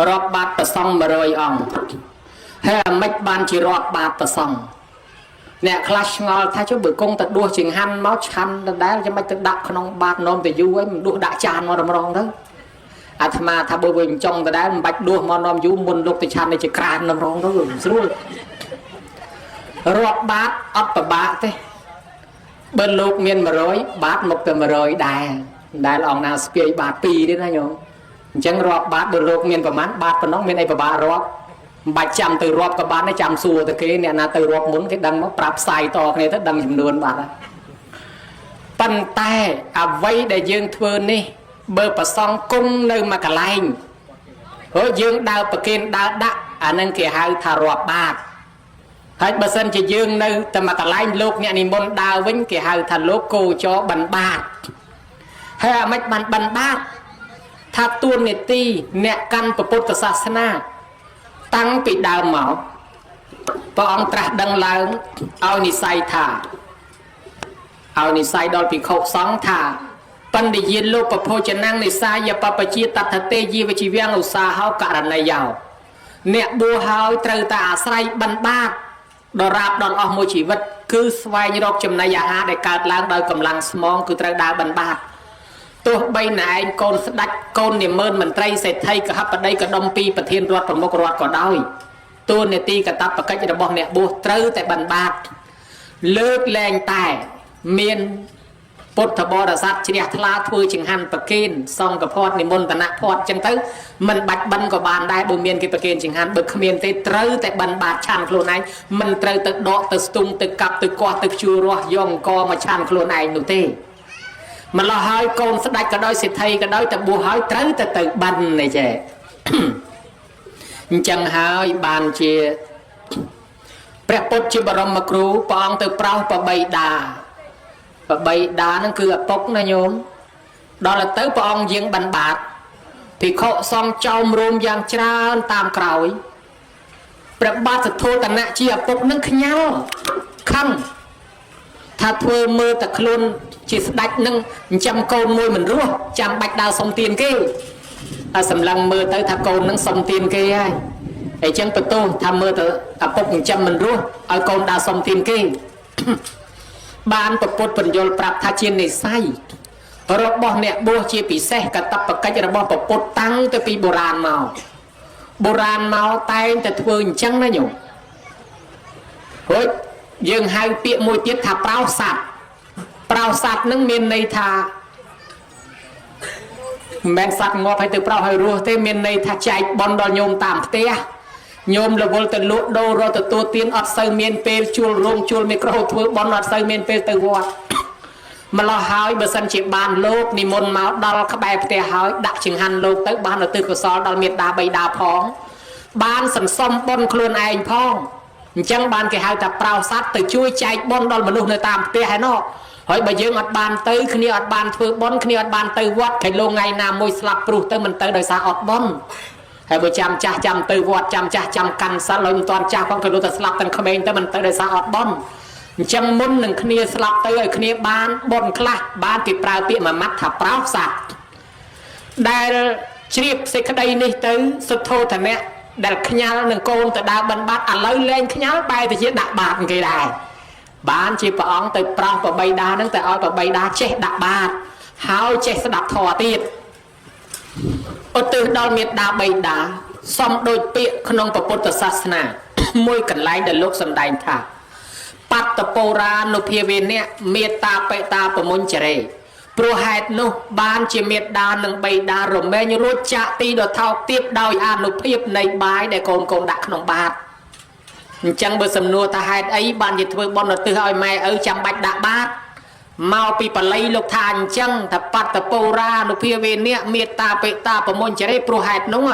រាប់បាតប្រសង100អង្គហើយអាមិនបានជារាប់បាតប្រសងអ្នកខ្លះឆ្ងល់ថាចុះបើគង់ទៅដួសចង្ហាន់មកឆាន់ដដែលចាំមិនទៅដាក់ក្នុងបាតនោមទៅយូរហើយមិនដួសដាក់ចានមករំរងទៅអាត្មាថាបើវិញចង់ដដែលមិនបាច់ដួសមកនោមយូរមុនលោកទៅឆាន់នេះជាក្រានរំរងទៅស្រួលរាប់បាតអត់ប្របាក់ទេបើលោកមាន100បាតមកទៅ100ដែរអង្គណាស្ពាយបាត2ទេណាញោមអញ្ចឹងរាប់បាតបើលោកមានប្រមាណបាតប៉ុណ្ណោះមានអីប្របាក់រាប់មិនបាច់ចាំទៅរាប់ក៏បានដែរចាំសួរទៅគេអ្នកណាទៅរាប់មុនគេដឹងមកប្រាប់ផ្សាយតគ្នាទៅដឹងចំនួនបាត់ហើយប៉ុន្តែអ្វីដែលយើងធ្វើនេះបើប្រសងគង់នៅមួយកន្លែងហើយយើងដើរប្រគេនដើរដាក់អានឹងគេហៅថារាប់បាតហើយបើសិនជាយើងនៅតែមួយកន្លែងលោកអ្នកនិមន្តដើរវិញគេហៅថាលោកគោចរបិណ្ឌបាតហើយអាមិនបានបិណ្ឌបាតថាទួនាទីអ្នកកាន់ពុទ្ធសាសនាតាំងពីដើមមកព្រះអង្គត្រាស់ដឹងឡើងឲ្យនិស័យថាឲ្យនិស័យដល់ភិក្ខុសង្ឃថាបណ្ឌិយានលោកប្រភោជនាំងនិសាយបបជាតថតេជីវជីវាំងឧស្សាហោករណីយោអ្នកបួសហើយត្រូវតែអាស្រ័យបិណ្ឌបាតដល់រាបដល់អស់មួយជីវិតគឺស្វែងរកចំណីអាហារដែលកើតឡើងដោយកម្លាំងស្មងគឺត្រូវដើរបិណ្ឌបាតទោះបីណែឯងកូនស្ដេចកូននាម៉ឺនមន្ត្រីសេដ្ឋីកហបតីកដុំពីប្រធានរដ្ឋប្រមុខរដ្ឋក៏ដោយតួនាទីកតបកិច្ចរបស់អ្នកបួសត្រូវតែបិណ្ឌបាតលើកលែងតែមានពុទ្ធបរិស័ទជ្រះថ្លាធ្វើចង្ហាន់ប្រគេនសង្ឃភ័តនិមន្តនភ័តចឹងទៅមិនបាច់បិណ្ឌក៏បានដែរបើមានគេប្រគេនចង្ហាន់បើគ្មានទេត្រូវតែបិណ្ឌបាតឆាន់ខ្លួនឯងមិនត្រូវទៅដកទៅស្ទុំទៅកាប់ទៅគាស់ទៅខ្ជួររស់យកអង្គមកឆាន់ខ្លួនឯងនោះទេម្ល៉េះហើយកូនស្ដេចក៏ដោយសេដ្ឋីក៏ដោយតែបួសហើយត្រូវតែទៅបិណ្ឌនេះចេះអញ្ចឹងហើយបានជាព្រះពុទ្ធជាបរមគ្រូព្រះអង្គទៅប្រោសបបីតាហ្នឹងគឺឪពុកណាញោមដល់ទៅព្រះអង្គយាងបិណ្ឌបាតភិក្ខុសង្ឃចោមរោមយ៉ាងច្រើនតាមក្រោយព្រះបាទសទ្ធោតនៈជាឪពុកនឹងខ្ញាល់ខឹងថាធ្វើមើលតែខ្លួនជាស្ដេចនឹងចិញ្ចឹមកូនមួយមិនរស់ចាំបាច់ដើរសុំទានគេតែសម្លឹងមើលទៅថាកូននឹងសុំទានគេហើយអញ្ចឹងបន្ទោសថាមើលទៅឪពុកចិញ្ចឹមមិនរស់ឲ្យកូនដើរសុំទានគេបានប្រពុតបញ្យលប្រាប់ថាជានិស័យរបស់អ្នកបួសជាពិសេសកតបកិច្ចរបស់ប្រពុតតាំងទៅពីបុរាណមកតែងតែធ្វើអញ្ចឹងណាញោមរួចយើងហៅពាក្យមួយទៀតថាប្រោស័ព្ទនឹងមានន័យថាមិនមែនសត្វងាប់ឲ្យទៅប្រោសឲ្យរស់ទេមានន័យថាចែកបន់ដល់ញោមតាមផ្ទះញោមរវល់ទៅលក់ដូររកទទួលទានអត់សូវមានពេលជួលរោងជួលមីក្រូធ្វើបន់អត់សូវមានពេលទៅវត្តម្ល៉េះហើយបើសិនជាបានលោកនិមន្តមកដល់ក្បែរផ្ទះហើយដាក់ចង្ហាន់លោកទៅបានឧទ្ទិសកុសលដល់មេត្តាបិតាផងបានសន្សំបុណ្យខ្លួនឯងផងអញ្ចឹងបានគេហៅថាប្រោស័ព្ទទៅជួយចែកបុណ្យដល់មនុស្សនៅតាមផ្ទះឯណោះហើយបើយើងអត់បានទៅគ្នាអត់បានធ្វើបុណ្យគ្នាអត់បានទៅវត្តគេលងថ្ងៃណាមួយស្លាប់ព្រោះទៅមិនទៅដោយសារអត់បុណ្យហើយបើចាំចាស់ចាំទៅវត្តចាំចាស់ចាំកាន់សិលហើយមិនទាន់ចាស់ផងគេលោកតែស្លាប់ទាំងក្មេងទៅមិនទៅដោយសារអត់បុណ្យអញ្ចឹងមុននឹងគ្នាស្លាប់ទៅឲ្យគ្នាបានបុណ្យខ្លះបានគេប្រើពាក្យមួយម៉ាត់ថាប្រោស័ព្ទដែលជ្រាបសេចក្តីនេះទៅសុទ្ធោធនៈដែលខ្ញាល់នឹងកូនទៅដើរបិណ្ឌបាតឥឡូវលែងខ្ញាល់បែរទៅជាដាក់បាតគេដែរបានជាព្រះអង្គទៅប្រោសបបីតាហ្នឹងទៅឲ្យបបីតាចេះដាក់បាតហើយចេះស្ដាប់ធម៌ទៀតឧទ្ទិសដល់មេត្តាបៃតាសំដូចពាក្យក្នុងពុទ្ធសាសនាមួយកន្លែងដែលលោកសម្ដែងថាបត្តពរានុភាវេនៈមេត្តាបៃតាប្រមុញ្ចរេព្រោះហេតុនោះបានជាមេត្តានិងបៃតារមែងរួចចាក់ទីដ៏ថោកទាបដោយអនុភាពនៃបាយដែលកូនដាក់ក្នុងបាតអញ្ចឹងបើសំណួរថាហេតុអីបានជាធ្វើបុណ្យឧទ្ទិសឲ្យម៉ែឪចាំបាច់ដាក់បាតមកពីបល័យលោកថាអញ្ចឹងថាបត្តពរានុភាវេនៈមេត្តាបេតាប្រមុញ្ចរេព្រោះហេតុនោះ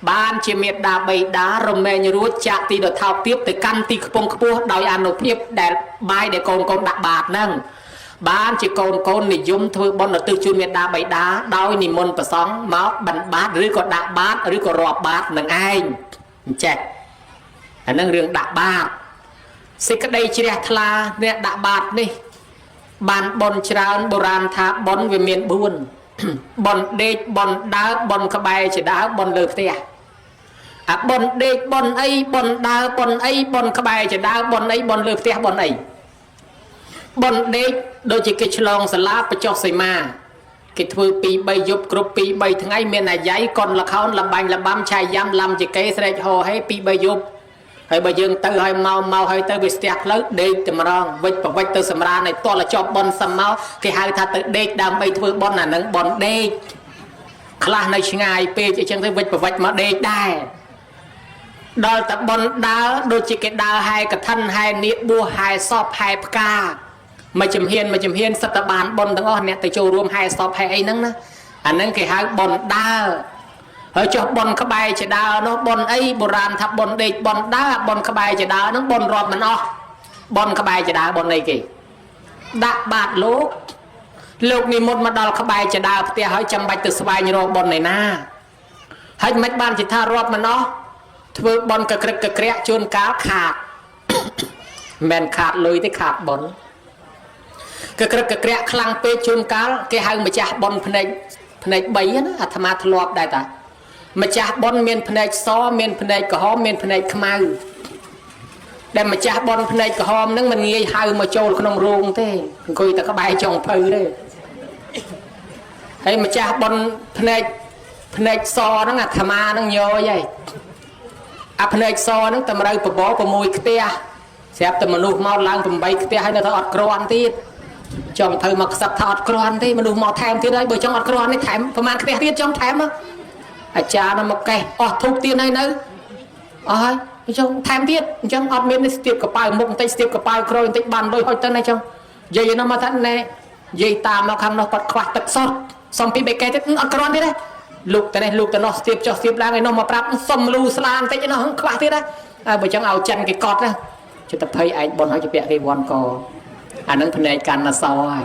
បានជាមេត្តាបៃតារមែងរួចចាក់ទីដ៏ថោកទាបទៅកាន់ទីខ្ពង់ខ្ពស់ដោយអនុភាពដែលបាយដែលកូនដាក់បាតហ្នឹងបានជាកូននិយមធ្វើបុណ្យឧទ្ទិសជូនមេត្តាបៃតាដោយនិមន្តព្រះសង្ឃមកបិណ្ឌបាតឬក៏ដាក់បាតឬក៏រាប់បាតនឹងឯងអញ្ចឹងអានឹងរឿងដាក់បាតសេចក្តីជ្រះថ្លាអ្នកដាក់បាតនេះបានបុណ្យច្រើនបុរាណថាបុណ្យវាមាន4បុណ្យដេកបុណ្យដើរបុណ្យក្បែរជាដើរបុណ្យលើផ្ទះ à bon đê bon ấy bon đào bon ấy bon các bài chỉ đào bon ấy bon lừa tia bon ấy bon đê đôi chỉ cái chlong sả láไป cho xây ma cái thưa pi bay dục group pi bay thằng ấy miền này giấy còn là khao là bành là bám chai giam làm chỉ cái sẽ hồ hay pi bay dục hay bây giờ từ hay mau hay từ bị step lớn đê từ mà rong vạch từ sầm ra này to là cho bon sầm máu cái hai thà từ đê đang bay thưa bon là nâng bon đê khla này ngay pe chỉ chẳng thấy vạch mà đê đai đôi tập bon đá đôi chỉ cái đá hai cái thân hai niệm bua hai sọp hai ca mà chìm hiền sắp tập bàn bonទាំងអស់អ្នកទៅចូលរួមហើយសពហើយអីហ្នឹងណាអាហ្នឹងគេហៅbonដើរហើយចុះbonក្បែរជាដើរនោះbonអីបុរាណថាbonដេកbonដើរbonក្បែរជាដើរហ្នឹងbonរាប់មិនអស់bonក្បែរជាដើរbonអីគេដាក់បាតលោកនិមន្តមកដល់ក្បែរជាដើរផ្ទះហើយចាំបាច់ទៅស្វែងរកbonឯណាហើយមិនបានជាថារាប់មិនអស់ធ្វើbonកក្រឹកកក្រាក់ជួនកាលខាតមិនខាតលុយទេខាតbon cái kẹt khăng pe chôn cá cái hai mà cha bon phnek bay á à tham gia thọp đại ta mà cha bon miền phnek xó miền phnek cỏ hóm miền phnek khmau để mà cha bon phnek cỏ hóm nâng mình nghe hai mà trâu không ruộng thế coi ta có bài trồng phơi đấy hay mà cha bon phnek xó nó là tham gia nó nhớ vậy à phnek xó nó tầm đây bỏ mùi kia xếp tầm mà nuôi mau lang tầm bay kia hay là thọ cron tiết trong thời mặc sập thọt cron thế mà đủ mò thèm thế đấy bởi trong ọt cron ấy thèm phần màn cái tiết trong thèm á cha nó một cái thục tiền này nữa trong thèm tiết trong ọt miên tiết cả bài mộng tay tiết cả bài cron tay bàn đôi hồi tân này trong dây nó mà thân này dây ta mà khăn nó quạt quạt tật sót xong pi bê cái tiết ọt cron thế đấy lục cái này lục cái nó tiết cho tiết lang này nó mà prap xâm lưu slan tay nó không quạt thế đấy bởi trong áo chân cái cọt đó cho tập thấy anh bọn họ chỉ bẹ cái bọn cò anh đang phơi can là sao à?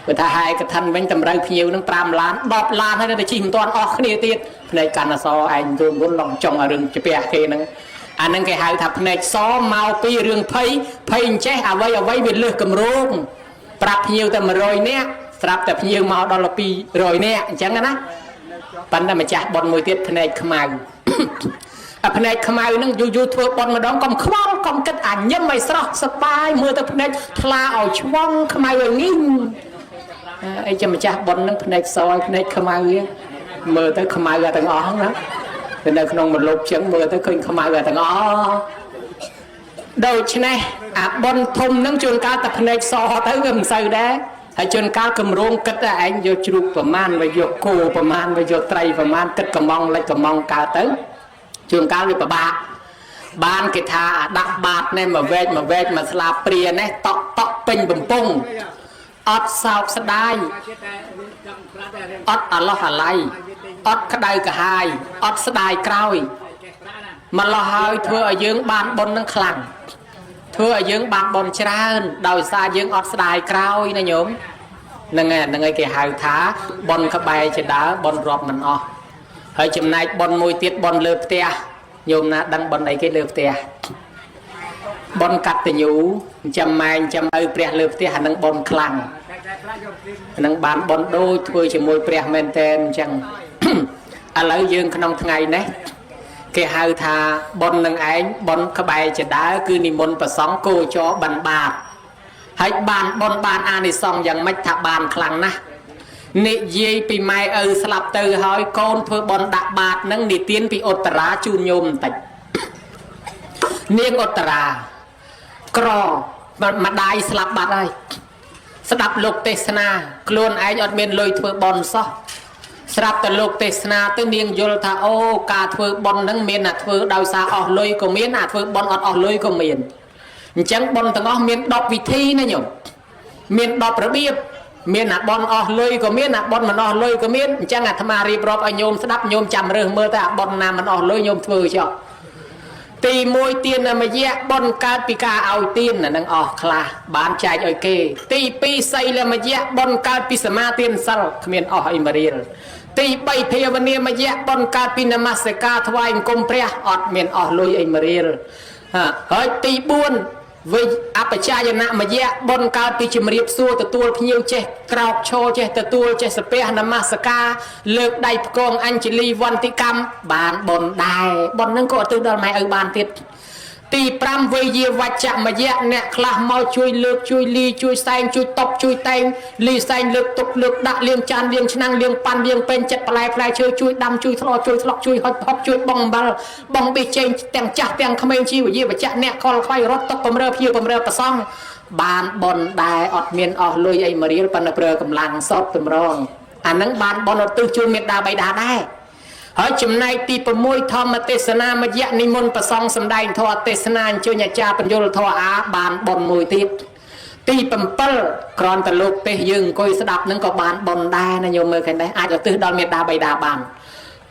Người ta hai cái thân bên tầm rau nhiều nó 5 lán, 10 lán hay là chìm toàn óc kia tiệt phơi can là sao anh tôi muốn lòng trong ở rừng chỉ bẹ kia nó anh đang cái hai thằng phơi xó mau pi rừng phơi chết à vây bị lừa cầm rôm, prap nhiều tầm rồi nè, prap tập nhiều mau đó là pi rồi nè, chẳng hạn á, bạn đã mà chặt bọn mồi tiệt phơi khmau phơi khmau nó du thưa bọn mà đón con kết ảnh nhâm mày sao spy mưa tập phơi thla ở chuông khmau rồi nghìn ai cho mà cha bọn nó phơi soi phơi khmau ấy mưa tới khmau ra tầng ó đó từ đây không một lục chẳng mưa tới khơi khmau ra tầng ó đầu chứ này bọn thùng nó chuồn cao tập phơi so tới gần sâu đấy hay chuồn cao cầm rong kết anh vô chụpประมาณ và vô cổ ประมาณ và vô tray ประมาณ kết cầm mong lấy cầm mong cao tới chuồng cao đi bà ban cái thà đặt bát này mà về mà slap pria này tọt pin bầm pung ọt sao sẽ đai ọt Allah halai ọt cái đai cả hai ọt sẽ đai cày mà lo hơi thưa ở dương ban bồn năng khẳng thưa ở dương ban bồn tràn đòi xa dương ọt sẽ đai cày này nhổm nâng ngay cái hai thá bồn các bài chỉ đá bồn rọp mình ọ hơi chừng này bọn mùi tiết bọn lợp tè nhôm na đăng bọn ấy cái lợp tè bọn cắt từ nhú chăm mai chăm ơi pre lợp tè nâng bọn khlang nâng bán bọn đôi thôi chỉ mùi pre men ten chẳng lấy dương trong ngày này cái hai thà bọn nâng ánh bọn các bài chỉ đá cứ niệm bọn và sóng cô cho bàn bạc hãy bàn bọn bàn an đi xong rằng mấy thà bàn khlang na nị dây pi mai slap từ hỏi con thôi bọn đạp bạc nâng nị tiến pi ốt trà chun nhôm tạch niên ốt trà cò mà đai slap bạc đây slap lục tê na luôn ai nhọt miền lôi thôi bọn so slap từ lục tê na tới niên vô tha ô cả thôi bọn nâng miền à thôi đào xa ở lôi của miền à thôi bọn ở lôi của miền chẳng bọn thằng ở miền đọc vị thi này nhở miền đọc rồi biết miền à bọn lôi của miền à bọn mình lôi của miền chẳng là tham ari prop ở nhôm đắp nhôm chầm rừng mưa ta bọn nào mình lôi nhôm thừa cho tì môi tiền là mà dẹ bọn cá pika ao tiền là năng khla bán chạy ở kê tì pi say là mà dẹ bọn cá pisama tiền sal miền imariel tì bay phê văn niệm mà dẹ bọn cá pinamaseka thwai công pre miền lôi imariel hơi tì buôn với áp cha dân nạ mà dạ bon cao pi chìm riệp xua từ tua nhiều che krao cho che từ tua che spe namaska lược đầy con anh chỉ li văn ti cam bàn bon đài bon nâng có từ đó mày ở bàn tiệtตีปรำเวียวัจจะมาแยกเนี่ยคลาเมาช่วยเลือกช่วยลีช่วยแซงช่วยตบช่วยแตงลีแซงเลือกตบเลือกดักเลี้ยงจานเลี้ยงชนังเลี้ยงปันเลี้ยงเป็นจัดปลายปลายช่วยดำช่วยทลอช่วยทลอกช่วยฮอตฮอปช่วยบองบอลบองบีเจงแต่งจักแต่งขมิ้นชีวยี่วัจจะเนี่ยคอค่อยรถตบปมเรือพิวปมเรือประซ่องบานบนได้อดเมียนออกลุยไอมาเรียปันเรือกำลังซอบปมรองอันนั้นบานบนตื้อช่วยเมียดาใบดาได้เฮ้ยจุดในตีประมวยทอมมาเทศนามาแยกนิมนต์ประซองสำได้ทอเทศนาช่วยญาจ่าปัญโยลทออาบานบนมวยติดตีปั๊มเปิลกรอนตะลุกเตยยึงกุยสดับนึงก็บานบนได้นะโยมมือกันได้อาจจะตื้อดอนเมตดาใบดาบาน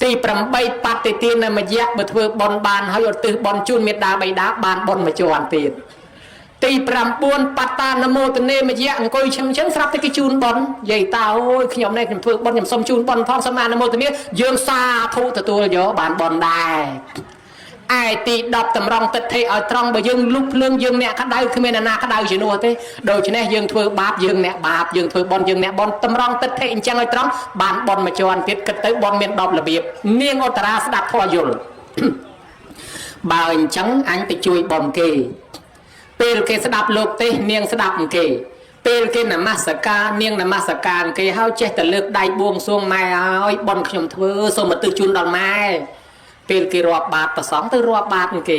ตีปั๊มใบปัดตีตีนมาแยกมาเถื่อบนบานเฮ้ยตื้อบนจุนเมตดาใบดาบานบนมาจวนตีตีปรำบวนปัตตานโมตเนมาแยกกุยชังชังสลับตะกิจูนบอลใหญ่ตาโอ้ยขยมในขยมเถื่อบอลขยมสมจูนบอลท้องสมานโมตเนยืงซาทุตตัวเยอะบานบอลได้ไอตีดับตำรองติดเทอตรองไปยืงลุกเรื่องยืงเนี่ยขัดได้คือเมนานาขัดได้จีนัวเต้โดยเฉพาะยืงเถื่อบาปยืงเนี่ยบาปยืงเถื่อบอลยืงเนี่ยบอลตำรองติดเทอินจังไอตรองบานบอลมาจวนติดกระตือบอลเมียนดอบระเบียบเนียงอัตราสดับทอยุลบ่าวอินจังอันไปช่วยบอลเกเปลเกสดับโลกเตเนียงสดับเกเปลเกนมาสการเนียงนมาสการเกเฮาเจตเลือกได้บวงสวงไม้เอาบอลขยมเถื่อสมตือจุนดอกไม้เปลเกรอบบาทประสองตือรอบบาทเก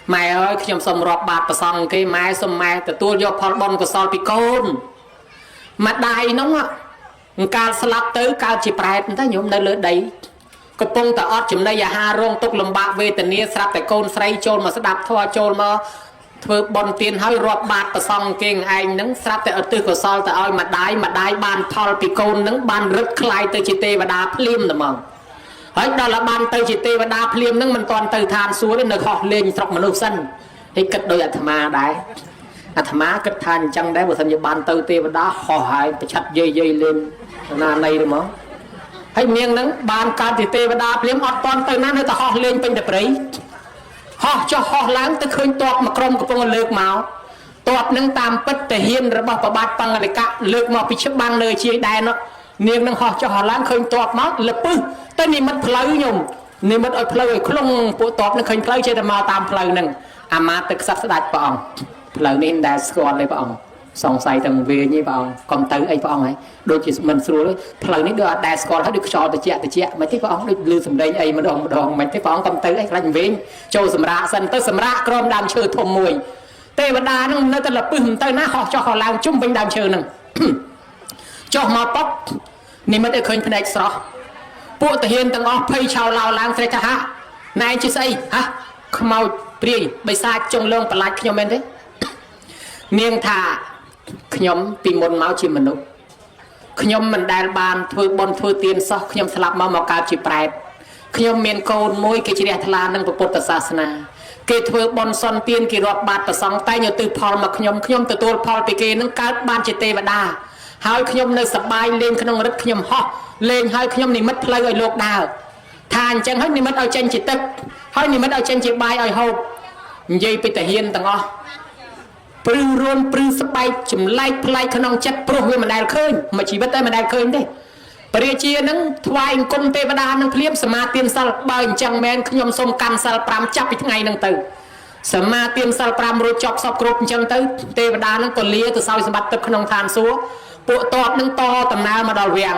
ไม้เอาขยมสมรอบบาทประสองเกไม้สมไม้แต่ตัวยกพอลบอลก็ซอลปิโกนมาได้น้องอ่ะการสลับตื้อการจีบแปรตั้งแต่ยมได้เลยได้ก็ปงแต่อดจุ่มในยาฮารงตกลำบากเวทเนียสลับแต่โกนใส่โจลมาสดับทั่วโจลมาเธอบอลเตียนให้รอบบาทประซองเก่งไอ้นังสลับแต่อัตก็ซอลแต่เอามาได้บานพอลปิโกนนังบานรึกคลายเตจิเตวดาพลิมนะมั้งเฮ้ยดอลบานเตจิเตวดาพลิมนังมันตอนเตยทานซัวได้เนื้อขอเลี้ยงตรอกมนุษย์สั้นให้กัดโดยอัตมาได้อัตมากัดทานจังได้บุษยบานเตยเตวดาห่อหายไปชัดเย่เล่นนาในหรือมั้งให้เมียงนังบานการติเตวดาพลิมอดตอนเตยนั้นให้ตะห่อเลี้ยงเป็นแต่ปรีห่อจะห่อล้างตะคืนตอกมากรมกับพงเลือกเมาตอกนั่งตามปัตตะเฮียนระบบบาดปังอะไรกะเลือกมาพิชิตบังเลยชี้ได้เนาะเนียงนั่งห่อจะห่อล้างคืนตอกมาละปึ๊แต่นี่มันเพลย์ยมนี่มันเอาเพลย์คลุ้งปูตอกนั่งคืนเพลย์เชื่อมาตามเพลย์นั่งอามาตึกสัตว์ดัดปองเพลย์นี่ได้สกอร์เลยปองสองใส่ตั้งเวียนี่ปองกอมตื้อไอ้ปองไงโดยจิตมันสู้เลยเพลย์นี่ได้สกอร์ให้ดูชอตะเจี๊ยไม่ที่ปองดูลือสำเร็จไอ้มันดองไม่ที่ปองกอมตื้อไอ้กลั่นเวียนโจสำราสันเตอสำรากรมดำเชื่อทมมวยเทวดานั่งนั่งตะลับปึ้มเตอหน้าห่อจะห่อลางจุ่มเป็นดำเชื่อนั่งจ่อมาป๊อกนี่มันได้เคยเป็นไอ้สระพวกตะเฮียนตั้งออกเพย์ชาวลาวล้างเสร็จฮะนายจะใส่ฮะขมเอาเปรี้ยใบซาจงลงปลาขยมเองเด้เนียงท่าขยมปีมนเมาชิมนุษย์ขยมมันได้บานเถื่อบนเถื่อเตียนซอกขยมสลับมาการจีแปรขยมเมียนโกนมวยกิจเดียทลานังประพุทธศาสนาเกเถื่อบนซอนเตียนกิรอบบาดประสองไตโยตือพอลมาขยมตัวพอลไปเกนังการบานจิตเตวดาหายขยมในสบายเล่นขนมรักขยมห่อเล่นหายขยมนี่มัดเพลย์ไอ้โลกดาวทานจังให้นี่มัดเอาเจนจิตตึกให้นี่มัดเอาเจนจิตบายไอ้โฮยัยไปแต่เฮียนตั้งอ๋อปลื้มรวนปลื้มสบายจุ่มไล่พลายขนมจัดโปรเวมันได้เคยมาชีวิตได้มันได้เคยได้ปริเชียนังทวายกลมเทวดานังเพลียมสมาเตียนสัลบายจังแมนขยมสมกันสัลปรามจับไปทั้งไงนังตื่นสมาเตียนสัลปรามรูจอบสอบกรุบจังตื่นเทวดานังตัวเลี้ยตัวสาวสมบัติตึกขนมทานซัวปูตอดนังต่อตำนานมาดอลเวียง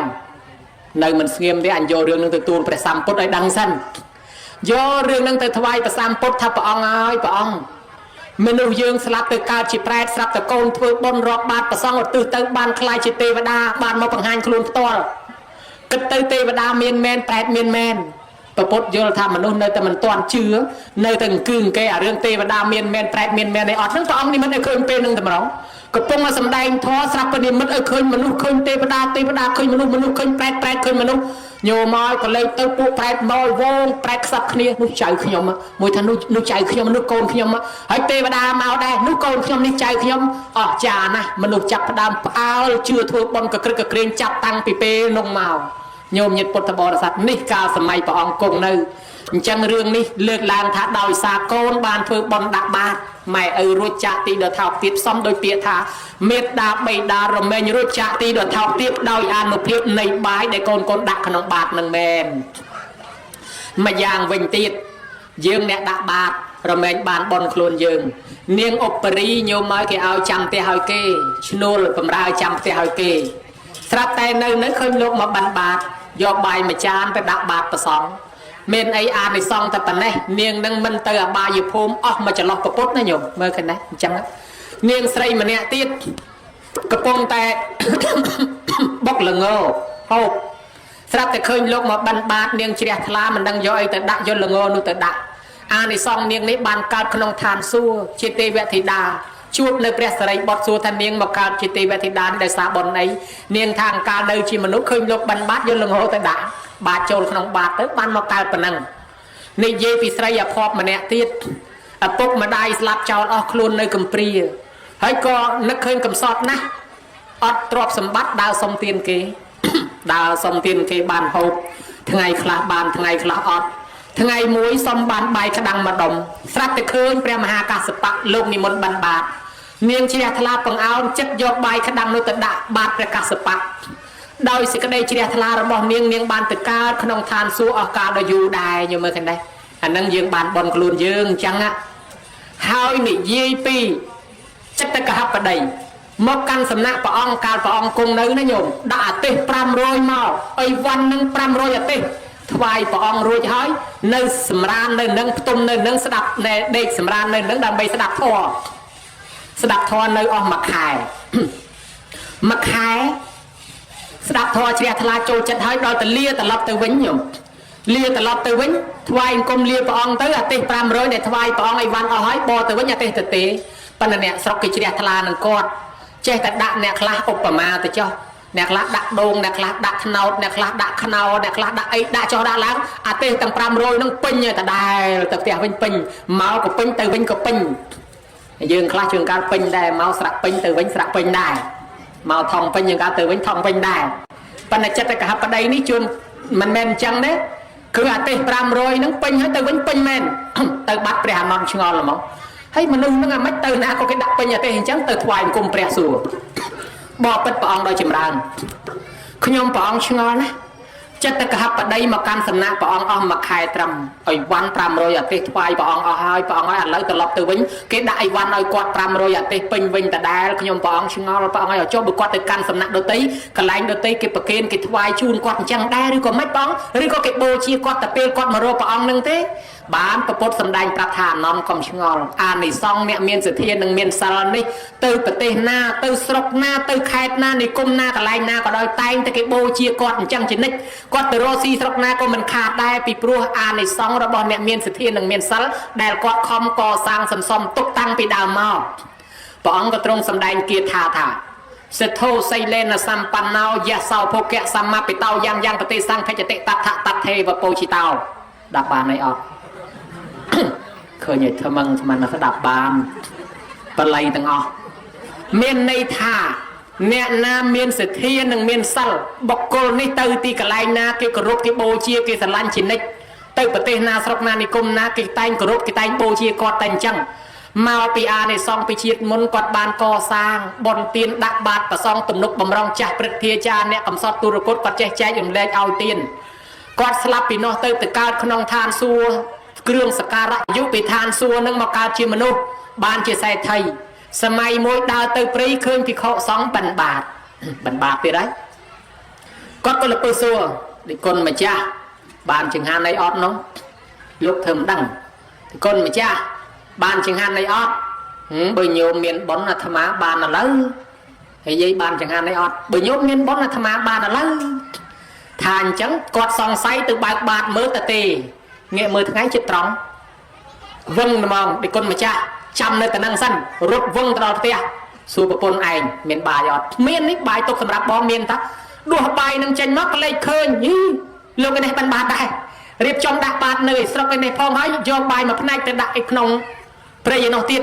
ในมันเงียบได้อันโยเรื่องนังตัวตูนประสามปุตไอ้ดังสั้นโยเรื่องนังตัวทวายประสามปุตทับปองอ้อยปองเมนูยืงสลับตัวการจีแปรสลับตัวโกนធ្វើบนรอบบาดประสองตื่นเต้นบานคลายจิตเทวดาบานมาปังหันคลุนตัวกึศเทวดาเมียนแมนแปดเมียนแมนประพุทธโยธรรมมนุษย์ในแต่มันตอนเชื้อในแต่งกึ่งแกเรื่องเทวดาเมียนแมนแปดเมียนแมนในอดทั้งสองนี่มันเคยเป็นหนึ่งแต่เราก็ปงมาสำแดงทอสลับประเด็นมันเคยมนุษย์เคยเทวดาเคยมนุษย์เคยแปดเคยมนุษย์โยมอยก็เลยตัวปูแปดมอยวงแปดสับขี้นุใจขยมมวยทันนุใจขยมนุโกนขยมให้เทวดามาได้นุโกนขยมนิใจขยมออกจานะมนุษย์จับดำเอาเชื่อทั่วบนกระเกรงจับตังปีเปนงเมา ញោមញាតិពុទ្ធបរិស័ទនេះកាលសម័យព្រះអង្គគង់នៅអញ្ចឹងរឿងនេះលើកឡើងថាដោយសារកូនបានធ្វើបន់ដាក់បាតម៉ែឪរួចចាក់ទីដល់ថោកទៀតសំដោយពាក្យថាមេត្តាបិតារមែងរួចចាក់ទីដល់ថោកទៀតដោយអានុភាពនៃបាយដែលកូនដាក់ក្នុងបាតនឹងមែនម្យ៉ាងវិញទៀតយើងអ្នកដាក់បាតរមែងបានបន់ខ្លួនយើងនាងឧបរីញោមមកគេឲ្យចាំផ្ទះឲ្យគេឈ្នួលបំរើចាំផ្ទះឲ្យគេស្រាប់តែនៅឃើញលោកមកបានបាតយកបាយមួយចានទៅដាក់បាតប្រសងមានអីអានិសង្ឃតែប៉ុណ្ណេះនាងនឹងមិនទៅអបាយភូមិអស់មកចន្លោះប្រពុតណាញោមមើលឃើញណាអញ្ចឹងនាងស្រីម្នាក់ទៀតកំពុងតែបុកល្ងហូបស្រាប់តែឃើញលោកមកបានបាតនាងជ្រះថ្លាមិនដឹងយកអីទៅដាក់យកល្ងនោះទៅដាក់អានិសង្ឃនាងនេះបានកើតក្នុងឋានសួគ៌ជាទេវធីតាជួបនៅព្រះសរិបុត្រសួរថានាងមកកើតជាទេវធីតាដោយសារបុណ្យអីនាងថាកាលនៅជាមនុស្សឃើញលោកបានបាតយកល្ងទៅដាក់បាតចូលក្នុងបាតទៅបានមកកើតប៉ុណ្ណឹងនិយាយពីស្រីអភ័ព្វម្នាក់ទៀតឪពុកម្ដាយស្លាប់ចោលអស់ខ្លួននៅកំព្រាហើយក៏នឹកឃើញកំសត់ណាស់អត់ទ្រព្យសម្បត្តិដើរសុំទានគេដើរសុំទានគេបានហូបថ្ងៃខ្លះបានថ្ងៃខ្លះអត់ថ្ងៃមួយសុំបានបាយក្តាំងមួយដុំស្រាប់តែឃើញព្រះមហាកាសបៈលោកនិមន្តបានបាតនាងជ្រះថ្លាបង្អោនចិត្តយកបាយក្តាំងនោះទៅដាក់បាតព្រះកាសបៈដោយសេចក្តីជ្រះថ្លារបស់នាងបានទៅកើតក្នុងឋានសួគ៌អស់កាលដ៏យូរដែរញោមមើលឃើញដែរអានឹងយើងបានបន់ខ្លួនយើងអញ្ចឹងហើយនិយាយពីចិត្តកហបតីមកកាន់សំណាក់ព្រះអង្គកាលព្រះអង្គគង់នៅណាញោមដាក់អាទេស500មកអីវ៉ាន់នឹង500អាទេសថ្វាយព្រះអង្គរួចហើយនៅសម្រាននៅនឹងផ្ទុំនៅនឹងស្ដាប់ដេកសម្រាននៅនឹងដើម្បីស្ដាប់ធម៌នៅអស់មួយខែមួយខែស្ដាប់ធម៌ជ្រះថ្លាចូលចិត្តហើយដល់ទៅលាត្រឡប់ទៅវិញញោមលាត្រឡប់ទៅវិញថ្វាយអង្គមលាព្រះអង្គទៅអាទេស500ដែលថ្វាយព្រះអង្គអីវ៉ាន់អស់ហើយបទៅវិញអាទេសទៅទេប៉ុន្តែអ្នកស្រុកគេជ្រះថ្លានឹងគាត់ចេះតែដាក់អ្នកខ្លះឧបមាទៅចុះអ្នកខ្លះដាក់ដូងអ្នកខ្លះដាក់ថ្នោតអ្នកខ្លះដាក់ខ្នោអ្នកខ្លះដាក់អីដាក់ចុះដាក់ឡើងអាទេសទាំង500នឹងពេញតែដែរទៅផ្ទះវិញពេញមកក៏ពេញទៅវិញក៏ពេញយើងខ្លះជួនកាលពេញដែរមកស្រាក់ពេញទៅវិញស្រាក់ពេញដែរមកថងពេញយើងកាលទៅវិញថងពេញដែរប៉ុន្តែចិត្តកហបតីនេះជួនមិនមែនអញ្ចឹងទេគឺអាទេស500នឹងពេញហើយទៅវិញពេញមែនទៅបាត់ព្រះអានន្ទឆ្ងល់ហ្មងហើយមនុស្សនឹងអាម៉េចទៅណាក៏គេដាក់ពេញអាទេសអញ្ចឹងទៅថ្វាយអង្គមព្រះសួរបបិទ្ធព្រះអង្គដោយចម្រើនខ្ញុំព្រះអង្គឆ្ងល់ណាចិត្តកហបតីមកកាន់សំណាក់ព្រះអង្គអស់មួយខែត្រឹមអីវ៉ាន់500អាទេសថ្វាយព្រះអង្គអស់ហើយព្រះអង្គឲ្យឥឡូវត្រឡប់ទៅវិញគេដាក់អីវ៉ាន់ឲ្យគាត់500អាទេសពេញវិញដដែលខ្ញុំព្រះអង្គឆ្ងល់ព្រះអង្គឲ្យចុះបើគាត់ទៅកាន់សំណាក់ដទៃកន្លែងដទៃគេប្រគេនគេថ្វាយជូនគាត់អញ្ចឹងដែរឬក៏មិនព្រះអង្គឬក៏គេបូជាគាត់ទៅពេលគាត់មករកព្រះអង្គនឹងទេបានប្រពុតសម្ដែងប្រាប់ថាអានន្ទកុំឆ្ងល់អានិសង្ឃអ្នកមានសទ្ធានិងមានសិលនេះទៅប្រទេសណាទៅស្រុកណាទៅខេត្តណានិគមណាកន្លែងណាក៏ដោយតែងតែគេបូជាគាត់អញ្ចឹងជានិច្ចគាត់ទៅរកស៊ីស្រុកណាក៏មិនខាតដែរពីព្រោះអានិសង្ឃរបស់អ្នកមានសទ្ធានិងមានសិលដែលគាត់ខំកសាងសន្សំទុកតាំងពីដើមមកព្រះអង្គក៏ទ្រង់សម្ដែងគាថាសិទ្ធោសីលេនសម្បណ្ណោយសោភគៈសម្មាបិតោយ៉ាងប្រទេសសង្ឃចតិតថតថេវពោជិតោដាក់បានអីអត់ឃើញឲ្យថ្មឹងស្មានស្ដាប់បានបល័យទាំងអស់មានន័យថាអ្នកណាមានសទ្ធានិងមានសិលបុគ្គលនេះទៅទីកន្លែងណាគេគោរពគេបូជាគេស្រឡាញ់ជានិច្ចទៅប្រទេសណាស្រុកណានិគមណាគេតែងគោរពគេតែងបូជាគាត់តែអញ្ចឹងមកពីអានិសង្ឃពីជាតិមុនគាត់បានកសាងបុណ្យទានដាក់បាតប្រសងទំនុកបំរុងចាស់ព្រឹទ្ធាចារ្យអ្នកកំសត់ទុរគតគាត់ចេះចែករំលែកឲ្យទានគាត់ស្លាប់ពីនោះទៅកើតក្នុងឋានសួគ៌គ្រឿងសក្ការៈយុពីឋានសួគ៌នឹងមកកើតជាមនុស្សបានជាសេដ្ឋីសម័យមួយដើរទៅព្រៃឃើញភិក្ខុសង្ឃបិណ្ឌបាតទៀតហើយគាត់ក៏លពើសួរដូចគុណម្ចាស់បានចង្ហាន់អីអត់នោះលោកធ្វើមិនដឹងគុណម្ចាស់បានចង្ហាន់អីអត់បើញោមមានបុណ្យអាត្មាបានឥឡូវហើយយាយបានចង្ហាន់អីអត់បើញោមមានបុណ្យអាត្មាបានឥឡូវថាអញ្ចឹងគាត់សង្ស័យទៅបើកបាតមើលតទេងាកមើលថ្ងៃចិត្តត្រង់វឹងហ្មងពីគុណម្ចាស់ចាំនៅតែនឹងសិនរត់វឹងទៅដល់ផ្ទះសួរប្រពន្ធឯងមានបាយអត់មាននេះបាយទុកសម្រាប់បងមានតាដួសបាយនឹងចេញមកក៏លេចឃើញលោកឯនេះបានបាតដែររៀបចំដាក់បាតនៅស្រុកឯនេះផងហើយយកបាយមួយផ្នែកទៅដាក់ឯក្នុងព្រៃឯនោះទៀត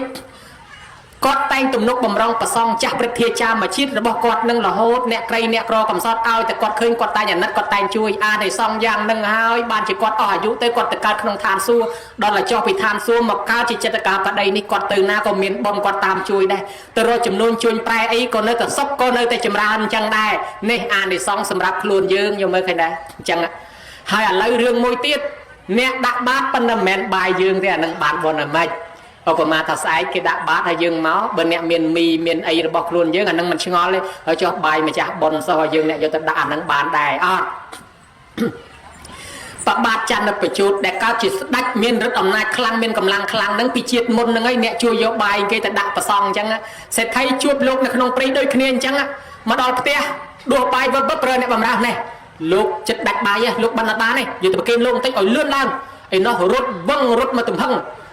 គាត់តែងទំនុកបំរុងប្រសងចាស់ព្រឹទ្ធាចារ្យមួយជាតិរបស់គាត់នឹងរហូតអ្នកក្រៃអ្នកក្រកំសត់ឲ្យតែគាត់ឃើញគាត់តែអាណិតគាត់តែងជួយអានិសង្ឃយ៉ាងនឹងហើយបានជាគាត់អស់អាយុទៅគាត់ទៅកើតក្នុងឋានសួគ៌ដល់តែចុះពីឋានសួគ៌មកកើតជាចិត្តកាបដីនេះគាត់ទៅណាក៏មានបុណ្យគាត់តាមជួយដែរទៅរកចំនួនជួញប្រែអីក៏នៅតែសុខក៏នៅតែចម្រើនអញ្ចឹងដែរនេះអានិសង្ឃសម្រាប់ខ្លួនយើងយកមើលឃើញដែរអញ្ចឹងហើយឥឡូវរឿងមួយទៀតអ្នកដាក់បាតប៉ុន្តែមិនមែនបាយយើងទេអានឹងបានបុណ្យអាម៉េចឧបមាថាស្អែកគេដាក់បាតឲ្យយើងមកបើអ្នកមានមីមានអីរបស់ខ្លួនយើងអានឹងមិនឆ្ងល់ទេហើយចុះបាយម្ចាស់បុណ្យសោះឲ្យយើងអ្នកយកទៅដាក់អានឹងបានដែរអត់បបាទចន្ទបជូតដែលកើតជាស្ដេចមានឫទ្ធិអំណាចខ្លាំងមានកម្លាំងខ្លាំងហ្នឹងពីជាតិមុនហ្នឹងឯងអ្នកជួយយកបាយគេទៅដាក់ប្រសងអញ្ចឹងសេដ្ឋីជួបលោកនៅក្នុងព្រៃដូចគ្នាអញ្ចឹងមកដល់ផ្ទះដួសបាយវឹកប្រើអ្នកបំរើនេះលោកចិត្តដាច់បាយលោកបានអត់បានទេយកទៅប្រគេនលោកបន្តិចឲ្យលឿនឡើងឯនោះរត់វឹងរត់មកទំហឹង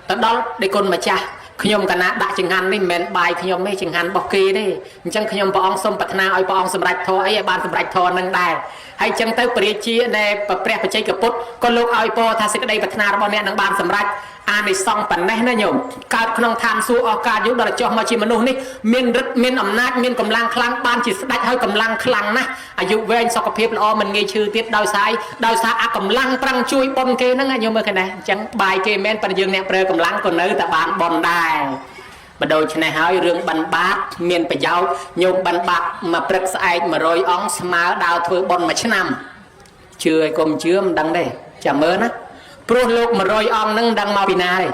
ទៅដល់ដេគុណម្ចាស់ខ្ញុំកណាដាក់ចង្ហាន់នេះមិនមែនបាយខ្ញុំទេចង្ហាន់របស់គេទេអញ្ចឹងខ្ញុំព្រះអង្គសូមប្រាថ្នាឲ្យព្រះអង្គសម្រេចធម៌អីឲ្យបានសម្រេចធម៌នឹងដែរហើយអញ្ចឹងទៅព្រះរាជាដែលព្រះបច្ចេកពុទ្ធក៏លោកឲ្យពរថាសេចក្តីប្រាថ្នារបស់អ្នកនឹងបានសម្រេចអានិសង្ឃប៉ុណ្ណេះណាញោមកើតក្នុងឋានសួគ៌អស់កាលយុគដល់ចុះមកជាមនុស្សនេះមានឫទ្ធិមានអំណាចមានកម្លាំងខ្លាំងបានជាស្ដេចហើយកម្លាំងខ្លាំងណាស់អាយុវែងសុខភាពល្អមិនងាយឈឺទៀតដោយសារអាកម្លាំងប្រឹងជួយបុណ្យគេហ្នឹងញោមមើលឃើញណាអញ្ចឹងបាយគេមិនប៉ុន្តែយើងអ្នកប្រើកម្លាំងក៏នៅតែបានបុណ្យដែរបើដូច្នេះហើយរឿងបិណ្ឌបាតមានប្រយោជន៍ញោមបិណ្ឌបាតមកព្រឹកស្អែក100អង្គស្មើដើរធ្វើបុណ្យមួយឆ្នាំជឿឲ្យកុំជឿមិនដឹងទេចាំមើលណាព្រោះលោក100អង្គនឹងដឹងមកពីណាទេ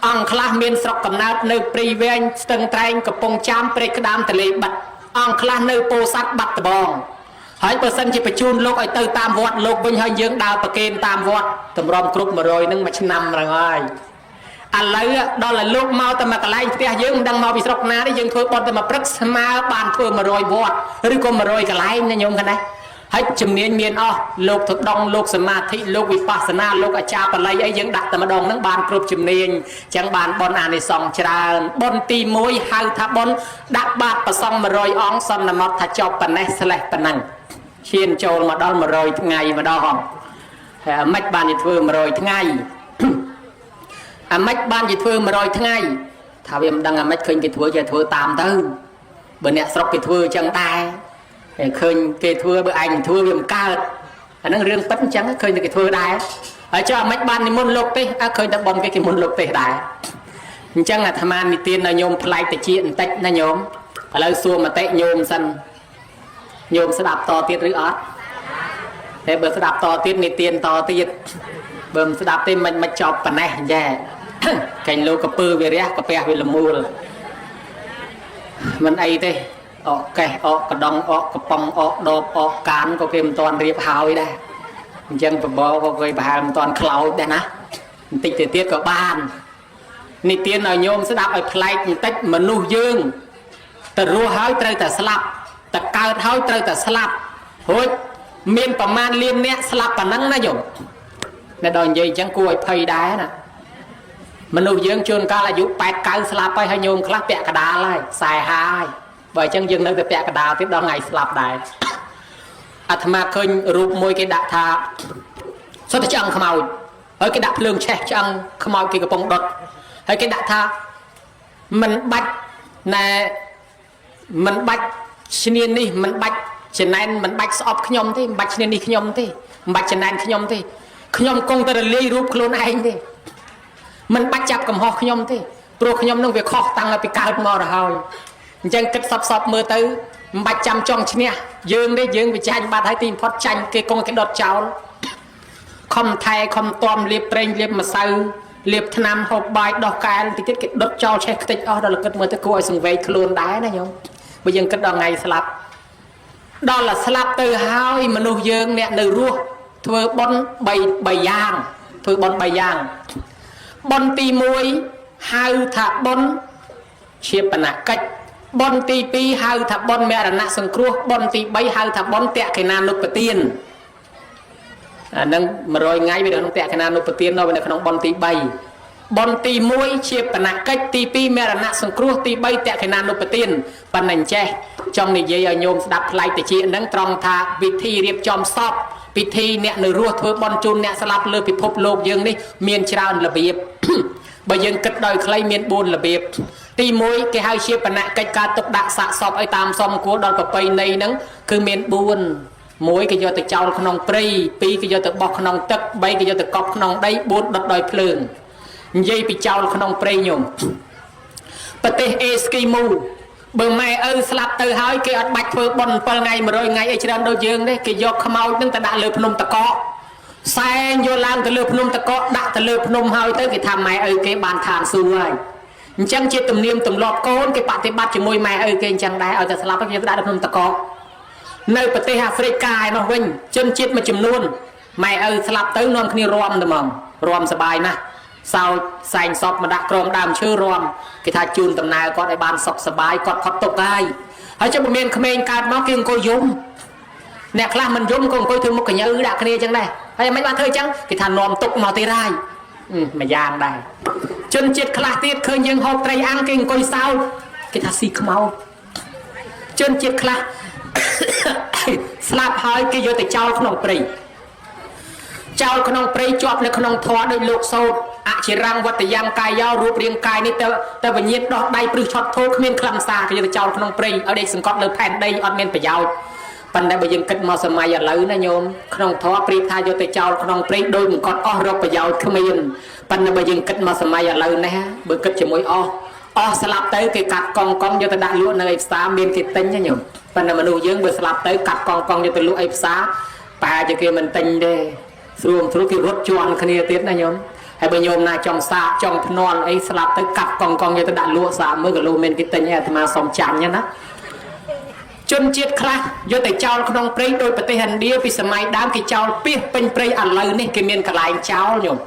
អង្គខ្លះមានស្រុកកំណើតនៅព្រៃវែងស្ទឹងត្រែងកំពង់ចាមព្រៃក្តាមទលេបាត់អង្គខ្លះនៅពោធិ៍សាត់បាត់ដំបងហើយបើសិនជាបញ្ជូនលោកឲ្យទៅតាមវត្តលោកវិញហើយយើងដើរប្រគេនតាមវត្តតម្រាំគ្រប់100នឹងមួយឆ្នាំរងហើយឥឡូវដល់ឲ្យលោកមកតែមកកន្លែងផ្ទះយើងមិនដឹងមកពីស្រុកណាទេយើងធ្វើបុណ្យតែមកព្រឹកស្មើបានធ្វើ100វត្តឬក៏100កន្លែងណាញោមកណ្ដេះហើយជំនាញមានអស់លោកទៅដងលោកសមាធិលោកវិបស្សនាលោកអាចារ្យបល័យអីយើងដាក់តែម្ដងហ្នឹងបានគ្រប់ជំនាញអញ្ចឹងបានបុណ្យអានិសង្ឃច្រើនបុណ្យទី1ហៅថាបុណ្យដាក់បាតប្រសង100អង្គសន្មតថាចប់ប៉ុណ្ណេះស្លេះប៉ុណ្ណឹងឈានចូលមកដល់100ថ្ងៃម្ដងហើយអាម៉េចបានជាធ្វើ100ថ្ងៃអាម៉េចបានជាធ្វើ100ថ្ងៃថាវាមិនដឹងអាម៉េចឃើញគេធ្វើចេះធ្វើតាមទៅបើអ្នកស្រុកគេធ្វើអញ្ចឹងដែរឃើញគេធ្វើបើឯងធ្វើវាមិនកើតអាហ្នឹងរឿងពិតអញ្ចឹងឃើញតែគេធ្វើដែរហើយចុះអាម៉េចបាននិមន្តលោកទេសឃើញតែបនគេមុនលោកទេសដែរអញ្ចឹងអាត្មានិទានដល់ញោមផ្លែកតិចបន្តិចណាញោមឥឡូវសួរមតិញោមសិនញោមស្ដាប់តទៀតឬអត់តែបើស្ដាប់តទៀតនិទានតទៀតបើមិនស្ដាប់ទេមិនចប់ប៉ុណ្ណេះចាកែងលោកកពើវារះកាពះវាលមូលមិនអីទេអកកេះអកកដងអកកំប៉ុងអកដបអកកានក៏គេមិនតាន់រៀបហើយដែរអញ្ចឹងបបោក៏គេប្រហែលមិនតាន់ខ្លោចដែរណាបន្តិចទៅទៀតក៏បាននិទានឲ្យញោមស្ដាប់ឲ្យប្លែកបន្តិចមនុស្សយើងទៅរស់ហើយត្រូវតែស្លាប់ទៅកើតហើយត្រូវតែស្លាប់រួចមានប្រមាណលានអ្នកស្លាប់ប៉ុណ្ណឹងណាញោមតែដល់និយាយអញ្ចឹងគួរឲ្យភ័យដែរណាមនុស្សយើងជួនកាលអាយុ8 9ស្លាប់ហើយញោមខ្លះពាក់កដាលហើយខ្សែហើយបើអញ្ចឹងយើងនៅតែពាក់កដាលទៀតដល់ថ្ងៃស្លាប់ដែរអាត្មាឃើញរូបមួយគេដាក់ថាសុទ្ធតែឆ្អឹងខ្មោចហើយគេដាក់ភ្លើងឆេះឆ្អឹងខ្មោចគេកំពុងដុតហើយគេដាក់ថាមិនបាច់ណែមិនបាច់ឈ្នាននេះមិនបាច់ចំណែនមិនបាច់ស្អប់ខ្ញុំទេមិនបាច់ឈ្នាននេះខ្ញុំទេមិនបាច់ចំណែនខ្ញុំទេខ្ញុំគង់តែរលាយរូបខ្លួនឯងទេមិនបាច់ចាប់កំហុសខ្ញុំទេព្រោះខ្ញុំនឹងវាខុសតាំងពីកើតមកទៅហើយអញ្ចឹងគិតសពមើលទៅមិនបាច់ចាំចង់ឈ្នះយើងទេយើងវិចាញ់បាត់ហើយទីបំផុតចាញ់គេគង់គេដុតចោលខំថែខំጧមលាបប្រេងលាបម្សៅលាបថ្នាំហូបបាយដោះកែលតិចទៀតគេដុតចោលឆេះខ្ទេចអស់ដល់គិតមើលទៅគួរឲ្យសង្វេគខ្លួនដែរណាញោមបើយើងគិតដល់ថ្ងៃស្លាប់ដល់តែស្លាប់ទៅហើយមនុស្សយើងអ្នកនៅរស់ធ្វើបុណ្យ3យ៉ាងធ្វើបុណ្យ3យ៉ាងបុណ្យទី1ហៅថាបុណ្យជាបណកិច្ចបុណ្យទី2ហៅថាបុណ្យមរណៈសង្គ្រោះបុណ្យទី3ហៅថាបុណ្យតក្កិណានុបទានអានឹង100ថ្ងៃវានៅក្នុងតក្កិណានុបទាននៅក្នុងបុណ្យទី3បុណ្យទី1ជាបណកិច្ចទី2មរណៈសង្គ្រោះទី3តក្កិណានុបទានប៉ុណ្ណឹងចេះចង់និយាយឲ្យញោមស្ដាប់ផ្លែកតិចហ្នឹងត្រង់ថាវិធីរៀបចំសពពិធីអ្នកនៅរស់ធ្វើបុណ្យជូនអ្នកស្លាប់លើពិភពលោកយើងនេះមានច្រើនរបៀបបើយើងគិតដោយខ្លីមាន4របៀប ទីមួយគេហៅជាបណៈកិច្ចការទុកដាក់សាកសពឲ្យតាមសមគួរដល់ប្រពៃណីហ្នឹងគឺមាន4មួយគេយកទៅចោលក្នុងព្រៃ2គេយកទៅបោះក្នុងទឹក3គេយកទៅកប់ក្នុងដី4ដុតដោយភ្លើងនិយាយពីចោលក្នុងព្រៃញោមប្រទេសអេស្គីម៉ូបើម៉ែឪស្លាប់ទៅហើយគេអត់បាច់ធ្វើបុណ្យ7ថ្ងៃ100ថ្ងៃអីច្រើនដូចយើងទេគេយកខ្មោចហ្នឹងទៅដាក់លើភ្នំតកកសែងយកឡើងទៅលើភ្នំតកកដាក់ទៅលើភ្នំហើយទៅគេថាម៉ែឪគេបានឋានសួគ៌ហើយអញ្ចឹងជាទំនៀមទម្លាប់កូនគេបប្រតិបត្តិជាមួយម៉ែឪគេអញ្ចឹងដែរឲ្យតែស្លាប់គេដាក់ទៅភ្នំតកកនៅប្រទេសអាហ្វ្រិកកាឯនោះវិញជនជាតិមួយចំនួនម៉ែឪស្លាប់ទៅនាំគ្នារំតែហ្មងរំសបាយណាស់សោចសែងសពមកដាក់ក្រោមដើមឈើរំគេថាជូនដំណើរគាត់ឲ្យបានសុខសប្បាយគាត់ផុតទុក្ខហើយចុះបើមានក្មេងកើតមកគេអង្គុយយំអ្នកខ្លះមិនយំក៏អង្គុយធ្វើមុខកញ្ញើដាក់គ្នាអញ្ចឹងដែរហើយមិនបានធ្វើអញ្ចឹងគេថានាំទុក្ខមកទីរាយមួយយ៉ាងដែរជនជាតិខ្លះទៀតឃើញយើងហូបត្រីអាំងគេអង្គុយសោចគេថាស៊ីខ្មោចជនជាតិខ្លះស្លាប់ហើយគេយកទៅចោលក្នុងព្រៃចោលក្នុងព្រៃជាប់នៅក្នុងធម៌ដោយលោកសោតអចិរੰវត្តយ៉ាងកាយយោរូបរាងកាយនេះទៅវិញ្ញាណដោះដៃព្រឹសឆត់ធូរគ្មានខ្លឹមសារគេយកទៅចោលក្នុងព្រៃឲ្យដេកសង្កត់លើផែនដីអត់មានប្រយោជន៍ប៉ុន្តែបើយើងគិតមកសម័យឥឡូវណាញោមក្នុងធម៌ប្រៀបថាយកទៅចោលក្នុងព្រៃដោយមិនកត់អស់រកប្រយោជន៍គ្មានប៉ុន្តែបើយើងគិតមកសម័យឥឡូវនេះបើគិតជាមួយអស់ស្លាប់ទៅគេកាត់កង់យកទៅដាក់លក់នៅឯផ្សារមានគេទិញណាញោមប៉ុន្តែមនុស្សយើងបើស្លាប់ទៅកាត់កង់យកទៅលក់ឯផ្សារប្រហែលជាគេមិនទិញទេស្រួលគេរត់ជន់គ្នាទៀតណាញោមហើយបើញោមណាចង់សាកចង់ភ្នាល់អីស្លាប់ទៅកាត់កង់យកទៅដាក់លក់សាកមើលក៏លោកមានគេទិញឯអាត្មាសុំចាញ់ណាជនជាតិខ្លះយកទៅចោលក្នុងព្រៃដោយប្រទេសឥណ្ឌាពីសម័យដើមគេចោលពីពេញព្រៃឥឡូវនេះគេមានកន្លែងចោលញោម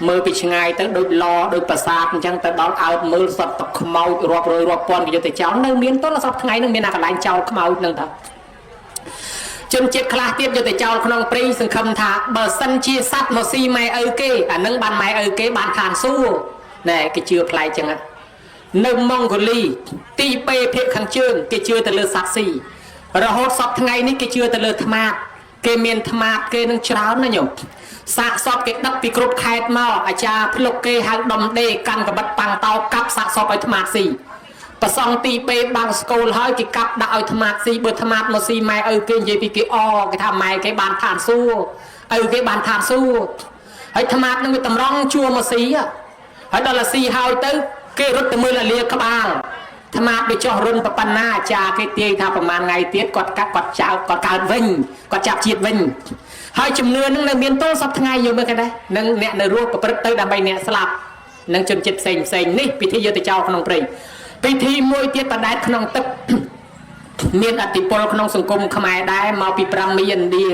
មើលពីឆ្ងាយទៅដូចឡដូចប្រាសាទអញ្ចឹងទៅដល់អើតមើលសត្វតខ្មោចរាប់រយរាប់ពាន់គេយកទៅចោលនៅមានតលសពថ្ងៃនឹងមានអាកន្លែងចោលខ្មោចនឹងថាជនជាតិខ្លះទៀតយកទៅចោលក្នុងព្រៃសង្ឃឹមថាបើសិនជាសត្វមកស៊ីម៉ែឪគេអានឹងបានម៉ែឪគេបានឋានសួគ៌ណែគេជឿប្លែកចឹងនៅម៉ុងហ្គូលីទីពេភាគខាងជើងគេជឿទៅលើសត្វស៊ីរហូតសពថ្ងៃនេះគេជឿទៅលើថ្មាតគេមានថ្មាតគេនឹងច្រើនណាញោមសាកសពគេដឹកពីគ្រប់ខេត្តមកអាចារ្យភ្លុកគេហៅដុំដេកាន់កបិតប៉ាំងតោកាប់សាកសពឲ្យថ្មាតស៊ីប្រសងទីពេបាំងស្គូលហើយគេកាប់ដាក់ឲ្យថ្មាតស៊ីបើថ្មាតមកស៊ីម៉ែឪគេនិយាយពីគេគេថាម៉ែគេបានឋានសួគ៌ឪគេបានឋានសួគ៌ហើយថ្មាតនឹងវាតម្រង់ជួមកស៊ីហើយដល់តែស៊ីហើយទៅគេរត់ទៅមើលលាក្បាលថ្មាតវាចោះរុនប៉ុណ្ណាអាចារ្យគេទាយថាប្រហែលថ្ងៃទៀតគាត់កាត់គាត់ចោលគាត់កើតវិញគាត់ចាប់ជាតិវិញហើយជំនឿនឹងនៅមានទល់សពថ្ងៃយល់មើលគេដែរនឹងអ្នកនៅរស់ប្រព្រឹត្តទៅដើម្បីអ្នកស្លាប់នឹងជនជាតិផ្សេងនេះពិធីយកទៅចោលក្នុងព្រៃពិធីមួយទៀតបដែតក្នុងទឹកមានអតិពលក្នុងសង្គមខ្មែរដែរមកពីប្រាំមីឥណ្ឌា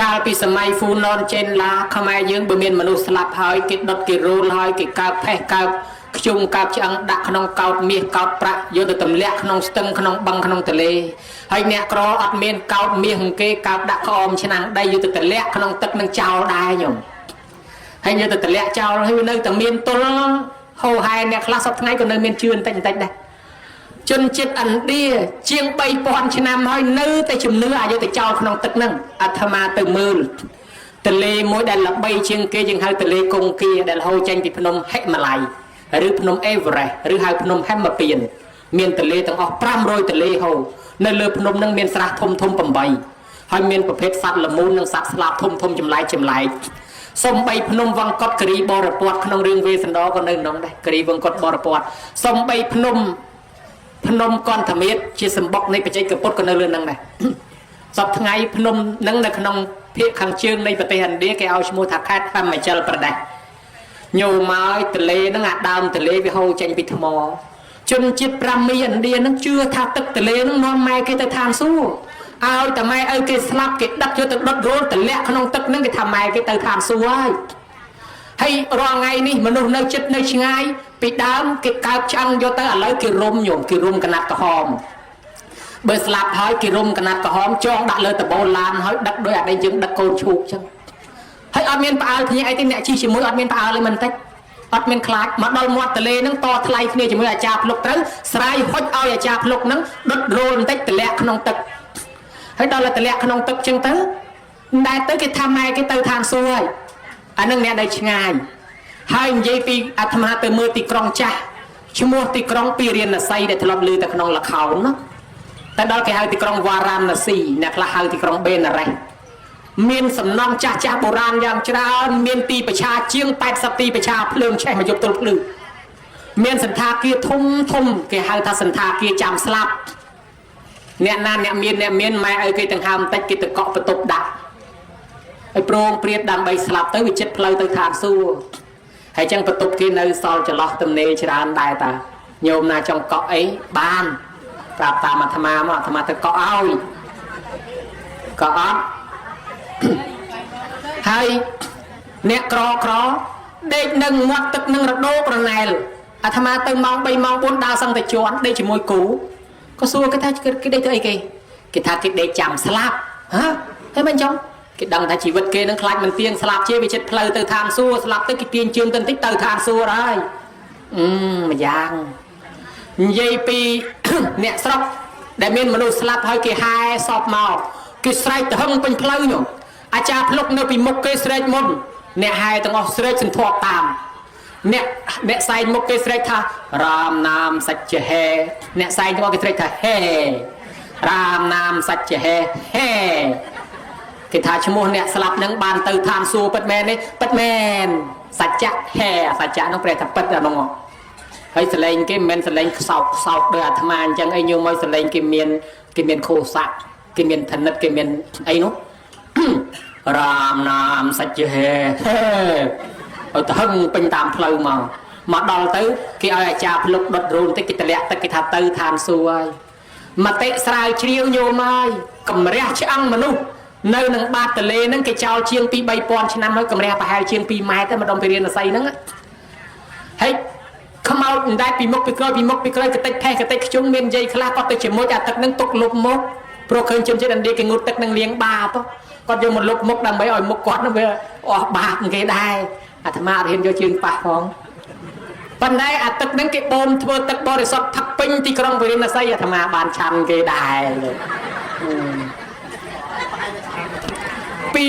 កាលពីសម័យហ្វូណនចេនឡាខ្មែរយើងបើមានមនុស្សស្លាប់ហើយគេដុតគេរោលហើយគេកើបផេះកើបខ្ជុំកើបឆ្អឹងដាក់ក្នុងកោតមាសកោតប្រាក់យកទៅទម្លាក់ក្នុងស្ទឹងក្នុងបឹងក្នុងទន្លេហើយអ្នកក្រអត់មានកោតមាសគេកើបដាក់ក្អមឆ្នាំងដីយកទៅទម្លាក់ក្នុងទឹកនឹងចោលដែរញោមហើយយកទៅទម្លាក់ចោលហើយនៅតែមានទល់ហូហែអ្នកខ្លះសពថ្ងៃក៏នៅមានជឿបន្តិចដែរជនជាតិឥណ្ឌាជាង 3000 ឆ្នាំហើយនៅតែជំនឿឲ្យយកទៅចោលក្នុងទឹកហ្នឹងអាត្មាទៅមើលទន្លេមួយដែលល្បីជាងគេយើងហៅទន្លេកុងគាដែលហូរចេញពីភ្នំហិមាល័យឬភ្នំអេវរ៉េសឬហៅភ្នំហេមពៀនមានទន្លេទាំងអស់500ទន្លេហូរនៅលើភ្នំហ្នឹងមានស្រះធំ8ហើយមានប្រភេទសត្វល្មូននិងសត្វស្លាបធំចម្លែកសំបីភ្នំវង្កត់គិរីបរពតក្នុងរឿងវេសន្តរក៏នៅក្នុងដែរគិរីវង្កត់បរពតសំបីភ្នំកន្ធមាតជាសម្បុកនៃបច្ចេកពុទ្ធក៏នៅលើហ្នឹងដែរសពថ្ងៃភ្នំហ្នឹងនៅក្នុងភាគខាងជើងនៃប្រទេសឥណ្ឌាគេឲ្យឈ្មោះថាខេត្តហិមាជលប្រទេសញោមមកទន្លេហ្នឹងអាដើមទន្លេវាហូរចេញពីថ្មជនជាតិប្រាំមីឥណ្ឌាហ្នឹងជឿថាទឹកទន្លេហ្នឹងនាំម៉ែគេទៅឋានសួគ៌ឲ្យតែម៉ែឪគេស្លាប់គេដឹកយកទៅដុតរោលទម្លាក់ក្នុងទឹកហ្នឹងគេថាម៉ែគេទៅឋានសួគ៌ហើយរាល់ថ្ងៃនេះមនុស្សនៅចិត្តនៅឆ្ងាយពីដើមគេកើបឆ្អឹងយកទៅឥឡូវគេរុំញោមគេរុំកណាត់ក្រហមបើស្លាប់ហើយគេរុំកណាត់ក្រហមចងដាក់លើតបូលឡានហើយដឹកដោយអានេះយើងដឹកកូនឈូកអញ្ចឹងហើយអត់មានផ្អើលគ្នាអីទេអ្នកជិះជាមួយអត់មានផ្អើលទេមិនតិចអត់មានខ្លាចមកដល់មាត់ទន្លេហ្នឹងតថ្លៃគ្នាជាមួយអាចារ្យភ្លុកទៅស្រាយហុចឲ្យអាចារ្យភ្លុកហ្នឹងដុតរោលបន្តិចទម្លាក់ក្នុងទឹកហើយដល់តែទម្លាក់ក្នុងទឹកអញ្ចឹងទៅដែលទៅគេថាម៉ែគេទៅឋានសួគ៌ហើយអានឹងអ្នកដែលឆ្ងាយហើយនិយាយពីអាត្មាទៅមើលទីក្រុងចាស់ ឈ្មោះទីក្រុងពីរៀនណសីដែលធ្លាប់ឮតែក្នុងល្ខោនណាតែដល់គេហៅទីក្រុងវ៉ារ៉ាណស៊ីអ្នកខ្លះហៅទីក្រុងបេណារ៉េសមានសំណង់ចាស់ចាស់បុរាណយ៉ាងច្រើនមានទីប្រឆាជាង80ទីប្រឆាភ្លើងឆេះមកយកទល់ភ្លឺមានសន្តាគារធំធំគេហៅថាសន្តាគារចាំស្លាប់អ្នកណាអ្នកមានម៉ែឲ្យគេទាំងហើមបន្តិចគេទៅកក់បន្ទប់ដាក់ឲ្យប្រងព្រាតដើម្បីស្លាប់ទៅវាចិត្តផ្លូវទៅឋានសួគ៌ហើយចឹងបន្ទប់គេនៅសល់ចន្លោះទំនេរច្រើនដែរតាញោមណាចង់កក់អីបានប្រាប់តាមអាត្មាមកអាត្មាទៅកក់ឲ្យកក់អត់ហើយអ្នកក្រដេកនឹងមាត់ទឹកនឹងរដូករណែលអាត្មាទៅម៉ោង3ម៉ោង4ដើរសឹងតែជន់ដេកជាមួយគូក៏សួរគេថាគេដេកទៅអីគេថាគេដេកចាំស្លាប់ហ៎ហើយមិនចឹងគេដឹងថាជីវិតគេនឹងខ្លាចមិនទៀងស្លាប់ជាវាចិត្តផ្លូវទៅឋានសួគ៌ស្លាប់ទៅគេទាញជើងទៅបន្តិចទៅឋានសួគ៌ហើយម្យ៉ាងនិយាយពីអ្នកស្រុកដែលមានមនុស្សស្លាប់ហើយគេហែសពមកគេស្រែកទៅហឹងពេញផ្លូវនោះអាចារ្យភ្លុកនៅពីមុខគេស្រែកមុនអ្នកហែទាំងអស់ស្រែកសន្ធាប់តាមអ្នកសែងមុខគេស្រែកថារាមនាមសច្ចហេអ្នកសែងទាំងអស់គេស្រែកថាហេរាមនាមសច្ចហេហេគេថាឈ្មោះអ្នកស្លាប់នឹងបានទៅឋានសួគ៌ពិតមែនទេពិតមែនសច្ចៈហេសច្ចៈនោះប្រែថាពិតអានោះហើយសលេងគេមិនមែនសលេងខ្សោកដោយអាត្មាអញ្ចឹងអីញោមឲ្យសលេងគេមានខោស័កគេមានធនិតគេមានអីនោះរាមនាមសច្ចហេហេឲ្យទៅហឹងពេញតាមផ្លូវមកដល់ទៅគេឲ្យអាចារ្យភ្លុកដុតរូនតិចគេតម្លាក់ទឹកគេថាទៅឋានសួគ៌ហើយមតិស្រាវជ្រាវញោមហើយកម្រះឆ្អឹងមនុស្សនៅនឹងបាតទលេហ្នឹងគេចោលជាងពី 3000 ឆ្នាំហើយកម្រះប្រហែលជាង2ម៉ែត្រតែម្ដុំពីរៀនអស័យហ្នឹងហើយខ្មោចមិនដែលពីមុខពីក្រោយកតិចផេះកតិចខ្ជុំមាននិយាយខ្លះគាត់ទៅជាមួយអាទឹកហ្នឹងទុកលុបមុខព្រោះឃើញជនជាតិឥណ្ឌាគេងូតទឹកនឹងលាងបាបគាត់យកមកលុបមុខដើម្បីឲ្យមុខគាត់នឹងវាអស់បាបគេដែរអាត្មារៀនយកជើងប៉ះផងប៉ុន្តែអាទឹកហ្នឹងគេបូមធ្វើទឹកបរិសុទ្ធផឹកពេញទីក្រុងវិរិណស័យអាត្មាបានឆាន់គេដែរពី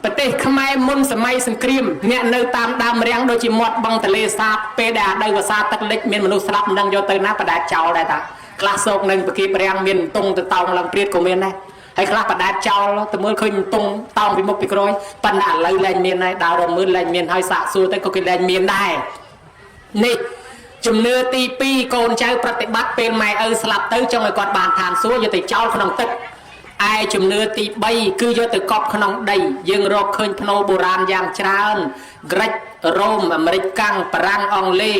ប្រទេសខ្មែរមុនសម័យសង្គ្រាមអ្នកនៅតាមដើមរាំងដូចជាមាត់បឹងទលេសាបពេលដែលអាដីវសាទឹកលិចមានមនុស្សស្លាប់មិនដឹងយកទៅណាបដាចោលដែរតាខ្លះសោកនឹងប្រគៀបរាំងមានតុងទៅតោងឡើងព្រាតក៏មានដែរហើយខ្លះបដាចោលទៅមើលឃើញតុងតោងពីមុខពីក្រោយប៉ុន្តែឥឡូវលែងមានហើយដើររមើលលែងមានហើយសាកសួរទៅក៏គេលែងមានដែរនេះជំនឿទី2កូនចៅប្រតិបត្តិពេលម៉ែឪស្លាប់ទៅចង់ឲ្យគាត់បានឋានសួគ៌យកទៅចោលក្នុងទឹកឯជំនឿទី3គឺយកទៅកប់ក្នុងដីយើងរកឃើញភ្នូបុរាណយ៉ាងច្រើនក្រិចរ៉ូមអាមេរិកកាំងបារាំងអង់គ្លេស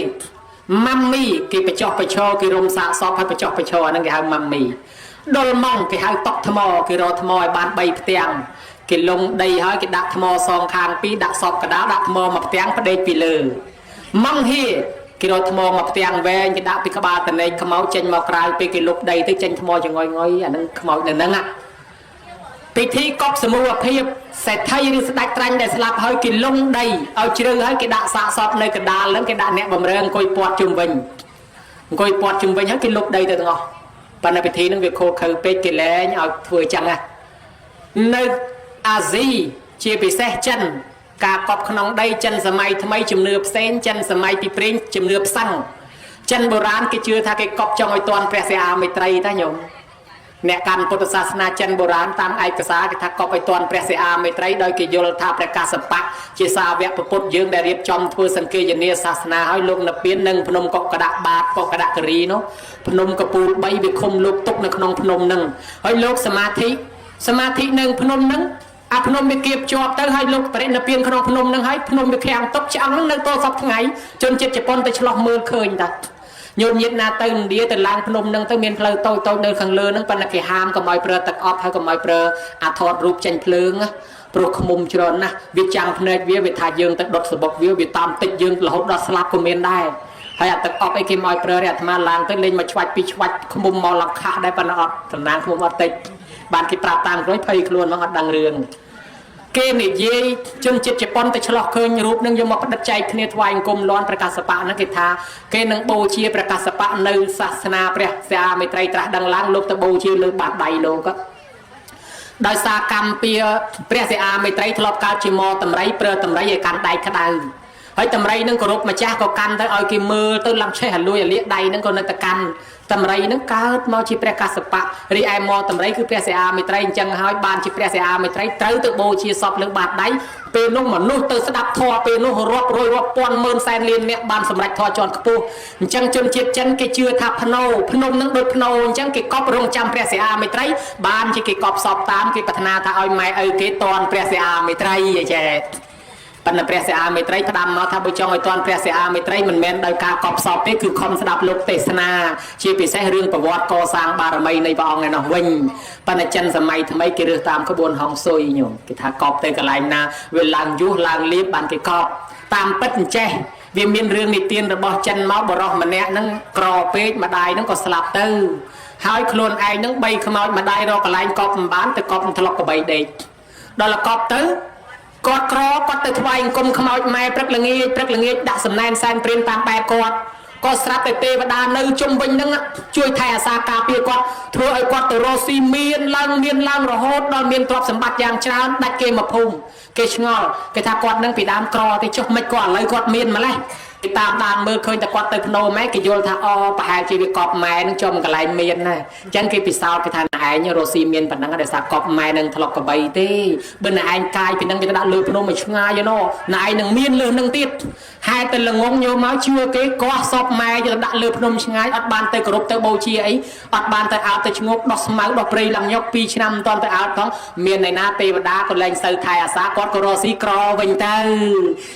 ម៉ាំមីគេបញ្ចុះបញ្ឈរគេរុំសាកសពហើយបញ្ចុះបញ្ឈរហ្នឹងគេហៅម៉ាំមីដុលម៉ងគេហៅតុកថ្មគេរកថ្មឲ្យបាន3ផ្ទាំងគេលុងដីហើយគេដាក់ថ្មសងខាង2ដាក់សពកដាលដាក់ថ្មមួយផ្ទាំងផ្ដេកពីលើម៉ងហៀគេរកថ្មមួយផ្ទាំងវែងគេដាក់ពីក្បាលតនេកខ្មោចចេញមកក្រៅពេលគេលុបដីទៅចេញថ្មចងយអាហ្នឹងខ្មោចនៅហ្នឹងពិធីកប់សមូហភាពសេដ្ឋីឬស្ដេចត្រាញ់ដែលស្លាប់ហើយគេលុងដីឲ្យជ្រៅហើយគេដាក់សាកសពនៅកណ្ដាលហ្នឹងគេដាក់អ្នកបម្រើអង្គុយពាត់ជុំវិញហើយគេលុបដីទៅទាំងអស់ប៉ុន្តែពិធីហ្នឹងវាខូខើពេកគេលែងឲ្យធ្វើចឹងណានៅអាស៊ីជាពិសេសចិនការកប់ក្នុងដីចិនសម័យថ្មីជំនឿផ្សេងចិនសម័យពីព្រេងជំនឿផ្សាំងចិនបុរាណគេជឿថាគេកប់ចង់ឲ្យទាន់ព្រះសិហាមេត្រីតាញោមអ្នកកាន់ពុទ្ធសាសនាចិនបុរាណតាមឯកសារគេថាកប់ឲ្យទាន់ព្រះសិហាមេត្រីដោយគេយល់ថាព្រះកសបៈជាសាវកពុទ្ធយើងដែលរៀបចំធ្វើសង្កេយនាសាសនាឲ្យលោកនិព្វាននឹងភ្នំកកដបាតកកដគិរីនោះភ្នំកពូល3វាឃុំលោកទុកនៅក្នុងភ្នំនឹងហើយលោកសមាធិនៅភ្នំនឹងអាភ្នំវាគៀបជាប់ទៅហើយលោកបរិនិព្វានក្នុងភ្នំនឹងហើយភ្នំវាខាំងទុកឆ្អឹងនឹងនៅតសពថ្ងៃជនជាតិជប៉ុនទៅឆ្លោះមើលឃើញតាញោមញាតណាទៅឥណ្ឌាទៅឡើងភ្នំនឹងទៅមានផ្លូវតូចនៅខាងលើនឹងប៉ុន្តែគេហាមកុំឲ្យប្រើទឹកអប់ហើយកុំឲ្យប្រើអាថតរូបចេញភ្លើងព្រោះខ្មុំច្រើនណាស់វាចាំងភ្នែកវាថាយើងទៅដុតសបុកវាតាមតិចយើងរហូតដល់ស្លាប់ក៏មានដែរហើយអាទឹកអប់អីគេមកឲ្យប្រើអាត្មាឡើងទៅលេងមកឆ្វាច់ពីឆ្វាច់ខ្មុំមកលង្ខាដែរប៉ុន្តែអត់តំណាងខ្មុំអត់តិចបានគេប្រាប់តាមក្រោយភ័យខ្លួនមកអត់ដឹងរឿងគេនិយាយជនជាតិជប៉ុនទៅឆ្លោះឃើញរូបនឹងយកមកផ្ដិតចែកគ្នាថ្វាយអង្គមលាន់ព្រះកសបៈហ្នឹងគេថាគេនឹងបូជាព្រះកសបៈនៅសាសនាព្រះសិហាមេត្រីត្រាស់ដឹងឡើងលោកទៅបូជាលើបាតដៃលោកដោយសារកម្មពៀព្រះសិហាមេត្រីធ្លាប់កើតជាមតម្រៃប្រើតម្រៃឲ្យកាន់ដៃក្តៅ ហើយតម្រៃនឹងគោរពម្ចាស់ក៏កាន់ទៅឲ្យគេមើលទៅឡើងឆេះអាលួយអាលៀកដៃនឹងក៏នៅតែកាន់តម្រៃនឹងកើតមកជាព្រះកស្សបៈរីឯមកតម្រៃគឺព្រះសិអាមេត្រីអញ្ចឹងហើយបានជាព្រះសិអាមេត្រីត្រូវទៅបូជាសពលើបាតដៃពេលនោះមនុស្សទៅស្ដាប់ធម៌ពេលនោះរាប់រយរាប់ពាន់ម៉ឺនសែនលានអ្នកបានសម្រេចធម៌ជាន់ខ្ពស់អញ្ចឹងជនជាតិចិនគេជឿថាភ្នោភ្នំនឹងដូចភ្នោអញ្ចឹងគេកប់រងចាំព្រះសិអាមេត្រីបានជាគេកប់សពតាមគេប្រាថ្នាថាឲ្យម៉ែឪគេតន់ព្រះសិអាមេត្រីអីចេះប៉ុន្តែព្រះសិអាមេត្រីផ្ដាំមកថាបើចង់ឲ្យតន់ព្រះសិអាមេត្រីមិនមែនដោយការកប់សពទេគឺខំស្ដាប់លោកទេសនាជាពិសេសរឿងប្រវត្តិកសាងបារមីនៃព្រះអង្គឯនោះវិញប៉ុន្តែចិនសម័យថ្មីគេរើសតាមក្បួនហុងស៊ុយញោមគេថាកប់ទៅកន្លែងណាវាឡើងយុះឡើងលៀបបានគេកប់តាមពិតអញ្ចេះវាមានរឿងនិទានរបស់ចិនមកបរោះម្នាក់ហ្នឹងក្រពេកម្ដាយហ្នឹងក៏ស្លាប់ទៅហើយខ្លួនឯងហ្នឹង3ខ្មោចម្ដាយរកកន្លែងកប់មិនបានទៅកប់ថ្លុកកបីដេកដល់កប់ទៅគាត់ក្រគាត់ទៅថ្វាយអង្គមខ្មោចម៉ែព្រឹកល្ងាចដាក់សំណែនសែនព្រានតាមបែបគាត់ក៏ស្រាប់តែទេវតានៅជុំវិញហ្នឹងជួយថែអាសាការពារគាត់ធ្វើឲ្យគាត់ទៅរកស៊ីមានឡើងរហូតដល់មានទ្រព្យសម្បត្តិយ៉ាងច្រើនដាច់គេមកភូមិគេឆ្ងល់គេថាគាត់នឹងពីដើមក្រទេចុះមិនគាត់ឥឡូវគាត់មានម្លេះគេតាមដានមើលឃើញតែគាត់ទៅភ្នោម៉ែគេយល់ថាអូប្រហែលជាវាកប់ម៉ែនឹងចំកន្លែងមានណាអញ្ចឹងគេពិសោធន៍គេថាឯងរស់ស៊ីមានប៉ុណ្ណឹងតែសារកប់ម៉ែនឹងធ្លុកកបីទេបើណែឯងកាយពីនឹងវាទៅដាក់លើភ្នោមកឆ្ងាយណោណែឯងនឹងមានលើនឹងទៀតហេតុតែល្ងងយកមកជឿគេកោះសពម៉ែយកដាក់លើភ្នំឆ្ងាយអត់បានទៅគោរពទៅបូជាអីអត់បានទៅអោបទៅឈ្ងោកដោះស្មៅដោះព្រៃឡើងញុក2ឆ្នាំមិនទាន់ទៅអោបផងមានឯណាទេវតាក៏លែងសូវថែអាសាគាត់ក៏រស់ស៊ីក្រវិញទៅ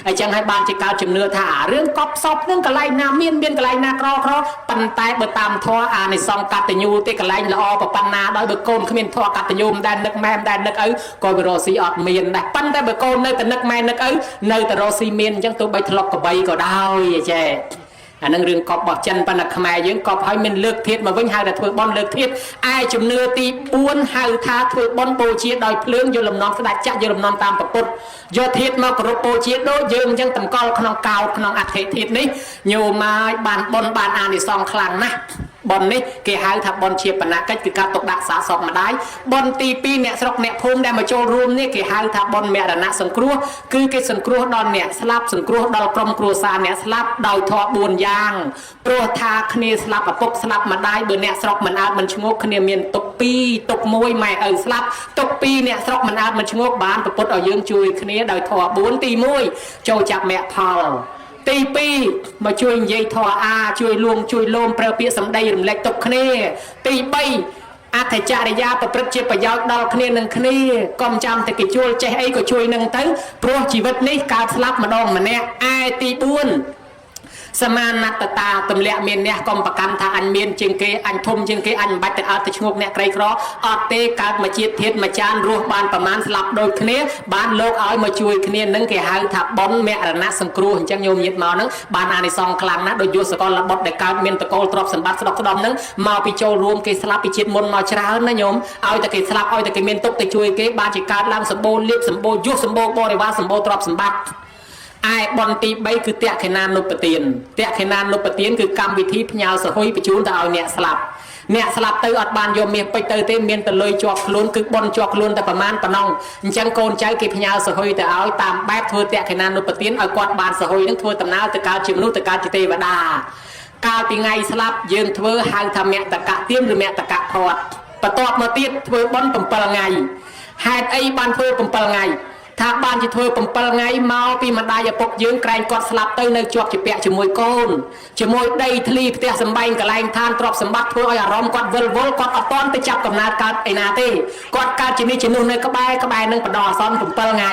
អញ្ចឹងហើយបានជាកើតជំនឿថារឿងកប់សពនឹងកន្លែងណាមានកន្លែងណាក្រប៉ុន្តែបើតាមធម៌អានិសង្ឃកតញ្ញូទេកន្លែងល្អប៉ុណ្ណាដោយបើកូនគ្មានធម៌កតញ្ញូមិនដែលនឹកម៉ែមិនដែលនឹកឪក៏វារស់ស៊ីអត់មានដែរប៉ុន្តែបើកូននៅតែនឹកម៉ែនឹកឪនៅតែរស់ស៊ីមានអញ្ចឹងទោះបីធ្លាប់កបីក៏ដោយចេះអានឹងរឿងកប់របស់ចិនប៉ុន្តែខ្មែរយើងកប់ឲ្យមានលើកធាតុមកវិញហៅថាធ្វើបន់លើកធាតុឯជំនឿទី4ហៅថាធ្វើបន់បូជាដោយភ្លើងយកលំនាំស្ដេចចាក់យកលំនាំតាមពុទ្ធយកធាតុមកគោរពបូជាដូចយើងអញ្ចឹងតម្កល់ក្នុងកោដ្ឋក្នុងអធិធាតុនេះញោមមកបានបន់បានអានិសង្ឃខ្លាំងណាស់បន់នេះគេហៅថាបន់ជាបណកិច្ចគឺការទុកដាក់សាសពម្ដាយបន់ទី2អ្នកស្រុកអ្នកភូមិដែលមកចូលរួមនេះគេហៅថាបន់មរណៈសង្គ្រោះគឺគេសង្គ្រោះដល់អ្នកស្លាប់សង្គ្រោះដល់ក្រុមគ្រួសារអ្នកស្លាប់ដោយធម៌4យ៉ាងព្រោះថាគ្នាស្លាប់ឪពុកស្លាប់ម្ដាយបើអ្នកស្រុកមិនអើតមិនឈ្ងោកគ្នាមានទុក2ទុក1ម៉ែឪស្លាប់ទុក2អ្នកស្រុកមិនអើតមិនឈ្ងោកបានប្រពុតឲ្យយើងជួយគ្នាដោយធម៌4ទី1ចូលចាប់មគ្គផលទី2មកជួយនិយាយធម៌អាជួយលួងជួយលោមប្រើពាក្យសម្ដីរំលែកទុកគ្នាទី3អត្ថចរិយាប្រព្រឹត្តជាប្រយោជន៍ដល់គ្នានឹងគ្នាកុំចាំតែគេជួលចេះអីក៏ជួយនឹងទៅព្រោះជីវិតនេះកើតស្លាប់ម្ដងម្នាក់ឯទី4សមានតតាទម្លាក់មានអ្នកកុំប្រកាន់ថាអញមានជាងគេអញធំជាងគេអញមិនបាច់ទៅអត់ទៅឈ្ងោកអ្នកក្រីក្រអត់ទេកើតមកជាតិធាតុមកចានរស់បានប្រមាណស្លាប់ដូចគ្នាបានលោកឲ្យមកជួយគ្នានឹងគេហៅថាបុណ្យមរណៈសង្គ្រោះអញ្ចឹងញោមញាតមកហ្នឹងបានអានិសង្ឃខ្លាំងណាស់ដោយយុសកលបុត្រដែលកើតមានតកូលទ្រព្យសម្បត្តិស្ដុកស្ដំហ្នឹងមកពីចូលរួមគេស្លាប់ពីជាតិមុនមកច្រើនណាញោមឲ្យតែគេស្លាប់ឲ្យតែគេមានទុកទៅជួយគេបានជាកើតឡើងសម្បូរលៀបសម្បូរយុសសម្បូរបរិវារសម្បូរទ្រព្យសម្បត្តិឯបនទី3គឺតក្ខិណានុបទានតក្ខិណានុបទានគឺកម្មវិធីផ្ញើសហុយបញ្ជូនទៅឲ្យអ្នកស្លាប់ទៅអត់បានយកមាសពេជ្រទៅទេមានតែលុយជាប់ខ្លួនគឺបនជាប់ខ្លួនតែប្រមាណប៉ុណ្ណឹងអញ្ចឹងកូនចៅគេផ្ញើសហុយទៅឲ្យតាមបែបធ្វើតក្ខិណានុបទានឲ្យគាត់បានសហុយនឹងធ្វើដំណើរទៅកើតជាមនុស្សទៅកើតជាទេវតាកាលពីថ្ងៃស្លាប់យើងធ្វើហៅថាមគ្គតកៈទានឬមគ្គតកៈផាត់បន្ទាប់មកទៀតធ្វើបន7ថ្ងៃហេតុអីបានធ្វើ7ថ្ងៃថាបានជាធ្វើ7ថ្ងៃមកពីម្ដាយឪពុកយើងក្រែងគាត់ស្លាប់ទៅនៅជាប់ជាពាក់ជាមួយកូនជាមួយដីធ្លីផ្ទះសម្បែងកន្លែងឋានទ្រព្យសម្បត្តិធ្វើឲ្យអារម្មណ៍គាត់វិលវល់គាត់អត់ទាន់ទៅចាប់កំណើតកើតឯណាទេគាត់កើតជានេះជានោះនៅក្បែរនឹងបណ្ដោះអាសន្ន7ថ្ងៃ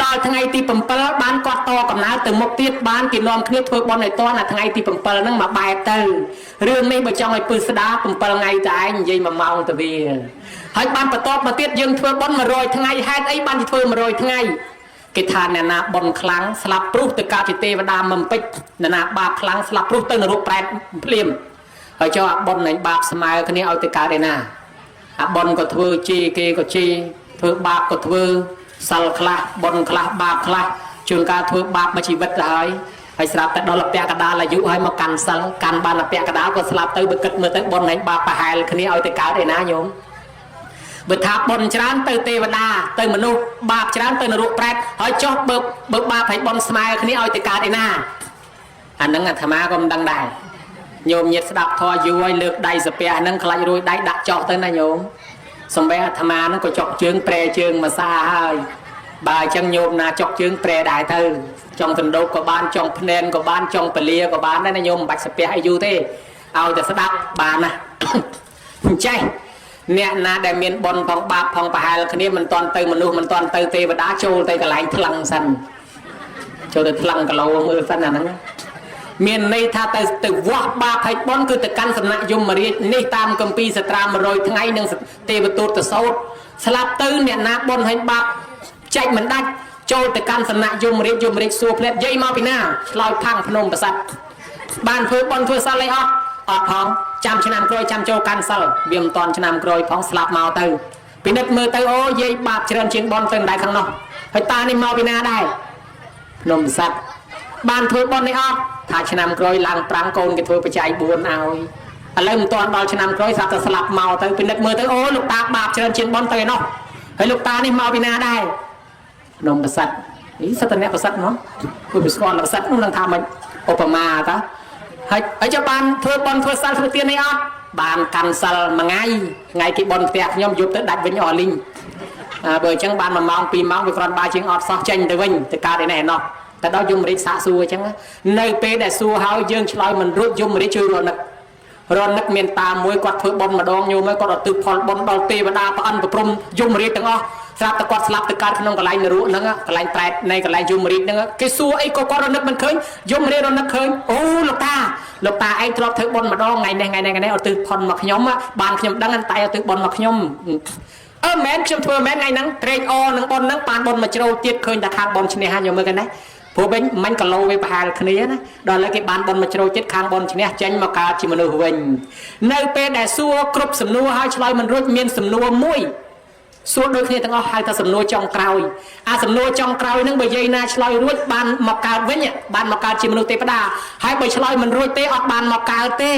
ដល់ថ្ងៃទី7បានគាត់តកំណើតទៅមុខទៀតបានគេនាំគ្នាធ្វើបន់ឲ្យតដល់ថ្ងៃទី7ហ្នឹងមកបែបទៅរឿងនេះបើចង់ឲ្យពឹសស្ដា7ថ្ងៃតែឯងនិយាយ1ម៉ោងទៅវាហើយបានបន្ទាប់មកទៀតយើងធ្វើបន់100ថ្ងៃហេតុអីបានធ្វើ100ថ្ងៃគេថាអ្នកណាបន់ខ្លាំងស្លាប់ព្រុសទៅកើតជាទេវតាមិនពេចអ្នកណាបាបខ្លាំងស្លាប់ព្រុសទៅនរកប្រែតភ្លាមហើយចុះអាបន់នឹងបាបស្មើគ្នាឲ្យទៅកើតឯណាអាបន់ក៏ធ្វើជេរគេក៏ជេរធ្វើបាបក៏ធ្វើសិលខ្លះបន់ខ្លះបាបខ្លះជួនកាលធ្វើបាបមួយជីវិតទៅហើយស្រាប់តែដល់លពៈកដាលអាយុហើយមកកាន់សិលកាន់បានលពៈកដាលក៏ស្លាប់ទៅបើគិតមើលទៅបន់នឹងបាបប្រហែលគ្នាឲ្យទៅកើតឯណាញោម បើថាបនច្រើនទៅទេវតាទៅមនុស្សបាបច្រើនទៅនរកប្រែតហើយចុះបើបាបឲ្យបនស្មើគ្នាឲ្យទៅកើតឯណាអាហ្នឹងអាត្មាក៏មិនដឹងដែរញោមញាតស្ដាប់ធម៌យូរហើយលើកដៃសាពះហ្នឹងខ្លាចរួយដៃដាក់ចោលទៅណាញោមសំបីអាត្មាហ្នឹងក៏ចុកជើងប្រែជើងមួយសាហើយបើអញ្ចឹងញោមណាចុកជើងប្រែដែរទៅចង់សណ្ដូកក៏បានចង់ភ្នែនក៏បានចង់ពលាក៏បានដែរណាញោមមិនបាច់សាពះអីយូរទេឲ្យតែស្ដាប់បានណាអញ្ចេះអ្នកណាដែលមានបុណ្យផងបាបផងប្រហែលគ្នាមិនតាន់ទៅមនុស្សមិនតាន់ទៅទេវតាចូលទៅកន្លែងថ្លឹងសិនចូលទៅថ្លឹងគីឡូមើលសិនអាហ្នឹងមានន័យថាទៅវាស់បាបហើយបុណ្យគឺទៅកាន់សំណាក់យមរាជនេះតាមគម្ពីរសត្រា100ថ្ងៃនឹងទេវទូតទៅសោតស្លាប់ទៅអ្នកណាបុណ្យហើយបាបចែកមិនដាច់ចូលទៅកាន់សំណាក់យមរាជសួរផ្លែតយាយមកពីណាឆ្លើយផាំងភ្នំប្រសាទបានធ្វើបុណ្យធ្វើសិលអីអត់ផងចាំឆ្នាំក្រោយចាំចូលកាន់សិលវាមិនតាន់ឆ្នាំក្រោយផងស្លាប់មកទៅពិនិត្យមើលទៅអូយាយបាបច្រើនជាងបុណ្យទៅដែរខាងនោះហើយតានេះមកពីណាដែរភ្នំប្រសាទបានធ្វើបុណ្យនេះអត់ថាឆ្នាំក្រោយឡើងប្រាំងកូនគេធ្វើបច្ច័យ4ឲ្យឥឡូវមិនតាន់ដល់ឆ្នាំក្រោយស្រាប់តែស្លាប់មកទៅពិនិត្យមើលទៅអូលោកតាបាបច្រើនជាងបុណ្យទៅឯនោះហើយលោកតានេះមកពីណាដែរភ្នំប្រសាទនេះសត្វអ្នកប្រសាទនោះគឺវាស្គាល់ប្រសាទនោះនឹងថាមិនឧបមាតាហើយចុះបានធ្វើបុណ្យធ្វើសិលធ្វើទាននេះអត់បានកាន់សិលមួយថ្ងៃគេបុណ្យផ្ទះខ្ញុំយប់ទៅដាច់វិញអស់លីងបើអញ្ចឹងបាន1ម៉ោង2ម៉ោងវាគ្រាន់បើជាងអត់សោះចេញទៅវិញទៅកើតឯណោះតែដល់យមរាជសាកសួរអញ្ចឹងនៅពេលដែលសួរហើយយើងឆ្លើយមិនរួចយមរាជជួយរនឹកមានតាមួយគាត់ធ្វើបុណ្យម្ដងញោមហើយគាត់អត់ទិផលបុណ្យដល់ទេវតាប្រអិនប្រព្រំយមរាជទាំងអស់ស្រាប់តែគាត់ស្លាប់ទៅកើតក្នុងកន្លែងនរកហ្នឹងកន្លែងប្រែតនៃកន្លែងយមរាជហ្នឹងគេសួរអីក៏គាត់រនឹកមិនឃើញយមរាជរនឹកឃើញអូលោកតាឯងធ្លាប់ធ្វើបុណ្យម្ដងថ្ងៃនេះអត់ទិផលមកខ្ញុំបានខ្ញុំដឹងតែអត់ទិបុណ្យមកខ្ញុំមែនខ្ញុំធ្វើមែនថ្ងៃហ្នឹងត្រេកអរនឹងបុណ្យហ្នឹងបានបុណ្យមកជ្រោទៀតឃើញតែខាងបុណ្យឈ្នះហើយញោមមើលกันណាព្រោះវិញមិញគីឡូវាប្រហែលគ្នាណាដល់ឥឡូវគេបានបុណ្យមកជ្រោចិត្តខាងបុណ្យឈ្នះចេញមកកើតជាមនុស្សវិញនៅពេលដែលសួរគ្រប់សំណួរហើយឆ្លើយមិនរួចមានសំណួរមួយសួរដូចគ្នាទាំងអស់ហៅថាសំណួរចុងក្រោយអាសំណួរចុងក្រោយហ្នឹងបើយាយណាឆ្លើយរួចបានមកកើតវិញបានមកកើតជាមនុស្សទេវតាហើយបើឆ្លើយមិនរួចទេអត់បានមកកើតទេ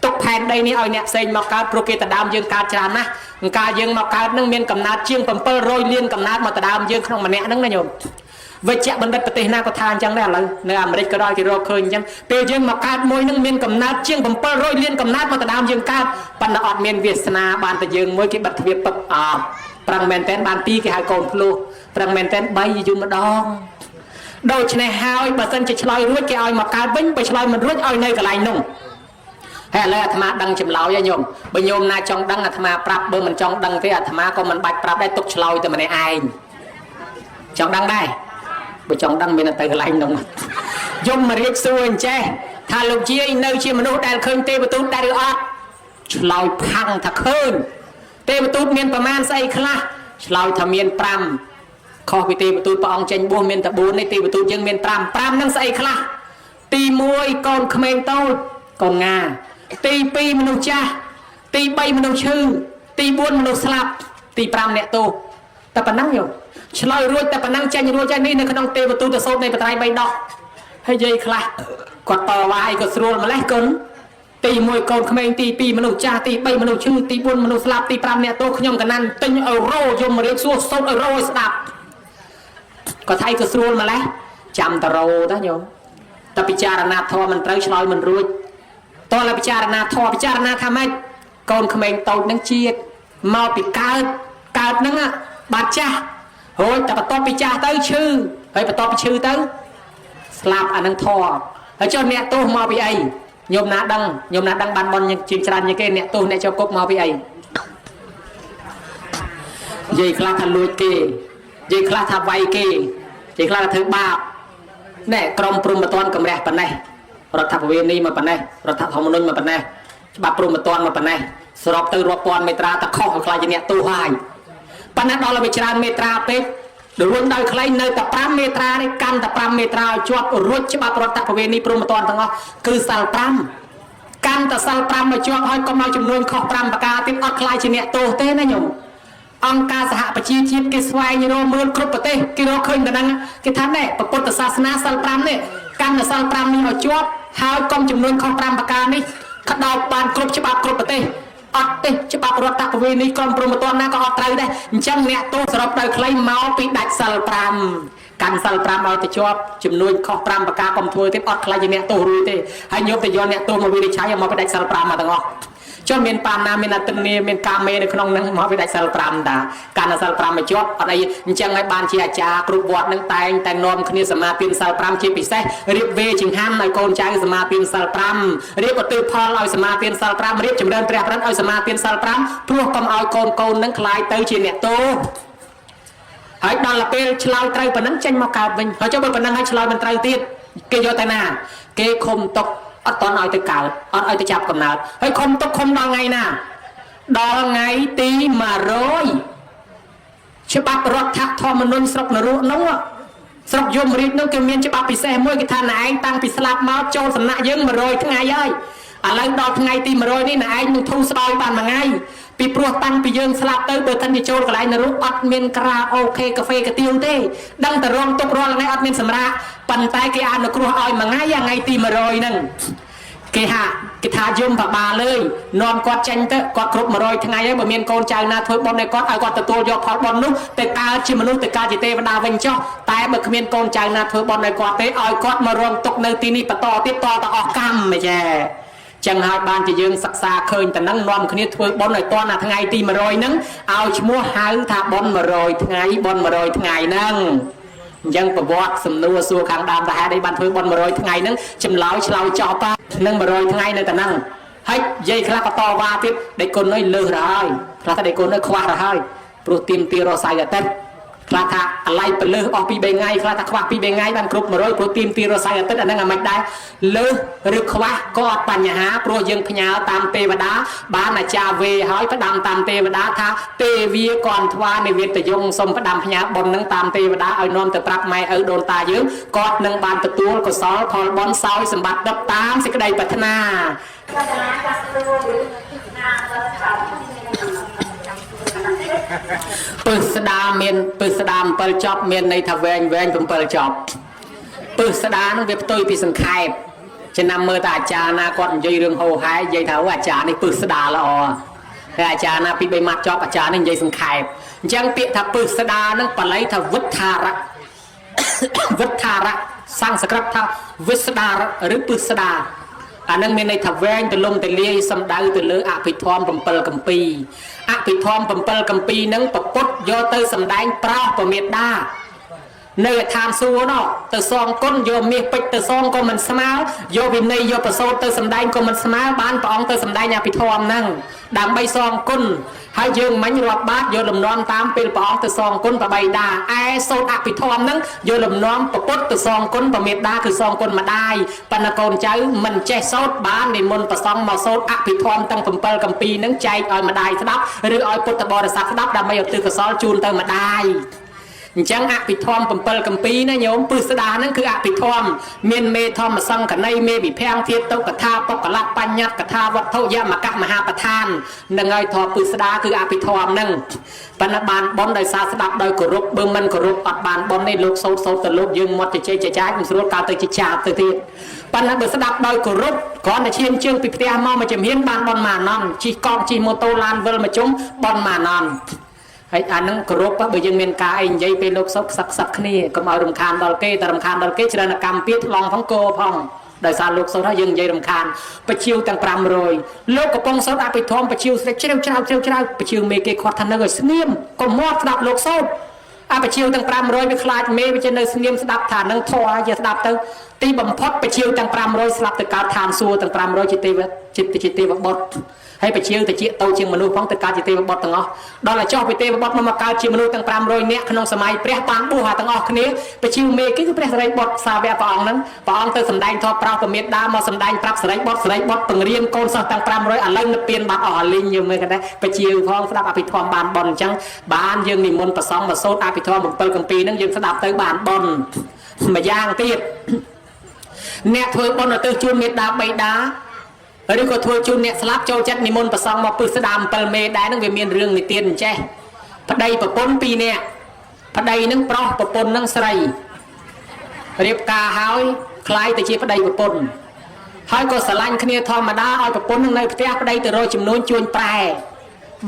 ទុកផែនដីនេះឲ្យអ្នកផ្សេងមកកើតព្រោះគេតដើមយើងកើតច្រើនណាស់ការយើងមកកើតហ្នឹងមានកំណើតជាង700លានកំណើតមកតដើមយើងក្នុងម្នាក់ហ្នឹងណាញោមវិជ្ជបណ្ឌិតប្រទេសណាក៏ថាអញ្ចឹងដែរឥឡូវនៅអាមេរិកក៏ដោយគេរកឃើញអញ្ចឹងពេលយើងមកកើតមួយនឹងមានកំណើតជាង700លានកំណើតមកតដើមយើងកើតប៉ុន្តែអត់មានវាសនាបានតែយើងមួយគេបិទទ្វារពឹកប្រឹងមែនតែនបាន2គេហៅកូនភ្លោះប្រឹងមែនតែន3យូរម្ដងដូច្នេះហើយបើសិនជាឆ្លើយរួចគេឲ្យមកកើតវិញបើឆ្លើយមិនរួចឲ្យនៅកន្លែងនោះហើយឥឡូវអាត្មាដឹងចម្លើយហើយញោមបើញោមណាចង់ដឹងអាត្មាប្រាប់បើមិនចង់ដឹងទេអាត្មាក៏មិនបាច់ប្រាប់ដែរទុកឆ្លើយតែម្នាក់ឯងចង់ដឹងដែរបើចង់ដឹងមានតែកន្លែងនោះយមរាជសួរអញ្ចេះថាលោកជានៅជាមនុស្សដែលឃើញទេវទូតដែរឬអត់ឆ្លើយផាំងថាឃើញទេវទូតមានប្រមាណស្អីខ្លះឆ្លើយថាមាន5ខុសពីទេវទូតព្រះអង្គចេញបួសមានតែ4នេះទេវទូតយើងមាន5ហ្នឹងស្អីខ្លះទី1កូនក្មេងតូចកូនងាទី2មនុស្សចាស់ទី3មនុស្សឈឺទី4មនុស្សស្លាប់ទី5អ្នកទោសតែប៉ុណ្ណឹងយោឆ្លើយរួចតែប៉ុណ្ណឹងចេញរួចហើយនេះនៅក្នុងទេវទូតទៅសូត្រនៃបត្រៃ3ដោះហើយយាយខ្លះគាត់តវ៉ាអីក៏ស្រួលម្លេះគុណទី1កូនក្មេងទី2មនុស្សចាស់ទី3មនុស្សឈឺទី4មនុស្សស្លាប់ទី5អ្នកទោសខ្ញុំកណាន់ទិញអឺរ៉ូយមរាជសួរសូត្រអឺរ៉ូឲ្យស្ដាប់ក៏ថៃក៏ស្រួលម្លេះចាំតរ៉ូទៅញោមតែពិចារណាធម៌មិនត្រូវឆ្លើយមិនរួចតោះតែពិចារណាធម៌ពិចារណាថាម៉េចកូនក្មេងតូចនឹងជាតិមកពីកើតហ្នឹងបាត់ចាស់រួចតែបន្ទាប់ពីចាស់ទៅឈឺហើយបន្ទាប់ពីឈឺទៅស្លាប់អានឹងធម៌ហើយចុះអ្នកទោសមកពីអីញោមណាដឹងបានបនជាច្រើនជាងគេអ្នកទោសអ្នកជាប់គុកមកពីអីនិយាយខ្លះថាលួចគេនិយាយខ្លះថាវាយគេនិយាយខ្លះថាធ្វើបាបណែក្រមព្រំបតនកម្រះប៉ុណ្ណេះរដ្ឋបវេនីមកប៉ុណ្ណេះរដ្ឋធម្មនុញ្ញមកប៉ុណ្ណេះច្បាប់ព្រំបតនមកប៉ុណ្ណេះសរុបទៅរាប់ពាន់មេត្រាតែខុសឲ្យខ្លាចជាអ្នកទោសហើយប៉ុន្តែដល់ទៅច្រើនមេត្រាពេកដូចដល់ខ្លីនៅតែ5មេត្រានេះកាន់តែ5មេត្រាឲ្យជាប់រួចច្បាប់រដ្ឋបវេនីព្រំបតនទាំងអស់គឺសាល5កាន់តែសាល5មកជាប់ឲ្យកុំឲ្យចំនួនខុស5ប្រការទៀតអត់ខ្លាចជាអ្នកទោសទេណាញោមអង្គការសហប្រជាជាតិគេស្វែងរកមើលគ្រប់ប្រទេសគេរកឃើញតែហ្នឹងគេថាណែពុទ្ធសាសនាសាល5នេះកាន់តែសាល5នេះឲ្យជាប់ហើយកុំចំនួនខុស5ប្រការនេះក្តោបបានគ្រប់ច្បាប់គ្រប់ប្រទេស អត់ទេច្បាប់រដ្ឋប្រវេណីក្រមព្រហ្មទណ្ឌណាក៏អត់ត្រូវដែរអញ្ចឹងអ្នកទោសសរុបដោយខ្លីមកពីដាច់សិល5កាន់សិល5ឲ្យទៅជាប់ចំនួនខុស5ប្រការកុំធ្វើទៀតអត់ខ្លាចជាអ្នកទោសរួចទេហើយញោមទៅយកអ្នកទោសមកវិនិច្ឆ័យមកពីដាច់សិល5មកទាំងអស់ចុះមានបាណាមានអតិនេមានកាមេនៅក្នុងនឹងមកពីដាច់សិល5តាកាន់សិល5មកជាប់អត់អីអញ្ចឹងហើយបានជាអាចារ្យគ្រប់វត្តនឹងតែងតែនាំគ្នាសមាទានសិល5ជាពិសេសរៀបវេចង្ហាន់ឲ្យកូនចៅសមាទានសិល5រៀបឧទ្ទិសផលឲ្យសមាទានសិល5រៀបចម្រើនព្រះប្រតិឲ្យសមាទានសិល5ព្រោះកុំឲ្យកូននឹងខ្លាយទៅជាអ្នកទោសហើយដល់ពេលឆ្លើយត្រូវប៉ុណ្ណឹងចេញមកកើតវិញហើយចុះបើប៉ុណ្ណឹងហើយឆ្លើយមិនត្រូវទៀតគេយកតែណាគេឃុំទុកអត់តន់ឲ្យទៅកើតអត់ឲ្យទៅចាប់កំណើតហើយឃុំទុកឃុំដល់ថ្ងៃណាដល់ថ្ងៃទី100ច្បាប់រដ្ឋធម្មនុញ្ញស្រុកនរកនោះស្រុកយមរាជនោះគេមានច្បាប់ពិសេសមួយគេថាណែឯងតាំងពីស្លាប់មកចូលសំណាក់យើង100ថ្ងៃហើយឥឡូវដល់ថ្ងៃទី100នេះណែឯងនឹងធូរស្បើយបានមួយថ្ងៃពីព្រោះតាំងពីយើងស្លាប់ទៅបើមិនទៅចូលកន្លែងនរកអត់មានក្រាអូខេកាហ្វេកាទៀវទេដឹងតែរងទុករាល់ថ្ងៃអត់មានសម្រាប់ប៉ុន្តែគេអនុគ្រោះឲ្យមួយថ្ងៃទី100ហ្នឹងគេថាយមបបាលលើយនាំគាត់ចេញទៅគាត់គ្រប់100ថ្ងៃហើយបើមានកូនចៅណាធ្វើបុណ្យឲ្យគាត់ទទួលយកផលបុណ្យនោះទៅកើតជាមនុស្សទៅកើតជាទេវតាវិញចុះតែបើគ្មានកូនចៅណាធ្វើបុណ្យឲ្យគាត់ទេឲ្យគាត់មករងទុកនៅទីនេះបន្តទៀតតទៅអស់កម្មមិនចាចឹងហើយបានជាយើងសិក្សាឃើញតែនឹងនាំគ្នាធ្វើបុណ្យឲ្យតណាថ្ងៃទី100ហ្នឹងឲ្យឈ្មោះហៅថាបុណ្យ100ថ្ងៃបុណ្យ100ថ្ងៃហ្នឹងអញ្ចឹងប្រវត្តិសំណួរសួរខាងដើមថាហេតុអីបានធ្វើបុណ្យ100ថ្ងៃហ្នឹងចម្លើយឆ្លើយចប់នឹង100ថ្ងៃនៅតែហ្នឹងហើយនិយាយខ្លះក៏តវ៉ាទៀតដេកគុណនេះលើសទៅហើយខ្លះថាដេកគុណនេះខ្វះទៅហើយព្រោះទៀមទារស័យអាទិត្យខ្លះថាអាឡ័យទៅលើសអស់2 3ថ្ងៃខ្លះថាខ្វះ2 3ថ្ងៃបានគ្រប់100ព្រោះទៀមទារស័យអាទិត្យអាហ្នឹងអាមិនដែរលើសឬខ្វះក៏អត់បញ្ហាព្រោះយើងផ្ញើតាមទេវតាបានអាចារ្យវេហើយផ្ដាំតាមទេវតាថាទេវាគន់ថ្វានិវេតយងសុំផ្ដាំផ្ញើបុណ្យនឹងតាមទេវតាឲ្យនាំទៅប្រាប់ម៉ែឪដូនតាយើងគាត់នឹងបានទទួលកុសលផលបុណ្យសោយសម្បត្តិដប់តាមសេចក្តីប្រាថ្នាពឹស្ដាមានពឹស្ដា7ចប់មានន័យថាវែង7ចប់ពឹស្ដានឹងវាផ្ទុយពីសង្ខេបចំណាំមើលតែអាចារ្យណាគាត់និយាយរឿងហោហែនិយាយថាអាចារ្យនេះពឹស្ដាល្អហើយអាចារ្យណាពី3ម៉ាត់ចប់អាចារ្យនេះនិយាយសង្ខេបអញ្ចឹងពាក្យថាពឹស្ដានឹងបល័យថាវិទ្ធារៈវិទ្ធារៈសំស្ក្រឹតថាវិស្ដារឬពឹស្ដាអានឹងមានន័យថាវែងទលំទលាយសំដៅទៅលើអភិធម្ម7កម្ពីអភិធម្ម7កម្ពីនឹងប្រពុតយកទៅសម្ដែងប្រោសប្រមេត្តានៅឋានសួគ៌នោះទៅសងគុណយកមាសពេជ្រទៅសងក៏មិនស្មើយកវិន័យយកប្រសូតទៅសម្ដែងក៏មិនស្មើបានព្រះអង្គទៅសម្ដែងអភិធម្មហ្នឹងដើម្បីសងគុណហើយយើងមិញរាប់បាតយកលំនាំតាមពេលព្រះអង្គទៅសងគុណប្របីតាឯសូត្រអភិធម្មហ្នឹងយកលំនាំប្រពុតទៅសងគុណប្រមេត្តាគឺសងគុណម្ដាយប៉ុន្តែកូនចៅមិនចេះសូត្របាននិមន្តប្រសង់មកសូត្រអភិធម្មទាំង7កម្ពីហ្នឹងចែកឲ្យម្ដាយស្ដាប់ឬឲ្យពុទ្ធបរិស័ទស្ដាប់ដើម្បីឧទ្ទិសកុសលជូនទៅម្ដាយអញ្ចឹងអភិធម្ម7កម្ពីណាញោមពឹស្ដាហ្នឹងគឺអភិធម្មមានមេធម្មសង្កណីមេវិភាំងធាតុកថាបកលៈបញ្ញត្តិកថាវត្ថុយមកៈមហាប្រធាននឹងឲ្យធម៌ពឹស្ដាគឺអភិធម្មហ្នឹងប៉ុន្តែបានបនដោយសារស្ដាប់ដោយគោរពបើមិនគោរពអត់បានបននេះលោកសូត្រទៅលោកយើងមាត់ជជែកចាច់មិនស្រួលកើតទៅជាចាបទៅទៀតប៉ុន្តែបើស្ដាប់ដោយគោរពគ្រាន់តែឈានជើងពីផ្ទះមកជំហានបានបនមួយអានន្ទជិះកង់ជិះម៉ូតូឡានវិលមកជុំបនមួយអានន្ទហើយអានឹងគោរពបើយើងមានការអីនិយាយពេលលោកសុខសឹកគ្នាកុំឲ្យរំខានដល់គេតែរំខានដល់គេច្រើនកម្មពៀថ្លង់ផងគោផងដោយសារលោកសូត្រហើយយើងនិយាយរំខានបជាវទាំង500លោកកំពុងសូត្រអភិធម្មបជាវស្រីជ្រាវជ្រៅបជាវមេគេគាត់ថានៅឲ្យស្ងៀមកុំមាត់ស្ដាប់លោកសូត្រអបជាវទាំង500វាខ្លាចមេវាចេះនៅស្ងៀមស្ដាប់ថានឹងធေါ်ឲ្យស្ដាប់ទៅទីបំផុតបជាវទាំង500ស្លាប់ទៅកើតឋានសួគ៌ទាំង500ជាទេវបុត្រហើយបជាវទៅជាតូចជាងមនុស្សផងទៅកើតជាទេវបុត្រទាំងអស់ដល់តែចុះពីទេវបុត្រមកកើតជាមនុស្សទាំង500នាក់ក្នុងសម័យព្រះបានបួសទាំងអស់គ្នាបជាវមេគេគឺព្រះសិរីបុត្រសាវកព្រះអង្គហ្នឹងព្រះអង្គទៅសម្ដែងធម៌ប្រោសប្រមេត្តាមកសម្ដែងប្រាប់សិរីបុត្របង្រៀនកូនសិស្សទាំង500ឥឡូវនៅពៀនបាត់អស់អាលីងយើងមើលគាត់ដែរបជាវផងស្ដាប់អភិធម្មបានបនអញ្ចឹងបានយើងនិមន្តប្រសង់មកសូត្រអភិធម្ម7កម្ពីហ្នឹងយើងស្ដាប់ទៅបានបនម្យ៉ាងទៀតអ្នកធ្វើបុណ្យទៅជួនមេត្តាបៃតាឬក៏ធ្វើជូនអ្នកស្លាប់ចូលចិត្តនិមន្តប្រសង់មកពឹស្ដា7មេដែរនឹងវាមានរឿងនិទានអញ្ចេះប្តីប្រពន្ធ2នាក់ប្តីនឹងប្រុសប្រពន្ធនឹងស្រីរៀបការហើយคล้ายទៅជាប្តីប្រពន្ធ ហើយក៏ស្រឡាញ់គ្នាធម្មតាឲ្យប្រពន្ធនឹងនៅផ្ទះប្តីទៅរកចំនួនជួញប្រែ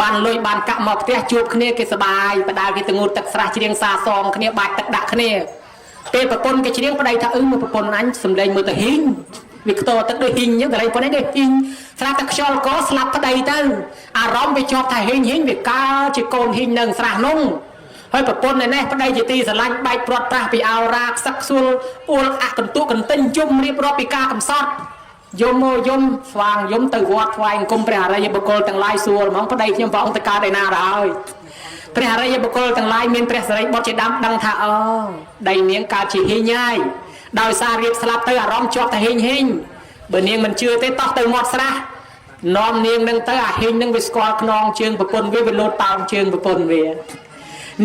បានលុយបានកាក់មកផ្ទះជួបគ្នាគេសប្បាយបដាលគេទៅងូតទឹកស្រះច្រៀងសាសងគ្នាបាច់ទឹកដាក់គ្នាពេលប្រពន្ធគេច្រៀងប្តីថាមើលប្រពន្ធអញសំឡេងមើលទៅហ៊ីងវាខ្ទរទឹកដូចហ៊ីងអញ្ចឹងតែប្រពន្ធឯងដូចហ៊ីងស្រាប់តែខ្យល់កស្លាប់ប្តីទៅអារម្មណ៍វាជាប់ថាហ៊ីងវាកើជាកូនហ៊ីងនៅស្រះនោះហើយប្រពន្ធនេះប្តីជាទីស្រឡាញ់បែកព្រាត់ប្រាស់ពីអោរាខ្សឹកខ្សួលអួលអាក់កន្ទុកកន្ទិញជុំរៀបរាប់ពីការកំសត់យមមកយមស្វាងយមទៅវត្តថ្វាយអង្គមព្រះអរិយបុគ្គលទាំងឡាយសួរហ្មងប្តីខ្ញុំព្រះអង្គទៅកើតឯណាហើយព្រះអរិយបុគ្គលទាំងឡាយមានព្រះសិរីបុត្រជាដើមដឹងថាអូដីនាងកើតជាហ៊ីងហើយដោយសាររៀបស្លាប់ទៅអារម្មណ៍ជាប់តែហ៊ីងបើនាងមិនជឿទេតោះទៅមាត់ស្រះនាំនាងនឹងទៅអាហ៊ីងនឹងវាស្គាល់ខ្នងជើងប្រពន្ធវាលោតតោងជើងប្រពន្ធវា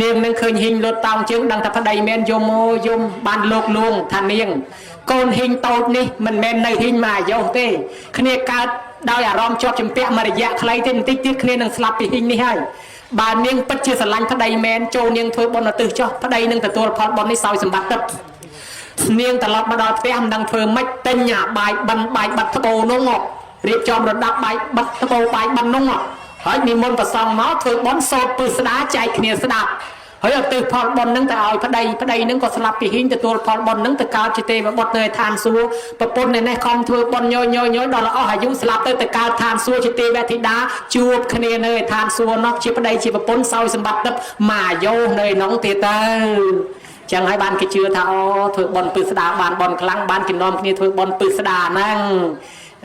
នាងនឹងឃើញហ៊ីងលោតតោងជើងដឹងថាប្តីមែនយមមកយមបានលោកលួងថានាងកូនហ៊ីងតូចនេះមិនមែននៅហ៊ីងមកអាយុទេគ្នាកើតដោយអារម្មណ៍ជាប់ជំពាក់មួយរយៈខ្លីទេបន្តិចទៀតគ្នានឹងស្លាប់ពីហ៊ីងនេះហើយបើនាងពិតជាស្រឡាញ់ប្តីមែនចូលនាងធ្វើបុណ្យឧទ្ទិសចុះប្តីនឹងទទួលផលបុណ្យនេះសោយសម្បត្តិទឹកនាងត្រឡប់មកដល់ផ្ទះមិនដឹងធ្វើម៉េចទិញអាបាយបិណ្ឌបាយបាត់ត្បូងនោះរៀបចំរដាប់បាយបាត់ត្បូងបាយបិណ្ឌនោះហើយនិមន្តប្រសង់មកធ្វើបុណ្យសូត្រពឹស្ដាចែកគ្នាស្ដាប់ហើយឧទ្ទិសផលបុណ្យនឹងទៅឲ្យប្តីនឹងក៏ស្លាប់ពីហ៊ីងទទួលផលបុណ្យនឹងទៅកើតជាទេវបុត្រនៅឋានសួគ៌ប្រពន្ធនេះខំធ្វើបុណ្យញយដល់អស់អាយុស្លាប់ទៅកើតឋានសួគ៌ជាទេវធីតាជួបគ្នានៅឋានសួគ៌នោះជាប្តីជាប្រពន្ធសោយសម្បត្តិទឹកមកអាយុនៅក្នុងទៀតទៅចឹងហើយបានគេជឿថាអូធ្វើបុណ្យពឹស្ដាបានបុណ្យខ្លាំងបានគេនាំគ្នាធ្វើបុណ្យពឹស្ដាហ្នឹង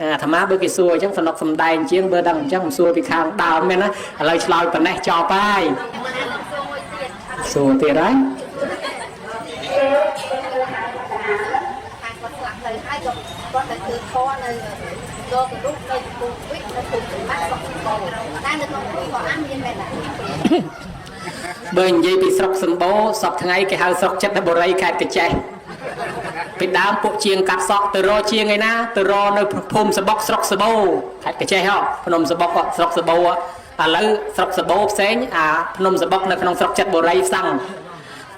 អាត្មាបើគេសួរអញ្ចឹងសំណុកសំដែងជាងបើដឹងអញ្ចឹងមិនសួរពីខាងដើមមែនណាឥឡូវឆ្លើយប៉ុណ្ណេះចប់ហើយសួរទៀតហើយគាត់តែគឺខនៅយករូបនៅពុំវិនៅពុំសម្បត្តិសុខសម្បូរតែនៅក្នុងនេះក៏អត់មានមែនដែរបើនិយាយពីស្រុកសម្បូរសពថ្ងៃគេហៅស្រុកចិត្តបុរីខេត្តកញ្ចេះពីដើមពួកជាងកាត់សក់ទៅរកជាងឯណាទៅរកនៅភូមិសបុកស្រុកសបោខេត្តកញ្ចេះហ៎ភ្នំសបុកស្រុកសបោឥឡូវស្រុកសបោផ្សេងអាភ្នំសបុកនៅក្នុងស្រុកចិត្តបុរីផ្សឹង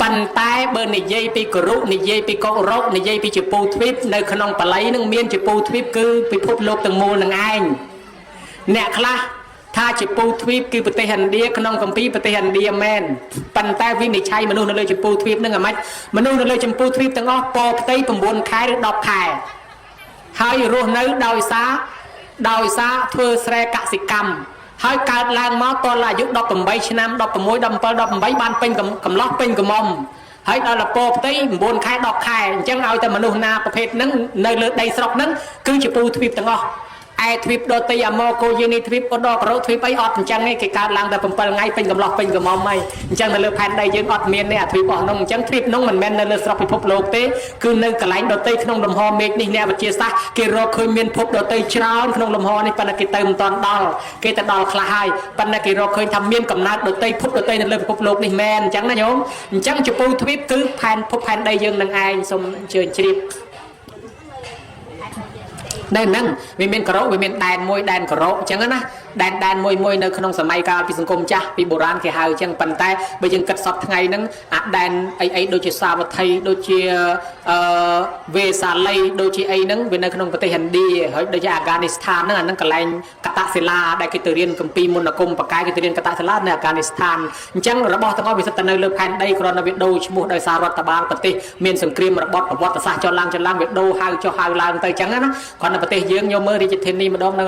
ប៉ុន្តែបើនិយាយពីគរុនិយាយពីកុរោនិយាយពីជពូទ្វីបនៅក្នុងបល័យនឹងមានជពូទ្វីបគឺពិភពលោកទាំងមូលនឹងឯងអ្នកខ្លះថាជពូទ្វីបគឺប្រទេសឥណ្ឌាក្នុងគម្ពីរប្រទេសឥណ្ឌាមែនប៉ុន្តែវិនិច្ឆ័យមនុស្សនៅលើជពូទ្វីបនឹងអាម៉េចមនុស្សនៅលើជពូទ្វីបទាំងអស់ពផ្ទៃ9ខែឬ10ខែហើយរស់នៅដោយសារធ្វើស្រែកសិកម្មហើយកើតឡើងមកតរអាយុ18ឆ្នាំ16 17 18បានពេញកំឡោះពេញកំមុំហើយដល់លពផ្ទៃ9ខែ10ខែអញ្ចឹងឲ្យតែមនុស្សណាប្រភេទហ្នឹងនៅលើដីស្រុកហ្នឹងគឺជាពូទ្វីបទាំងអស់ឯទ្វីបដតីអាម៉ូកូយេនីទ្វីបអូដករ៉ូទ្វីបអីអត់អញ្ចឹងទេគេកើតឡើងតែ7ថ្ងៃពេញកំឡោះពេញកំមុំហើយអញ្ចឹងនៅលើផែនដីយើងអត់មានទេអាទ្វីបអស់នោះអញ្ចឹងទ្វីបនោះមិនមែននៅលើស្រុកពិភពលោកទេគឺនៅកន្លែងដតីក្នុងលំហមេឃនេះអ្នកវិទ្យាសាស្ត្រគេរកឃើញមានភពដតីច្រើនក្នុងលំហនេះប៉ុន្តែគេទៅមិនទាន់ដល់គេទៅដល់ខ្លះហើយប៉ុន្តែគេរកឃើញថាមានកំណើតដតីភពដតីនៅលើពិភពលោកនេះមែនអញ្ចឹងណាញោមអញ្ចឹងជពូទ្វីបគឺផែនភពផែនដីយើងនឹងឯងសូមអញ្ជើញជ្រាបនៅហ្នឹងវាមានក្រោវាមានដែនមួយដែនក្រោអញ្ចឹងណាដែនមួយនៅក្នុងសម័យកាលពីសង្គមចាស់ពីបុរាណគេហៅអញ្ចឹងប៉ុន្តែបើយើងគិតសពថ្ងៃហ្នឹងអាដែនអីដូចជាសាវត្ថីដូចជាវេសាលីដូចជាអីហ្នឹងវានៅក្នុងប្រទេសឥណ្ឌាហើយដូចជាអាហ្គានីស្ថានហ្នឹងអាហ្នឹងកន្លែងកតសិលាដែលគេទៅរៀនគម្ពីរមន្តអាគមបកាយគេទៅរៀនកតសិលានៅអាហ្គានីស្ថានអញ្ចឹងរបស់ទាំងអស់វាសិតតែនៅលើផែនដីគ្រាន់តែវាដូរឈ្មោះដោយសាររដ្ឋបាលប្រទេសមានសង្គ្រាមរបបប្រវត្តិសាស្ត្រចុះឡើងវាដូរហៅចុះហៅឡើងទៅអញ្ចឹងណាគ្រាន់តែប្រទេសយើងយកមើលរាជធានីម្ដងនៅ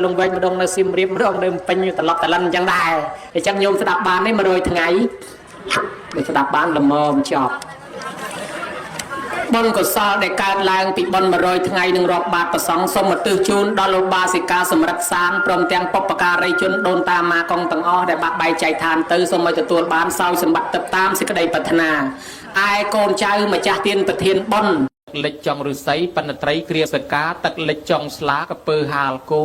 លង្វែកម្ដងនៅសៀមរាបម្ដងនៅពេញត្រឡប់តលិនអញ្ចឹងដែរអញ្ចឹងញោមស្ដាប់បាននេះ100ថ្ងៃបើស្ដាប់បានល្មមចប់បុណ្យកុសលដែលកើតឡើងពីបុណ្យ100ថ្ងៃនឹងរាប់បាតប្រសងសូមឧទ្ទិសជូនដល់លោកបាសិកាសម្រិទ្ធសានព្រមទាំងបុព្វការីជនដូនតាម៉ាកុងទាំងអស់ដែលបាក់បែកចែកឋានទៅសូមឲ្យទទួលបានសោយសម្បត្តិទៅតាមសេចក្តីប្រាថ្នាឯកូនចៅម្ចាស់ទានប្រធានបុណ្យលិចចង់ឫស្សីបណ្ឌត្រីគ្រាសកាទឹកលិចចង់ស្លាកពើហាលគោ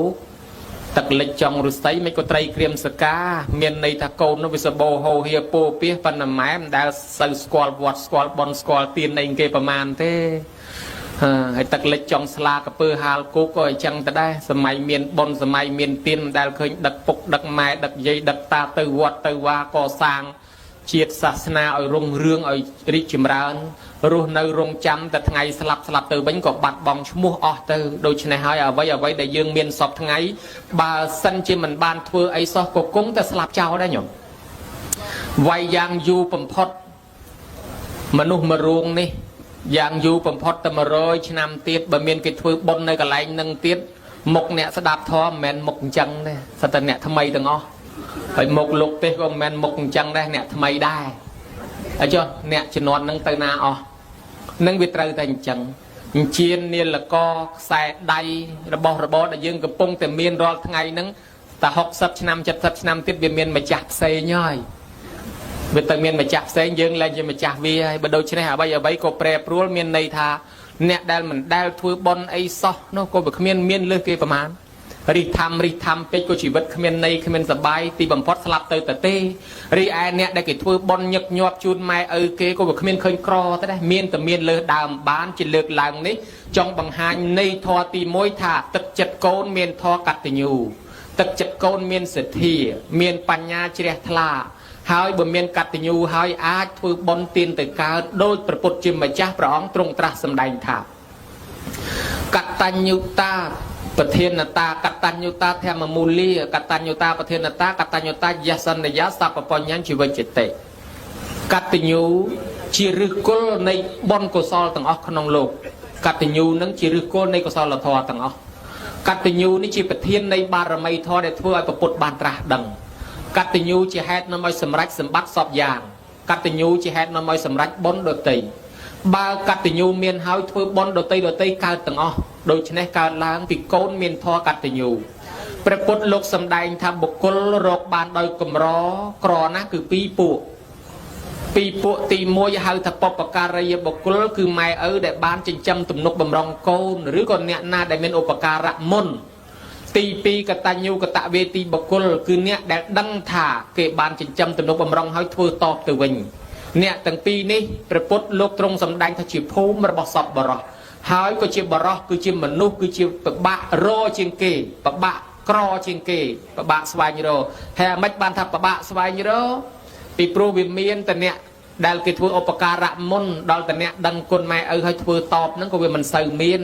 ទឹកលិចចង់ឫស្សីមិនក៏ត្រីក្រៀមសកាមានន័យថាកូននោះវាសបោហោហៀពោពាសប៉ុន្តែម៉ែមិនដែលសូវស្គាល់វត្តស្គាល់បនស្គាល់ទាននៃគេប្រមាណទេហើយទឹកលិចចង់ស្លាកពើហាលគោក៏អញ្ចឹងទៅដែរសម័យមានបនសម័យមានទានមិនដែលឃើញដឹកពុកដឹកម៉ែដឹកយាយដឹកតាទៅវត្តទៅវាកសាង ជាតិសាសនាឲ្យរុងរឿងឲ្យរីកចម្រើនរស់នៅរងចាំតែថ្ងៃស្លាប់ទៅវិញក៏បាត់បង់ឈ្មោះអស់ទៅដូច្នេះហើយអ្វីដែលយើងមានសពថ្ងៃបើសិនជាមិនបានធ្វើអីសោះក៏គង់តែស្លាប់ចោលដែរញោមវាយយ៉ាងយូរបំផុតមនុស្សមរងនេះយ៉ាងយូរបំផុតតែ100ឆ្នាំទៀតបើមានគេធ្វើបុណ្យនៅកន្លែងនឹងទៀតមុខអ្នកស្ដាប់ធម៌មិនមែនមុខអញ្ចឹងទេសត្វតែអ្នកថ្មីទាំងអស់ហើយមុខលោកទេសក៏មិនមែនមុខអញ្ចឹងដែរអ្នកថ្មីដែរហើយចុះអ្នកជំនាន់នឹងទៅណាអស់នឹងវាត្រូវតែអញ្ចឹងអញ្ជៀននាឡកខ្សែដៃរបស់របរដែលយើងកំពុងតែមានរាល់ថ្ងៃហ្នឹងតែ60ឆ្នាំ70ឆ្នាំទៀតវាមានម្ចាស់ផ្សេងហើយវាទៅមានម្ចាស់ផ្សេងយើងលែងជាម្ចាស់វាហើយបើដូច្នេះអ្វីក៏ប្រែប្រួលមានន័យថាអ្នកដែលមិនដែលធ្វើបន់អីសោះនោះក៏វាគ្មានលើសគេប្រមាណរិះធម្មពេកក៏ជីវិតគ្មានន័យគ្មានសបាយទីបំផុតស្លាប់ទៅទេរីឯអ្នកដែលគេធ្វើបន់ញឹកញាប់ជូនម៉ែឪគេក៏វាគ្មានឃើញក្រទេដែរមានតែមានលើសដើមបានជាលើកឡើងនេះចង់បង្ហាញនៃធម៌ទី1ថាទឹកចិត្តកូនមានធម៌កតញ្ញូទឹកចិត្តកូនមានសទ្ធាមានបញ្ញាជ្រះថ្លាហើយបើមានកតញ្ញូហើយអាចធ្វើបុណ្យទានទៅកើតដោយព្រះពុទ្ធជាម្ចាស់ព្រះអង្គទ្រង់ត្រាស់សម្ដែងថាកតញ្ញូតាប្រធានតាកតញ្ញូតាធម្មមូលាកតញ្ញូតាប្រធានតាកតញ្ញូតាយសន្យាសពបញ្ញជីវិតចិត្តកតញ្ញូជាឫសគល់នៃបុណ្យកុសលទាំងអស់ក្នុងលោកកតញ្ញូនឹងជាឫសគល់នៃកុសលធម៌ទាំងអស់កតញ្ញូនេះជាប្រធាននៃបារមីធម៌ដែលធ្វើឲ្យព្រះពុទ្ធបានត្រាស់ដឹងកតញ្ញូជាហេតុនាំឲ្យសម្រេចសម្បត្តិសពយ៉ាងកតញ្ញូជាហេតុនាំឲ្យសម្រេចបុណ្យដទៃបើកតញ្ញូមានហើយធ្វើបុណ្យដទៃកើតទាំងអស់ដូច្នេះកើតឡើងពីកូនមានធម៌កតញ្ញូព្រះពុទ្ធលោកសម្ដែងថាបុគ្គលរកបានដោយកម្រក្រណាស់គឺ2ពួកទី1ហៅថាបព្វការីយបុគ្គលគឺម៉ែឪដែលបានចិញ្ចឹមទំនុកបំរុងកូនឬក៏អ្នកណាដែលមានឧបការៈមុនទី2កតញ្ញូកតវេទីបុគ្គលគឺអ្នកដែលដឹងថាគេបានចិញ្ចឹមទំនុកបំរុងហើយធ្វើតបទៅវិញអ្នកទាំងពីរនេះព្រះពុទ្ធលោកទ្រង់សម្ដែងថាជាភូមិរបស់សពបរោះហើយក៏ជាបរោះគឺជាមនុស្សគឺជាពិបាករជាងគេពិបាកក្រជាងគេពិបាកស្វែងរកហើយអាម៉េចបានថាពិបាកស្វែងរកពីព្រោះវាមានតែអ្នកដែលគេធ្វើឧបការៈមុនដល់តែអ្នកដឹងគុណម៉ែឪហើយធ្វើតបហ្នឹងក៏វាមិនសូវមាន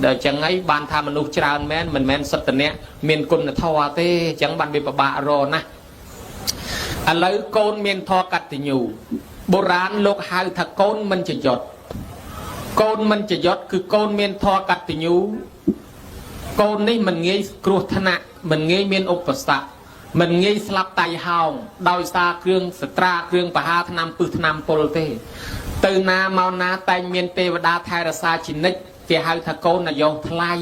ដល់អញ្ចឹងហើយបានថាមនុស្សច្រើនមែនមិនមែនសិតតែអ្នកមានគុណធម៌ទេអញ្ចឹងបានវាពិបាករណាស់ឥឡូវកូនមានធម៌កតញ្ញូបុរាណលោកហៅថាកូនមិនចយុតកូនមិនចយុតគឺកូនមានធម៌កតញ្ញូកូននេះមិនងាយគ្រោះថ្នាក់មិនងាយមានឧបសគ្គមិនងាយស្លាប់តៃហោងដោយសារគ្រឿងសត្រាគ្រឿងបហាថ្នាំពឹសថ្នាំពុលទេទៅណាមកណាតែងមានទេវតាថែរក្សាជានិច្ចគេហៅថាកូននយោថ្លៃ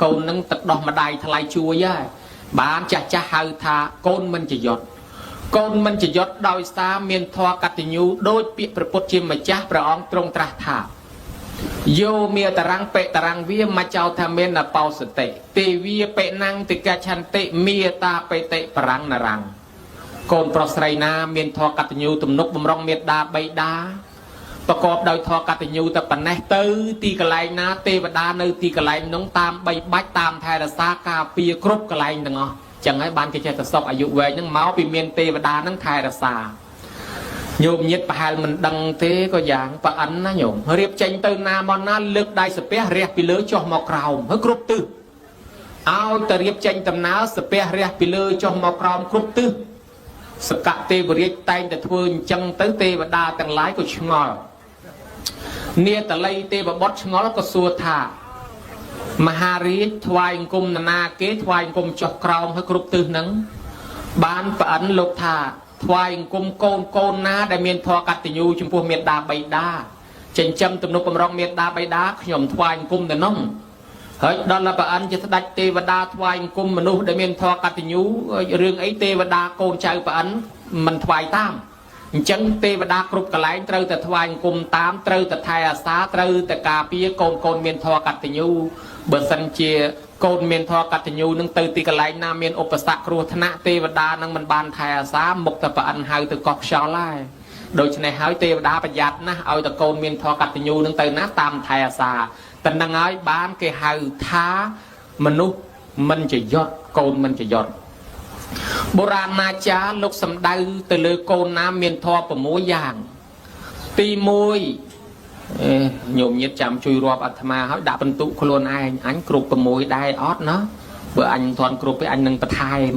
កូននឹងទឹកដោះម្ដាយថ្លៃជួយហើយបានចាស់ហៅថាកូនមិនចយុតកូនមិនចយុតដោយសារមានធម៌កតញ្ញូដោយពាក្យព្រះពុទ្ធជាម្ចាស់ព្រះអង្គទ្រង់ត្រាស់ថាយោមេតរាំងបេតរាំងវាមកចោថាមានអបោសតិទេវាបេណាំងតិកឆន្តិមេតាបេតិបរាំងនរាំងកូនប្រុសស្រីណាមានធម៌កតញ្ញូទំនុកបំរុងមេត្តាបៃតាប្រកបដោយធម៌កតញ្ញូតែប៉ុណ្ណេះទៅទីកន្លែងណាទេវតានៅទីកន្លែងនោះតាមបីបាច់តាមថែរក្សាការពារគ្រប់កន្លែងទាំងអស់ចឹងហើយបានគេចេះតែសពអាយុវែងហ្នឹងមកពីមានទេវតាហ្នឹងថែរក្សាញោមញាតប្រហែលមិនដឹងទេក៏យ៉ាងប្រអិនណាញោមរៀបចេញទៅណាមកណាលើកដៃសាពះរះពីលើចុះមកក្រោមហើយគ្រប់ទិសឲ្យតែរៀបចេញដំណើរសាពះរះពីលើចុះមកក្រោមគ្រប់ទិសសកទេវរាជតែងតែធ្វើអញ្ចឹងទៅទេវតាទាំងឡាយក៏ឆ្ងល់នាតល័យទេវបុត្រឆ្ងល់ក៏សួរថាមហារាជថ្វាយអង្គមណាគេថ្វាយអង្គមចុះក្រោមហើយគ្រប់ទិសហ្នឹងបានប្រអិនលោកថាថ្វាយអង្គមកូនណាដែលមានធម៌កតញ្ញូចំពោះមេត្តាបៃតាចិញ្ចឹមទំនុកបំរុងមេត្តាបៃតាខ្ញុំថ្វាយអង្គមទៅនោះហើយដល់ប្រអិនជាស្ដេចទេវតាថ្វាយអង្គមមនុស្សដែលមានធម៌កតញ្ញូរឿងអីទេវតាកូនចៅប្រអិនមិនថ្វាយតាមអញ្ចឹងទេវតាគ្រប់កន្លែងត្រូវតែថ្វាយអង្គមតាមត្រូវតែថែអាសាត្រូវតែការពារកូនមានធម៌កតញ្ញូបើសិនជាកូនមានធម៌កតញ្ញូនឹងទៅទីកន្លែងណាមានឧបសគ្គគ្រោះថ្នាក់ទេវតានឹងមិនបានថែអាសាមុខតែប្រអិនហៅទៅកោះខ្យល់ហើយដូច្នេះហើយទេវតាប្រយ័ត្នណាស់ឲ្យតែកូនមានធម៌កតញ្ញូនឹងទៅណាតាមថែអាសាតែនឹងហើយបានគេហៅថាមនុស្សមិនចយុតកូនមិនចយុត បុរាណអាចារ្យលោកសំដៅទៅលើកូនណាមានធម៌6យ៉ាងទី1ញោមញាតចាំជួយរាប់អាត្មាហើយដាក់បន្ទុកខ្លួនឯងអញគ្រប់6ដែរអត់ណាបើអញមិនទាន់គ្រប់ទេអញនឹងបន្ថែម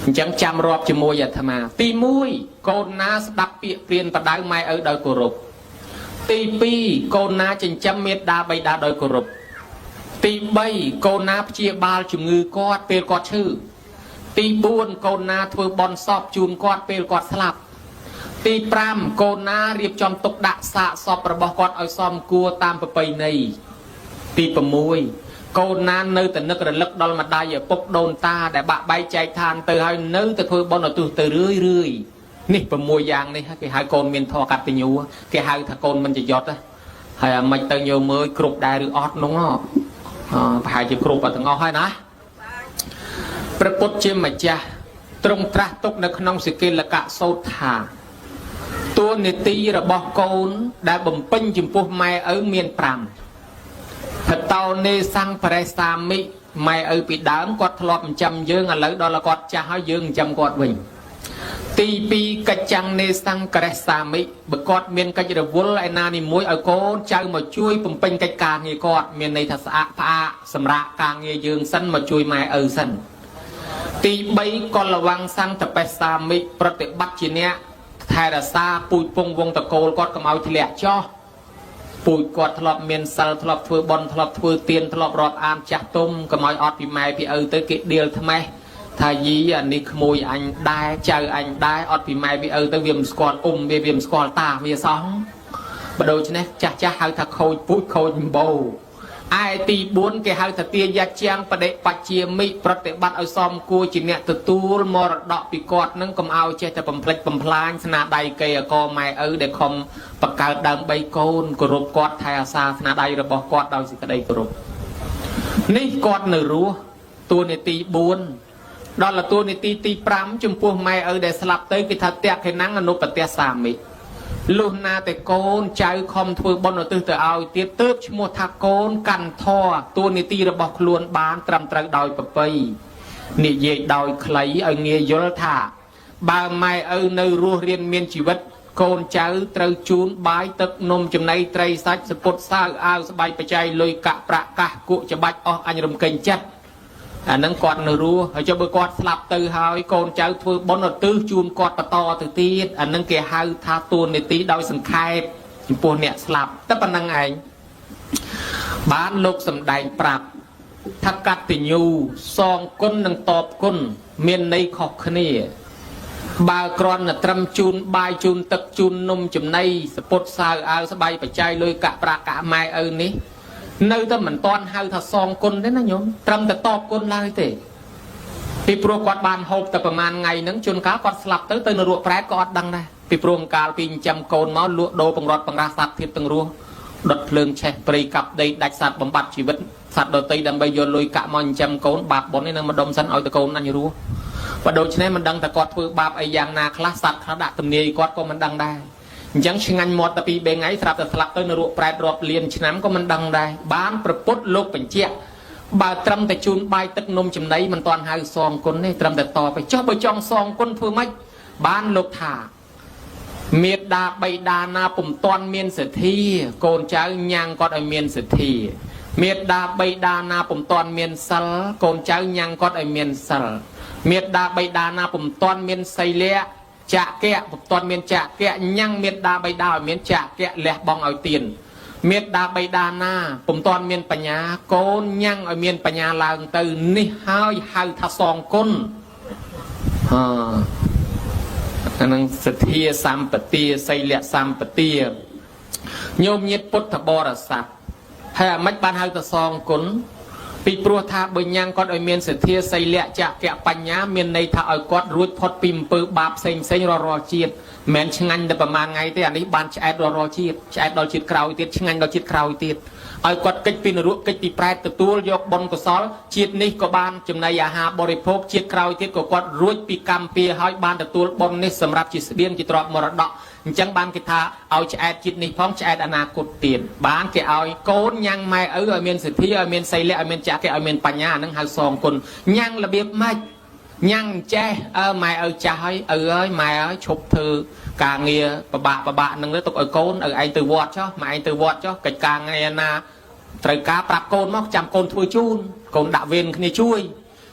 អញ្ចឹងចាំរាប់ជាមួយអាត្មាទី1កូនណាស្ដាប់ពាក្យព្រានបដៅម៉ែឪដោយគោរពទី2កូនណាចិញ្ចឹមមេត្តាបិតាដោយគោរពទី3កូនណាព្យាបាលជំងឺគាត់ពេលគាត់ឈឺទី4កូនណាធ្វើបន់សពជូនគាត់ពេលគាត់ស្លាប់ទី5កូនណារៀបចំទុកដាក់សាកសពរបស់គាត់ឲ្យសមគួរតាមប្រពៃណីទី6កូនណានៅតែនឹករលឹកដល់ម្ដាយឪពុកដូនតាដែលបាក់បែកចែកឋានទៅហើយនៅតែធ្វើបន់ឧទ្ទិសទៅរឿយនេះ6យ៉ាងនេះគេហៅកូនមានធម៌កតញ្ញូគេហៅថាកូនមិនចយត់ហើយអាមិនទៅញោមមើលគ្រប់ដែរឬអត់នោះប្រហែលជាគ្រប់អត់ទាំងអស់ហើយណាព្រះពុទ្ធជាម្ចាស់ទ្រង់ត្រាស់ទុកនៅក្នុងសិគលកៈសូត្រថាតួនាទីរបស់កូនដែលបំពេញចំពោះម៉ែឪមាន5ហតោនេសੰបរិសាមិម៉ែឪពីដើមគាត់ធ្លាប់ចិញ្ចឹមយើងឥឡូវដល់គាត់ចាស់ហើយយើងចិញ្ចឹមគាត់វិញទី2កិច្ចនេសੰករេសាមិបើគាត់មានកិច្ចរវល់ឯណានីមួយឲ្យកូនចៅមកជួយបំពេញកិច្ចការងារគាត់មានន័យថាស្អាតផ្អាកសម្រាប់ការងារយើងសិនមកជួយម៉ែឪសិនទី3កលវੰសੰតបេសាមិប្រតិបត្តិជាអ្នកថែរក្សាពូជពងវងតកូលគាត់កុំឲ្យធ្លាក់ចោះពូជគាត់ធ្លាប់មានសិលធ្លាប់ធ្វើបន់ធ្លាប់ធ្វើទានធ្លាប់រាប់អានចាស់ទុំកុំឲ្យអត់ពីម៉ែពីឪទៅគេដៀលថ្មេះថាយីអានេះក្មួយអញដែរចៅអញដែរអត់ពីម៉ែពីឪទៅវាមិនស្គាល់វាមិនស្គាល់តាវាសោះបើដូច្នេះចាស់ហៅថាខូចពូជខូចម្បោឯទី4គេហៅថាទាយាជាងបដិបច្ជាមិប្រតិបត្តិឲ្យសមគួរជាអ្នកទទួលមរតកពីគាត់នឹងកុំឲ្យចេះតែបំផ្លិចបំផ្លាញស្នាដៃកេអកម៉ែឪដែលខំបង្កើតដើម្បីកូនគោរពគាត់ថែអាសាស្នាដៃរបស់គាត់ដោយសេចក្តីគោរពនេះគាត់នៅរស់តួនាទី4ដល់តួនាទីទី5ចំពោះម៉ែឪដែលស្លាប់ទៅគេថាតេខេណាំងអនុបតិសាមិលុះណាតែកូនចៅខំធ្វើបុណ្យឧទ្ទិសទៅឲ្យទៀតទើបឈ្មោះថាកូនកាន់ធម៌តួនាទីរបស់ខ្លួនបានត្រឹមត្រូវដោយប្រពៃនិយាយដោយខ្លីឲ្យងាយយល់ថាបើម៉ែឪនៅរស់រៀនមានជីវិតកូនចៅត្រូវជូនបាយទឹកនំចំណីត្រីសាច់សពុតសៅអាវស្បែកបច្ច័យលុយកាក់ប្រាក់កាសគក់ច្បាច់អស់អញរំកិញចិត្តអានឹងគាត់នៅរស់ហើយចុះបើគាត់ស្លាប់ទៅហើយកូនចៅធ្វើបុណ្យឧទ្ទិសជូនគាត់បន្តទៅទៀតអានឹងគេហៅថាតួនាទីដោយសង្ខេបចំពោះអ្នកស្លាប់តែប៉ុណ្្នឹងឯងបានលោកសំដែងប្រាប់ថាកតញ្ញូសងគុណនិងតបគុណមានន័យខុសគ្នាបើគ្រាន់តែត្រឹមជូនបាយជូនទឹកជូននំចំណីសពុតសៅអាវស្បែកបច្ច័យលុយកាក់ប្រាក់កាក់ម៉ែឪនេះនៅតែមិនតាន់ហៅថាសងគុណទេណាញោមត្រឹមតែតបគុណឡើយទេពីព្រោះគាត់បានហូបតែប្រហែលថ្ងៃហ្នឹងជួនកាលគាត់ស្លាប់ទៅនរកប្រែតក៏អត់ដឹងដែរពីព្រោះកាលពីចិញ្ចឹមកូនមកលក់ដូរបង្រត់បង្រាស់សត្វធៀបទាំងរស់ដុតភ្លើងឆេះព្រៃកាប់ដីដាច់សត្វបំបត្តិជីវិតសត្វដទៃដើម្បីយកលុយកាក់មកចិញ្ចឹមកូនបាបបុណ្យនេះនឹងម្ដុំសិនឲ្យតកូនអញរស់បើដូច្នេះមិនដឹងតែគាត់ធ្វើបាបអីយ៉ាងណាខ្លះសត្វខ្លះដាក់ទំនាយគាត់ក៏មិនដឹងដែរអញ្ចឹងឆ្ងាញ់មាត់តែពី3ថ្ងៃស្រាប់តែស្លាប់ទៅនរកប្រែតរាប់លានឆ្នាំក៏មិនដឹងដែរបានប្រពុតលោកបញ្ជាក់បើត្រឹមតែជូនបាយទឹកនំចំណីមិនតាន់ហៅសងគុណទេត្រឹមតែតបចុះបើចង់សងគុណធ្វើម៉េចបានលោកថាមេត្តាបិតាណាពុំតាន់មានសទ្ធាកូនចៅញ៉ាំងគាត់ឲ្យមានសទ្ធាមេត្តាបិតាណាពុំតាន់មានសិលកូនចៅញ៉ាំងគាត់ឲ្យមានសិលមេត្តាបិតាណាពុំតាន់មានសីលៈចាក់ៈពុំតាន់មានចាក់ៈញ៉ាំងមេត្តាបិតាឲ្យមានចាក់ៈលះបង់ឲ្យទៀនមេត្តាបិតាណាពុំតាន់មានបញ្ញាកូនញ៉ាំងឲ្យមានបញ្ញាឡើងទៅនេះហើយហៅថាសងគុណអានឹងសទ្ធាសម្បទាសីលៈសម្បទាញោមញាតពុទ្ធបរិស័ទហើយអាមិនបានហៅថាសងគុណពីព្រោះថាបើញ៉ាំងគាត់ឲ្យមានសទ្ធាសីលៈចាក់ៈបញ្ញាមានន័យថាឲ្យគាត់រួចផុតពីអំពើបាបផ្សេងរាល់ជាតិមិនមែនឆ្ងាញ់តែប្រហែលថ្ងៃទេអានេះបានឆ្អែតរាល់ជាតិឆ្អែតដល់ជាតិក្រោយទៀតឆ្ងាញ់ដល់ជាតិក្រោយទៀតឲ្យគាត់កិច្ចពីនរកកិច្ចពីប្រែតទទួលយកបុណ្យកុសលជាតិនេះក៏បានចំណីអាហារបរិភោគជាតិក្រោយទៀតក៏គាត់រួចពីកម្មពៀហើយបានទទួលបុណ្យនេះសម្រាប់ជាស្បៀងជាទ្រព្យមរតកអញ្ចឹងបានគេថាឲ្យឆ្អែតជាតិនេះផងឆ្អែតអនាគតទៀតបានគេឲ្យកូនញ៉ាំងម៉ែឪឲ្យមានសទ្ធាឲ្យមានសីលៈឲ្យមានចាក់ៈឲ្យមានបញ្ញាហ្នឹងហៅសងគុណញ៉ាំងរបៀបម៉េច nhăn che mày ở trái ơi mày ơi chụp thư cả nghe bà bạn nâng lấy tục ở côn ở anh từ vọt cho mà anh từ vọt cho cái càng nghe na trời cá bạc côn móc chạm côn thui chun côn đạo viên kia chui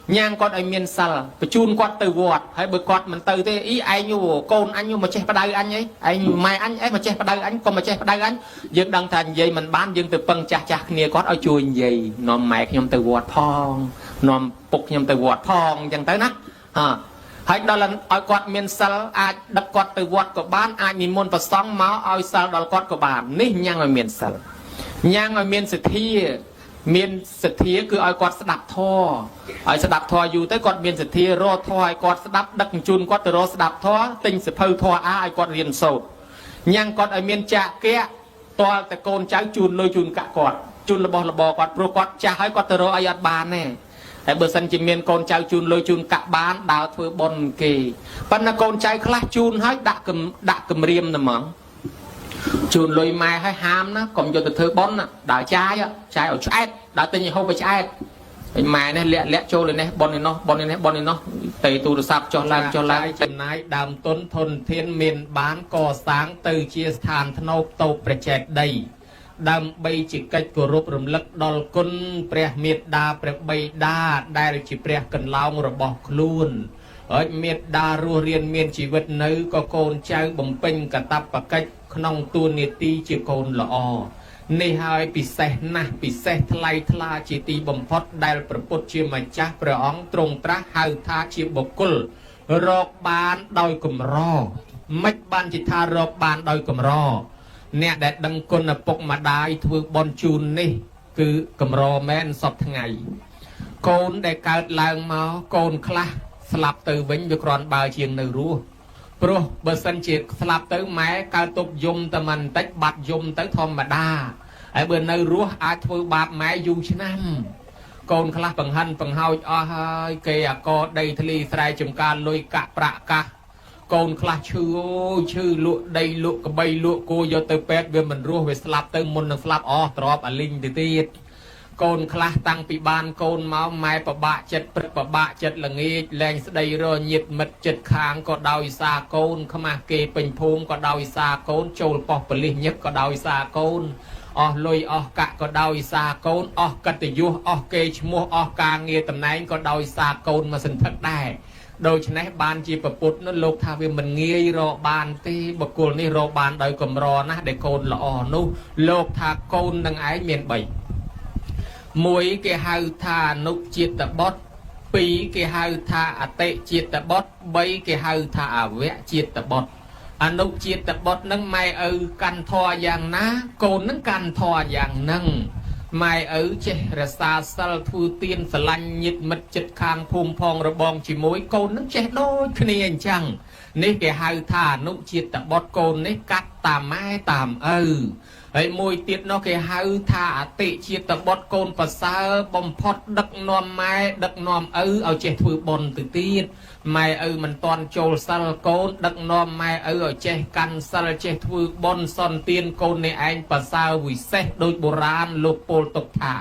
nhang con anh miên sal phải chun con từ vọt hay bực con mình từ thế ý anh như côn anh như mà che vào đây anh ấy anh mày anh ấy mà che vào đây anh còn mà che vào đây anh dương đăng thành vậy mình bán dương từ phân chặt chặt kia con ở chui gì nó mẹ nhom từ vọt phong nó bục nhom từ vọt phong chẳng tới nát hãy đó là ở quạt miền sal ai đặt quạt từ vọt của bán ai nhìn môn và sóng máu ai sal đó quạt của bạn ní nhang ở miền sal nhang ở miền sự thi cứ ai quạt đạp thò ai sẽ đạp thò dù tới quạt miền sự thi ro thò ai quạt đạp đắc chun quạt từ ro đạp thò tinh sự phơi thò ai quạt riêng sầu nhang quạt ở miền chạ kia toaแต่côn cháu chun lôi chun cả quạt chun là bò quạt pro quạt chạ ai quạt từ ro ai ăn bàn nèไอ้เบอร์สันจิเมียนโกนเจ้าจูนลอยจูนกะบ้านดาวทั่วบนกีปัญหาโกนใจคลาจูนให้ดักกำเรียมนะมั้งจูนลอยไม้ให้ห้ามนะก่อนจะเธอบอนน่ะดาวใจอ่ะใจเอาใจดาวตีนยังเข้าไปใจไอ้ไม้เนี่ยเละโจเลยเนี่ยบอลเนี่ยเนาะเตะตูดซับจอลางจำนายดำต้นทนเทียนเมียนบ้านก่อสร้างตือเชียสถานธนกโตประแจกได้ดำใบจิกกัดกรุบรำลึกดอลกุนเปรียเมียดาเปรียใบดาได้จิเปรียกันเล่าระบอกคลูนเมียดารัวเรียนเมียนชีวิตนื้อก็โกนเจ้าบ่มเป็นกระตับปะกัดขนองตัวเนตีจิโกนละอในหายปิเสนะปิเสทลายทลาจิตีบ่มพดได้ประปุจิมาจ้าประอ๋องตรงตราหายทาจิบกุลรอกบานโดยกลมรอไม่บานจิทารอกบานโดยกลมรอเนี่ยแดดดังคนปกมาได้ถือบอลจูนนี่คือกำรอแม่นสอบทั้งไงโกนได้เกิดลางมาโกนคลาสลับตือวิ่งอยู่กรอนบาเชียงในรู้โปรเบอร์สันจิตสลับตือแม้การตบยมแต่มันตัดบัดยมตัดทอมมาได้ไอ้เบอร์ในรู้อาถือบาดแม้ยุงชนะโกนคลาปังหันปังเฮาเกียก็ได้ทะเลสายจมการลอยกะประกะโกนคลาชื่อลุได้ลุกใบลุโกโยเตเป็ดเวมันรู้เวสลับเติมมนสลับตรอบอลิงตีดโกนคลาตั้งปีบานโกนเมาไม้ปะบะเจ็ดปะบะเจ็ดหลังอีแรงสไดรอหยิดมัดเจ็ดคางก็ดาวซาโกนขมาเกเป็นภูมิก็ดาวซาโกนโจลปอกปลิยึกก็ดาวซาโกนลอยกะก็ดาวซาโกนกัตยุเกชมัวกางเงียตำแหน่งก็ดาวซาโกนมาสันทักได้โดยชนะบานจีปปุตนั่นโลกทาวิมันเงียรอบานที่บกุลนี่รอบานโดยกลมรอนะได้โกนละนุโลกทาโกนดังไอเมียนใบมวยเกหาทานุจิตตบดปีเกหาทาอเตจิตตบดใบเกหาทาอเวจิตตบดอนุจิตตบดนั่งไม่กันทออย่างนะโกนนั่งกันทออย่างนั่งไม่เจรสาสลทูเตียนสลันยิดมัดจิตคางภูมิพองระบองจิมวยโกนนั่งเจโดยคณียจังนี่แกหาทานุจิตตบดโกนนี่กัดตามไม้ตามไอ้มวยติดนกแกหาทาติจิตตบดโกนภาษาบอมพอดดักนอมไม้ดักนอมเอาเจถือบนตืตีดไม่มันตอนโจลสลโกนดักนอมไม่เอาเจกันสลเจถือบนซอนเตียนโกนในไอ้ภาษาวิเศษโดยโบราณโลกโปลตกถา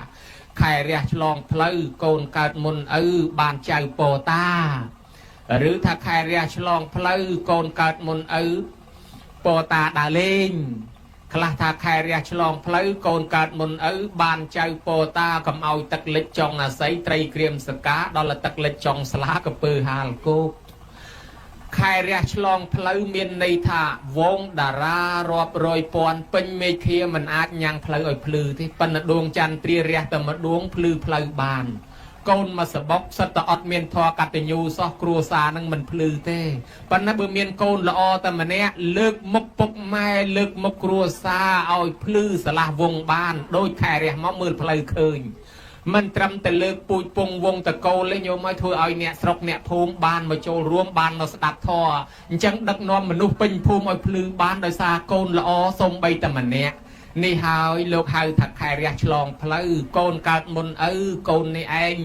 ใครเรียกลองเพลย์โกนเกิดมุนบานใจโปตาหรือถ้าใครเรียกลองเพลย์โกนเกิดมุนโปตาดาเลงคลาทาใครเรียกลองเพลย์โกนเกิดมุนบานใจโปตากำเอาตักเล็กจองอาศัยไตรเกรียมสกาดอลตักเล็กจองสลากระปือฮาลโกใครเรียกลองเพลย์เมียนในท่าวงดารารอบรอยปอนเป็นเมฆเคียมันอาจยังเพลย์อ่อยพลือที่ปนดวงจันทร์ตรีเรียกแต่มาดวงพลือๆบานโกนมาสบกสตอดเมียนทอกัตยูซอกครัวซานังมันพลือเต้ปนเบอร์เมียนโกนละอแต่มันเนี้ยเลิกมกปกไม้เลิกมกครัวซาเอาพลือสลาวงบานโดยใครเรียกมือเพลย์เคยมันตรำแต่เลิกปุยปงวงตะโกนเลยโยมไม่ทั่วเอาเนี่ยสกเนี่ยภูมิบานมาโจรวมบานมาสตัดทอจังดักนอมมนุษย์เป็นภูมิเอาพลือบานโดยซาโกนละอทรงใบแต่มันเนี้ยนี่หายโลกหายถักใครเรียกลองเพลย์โกนการมุนโกนในเอง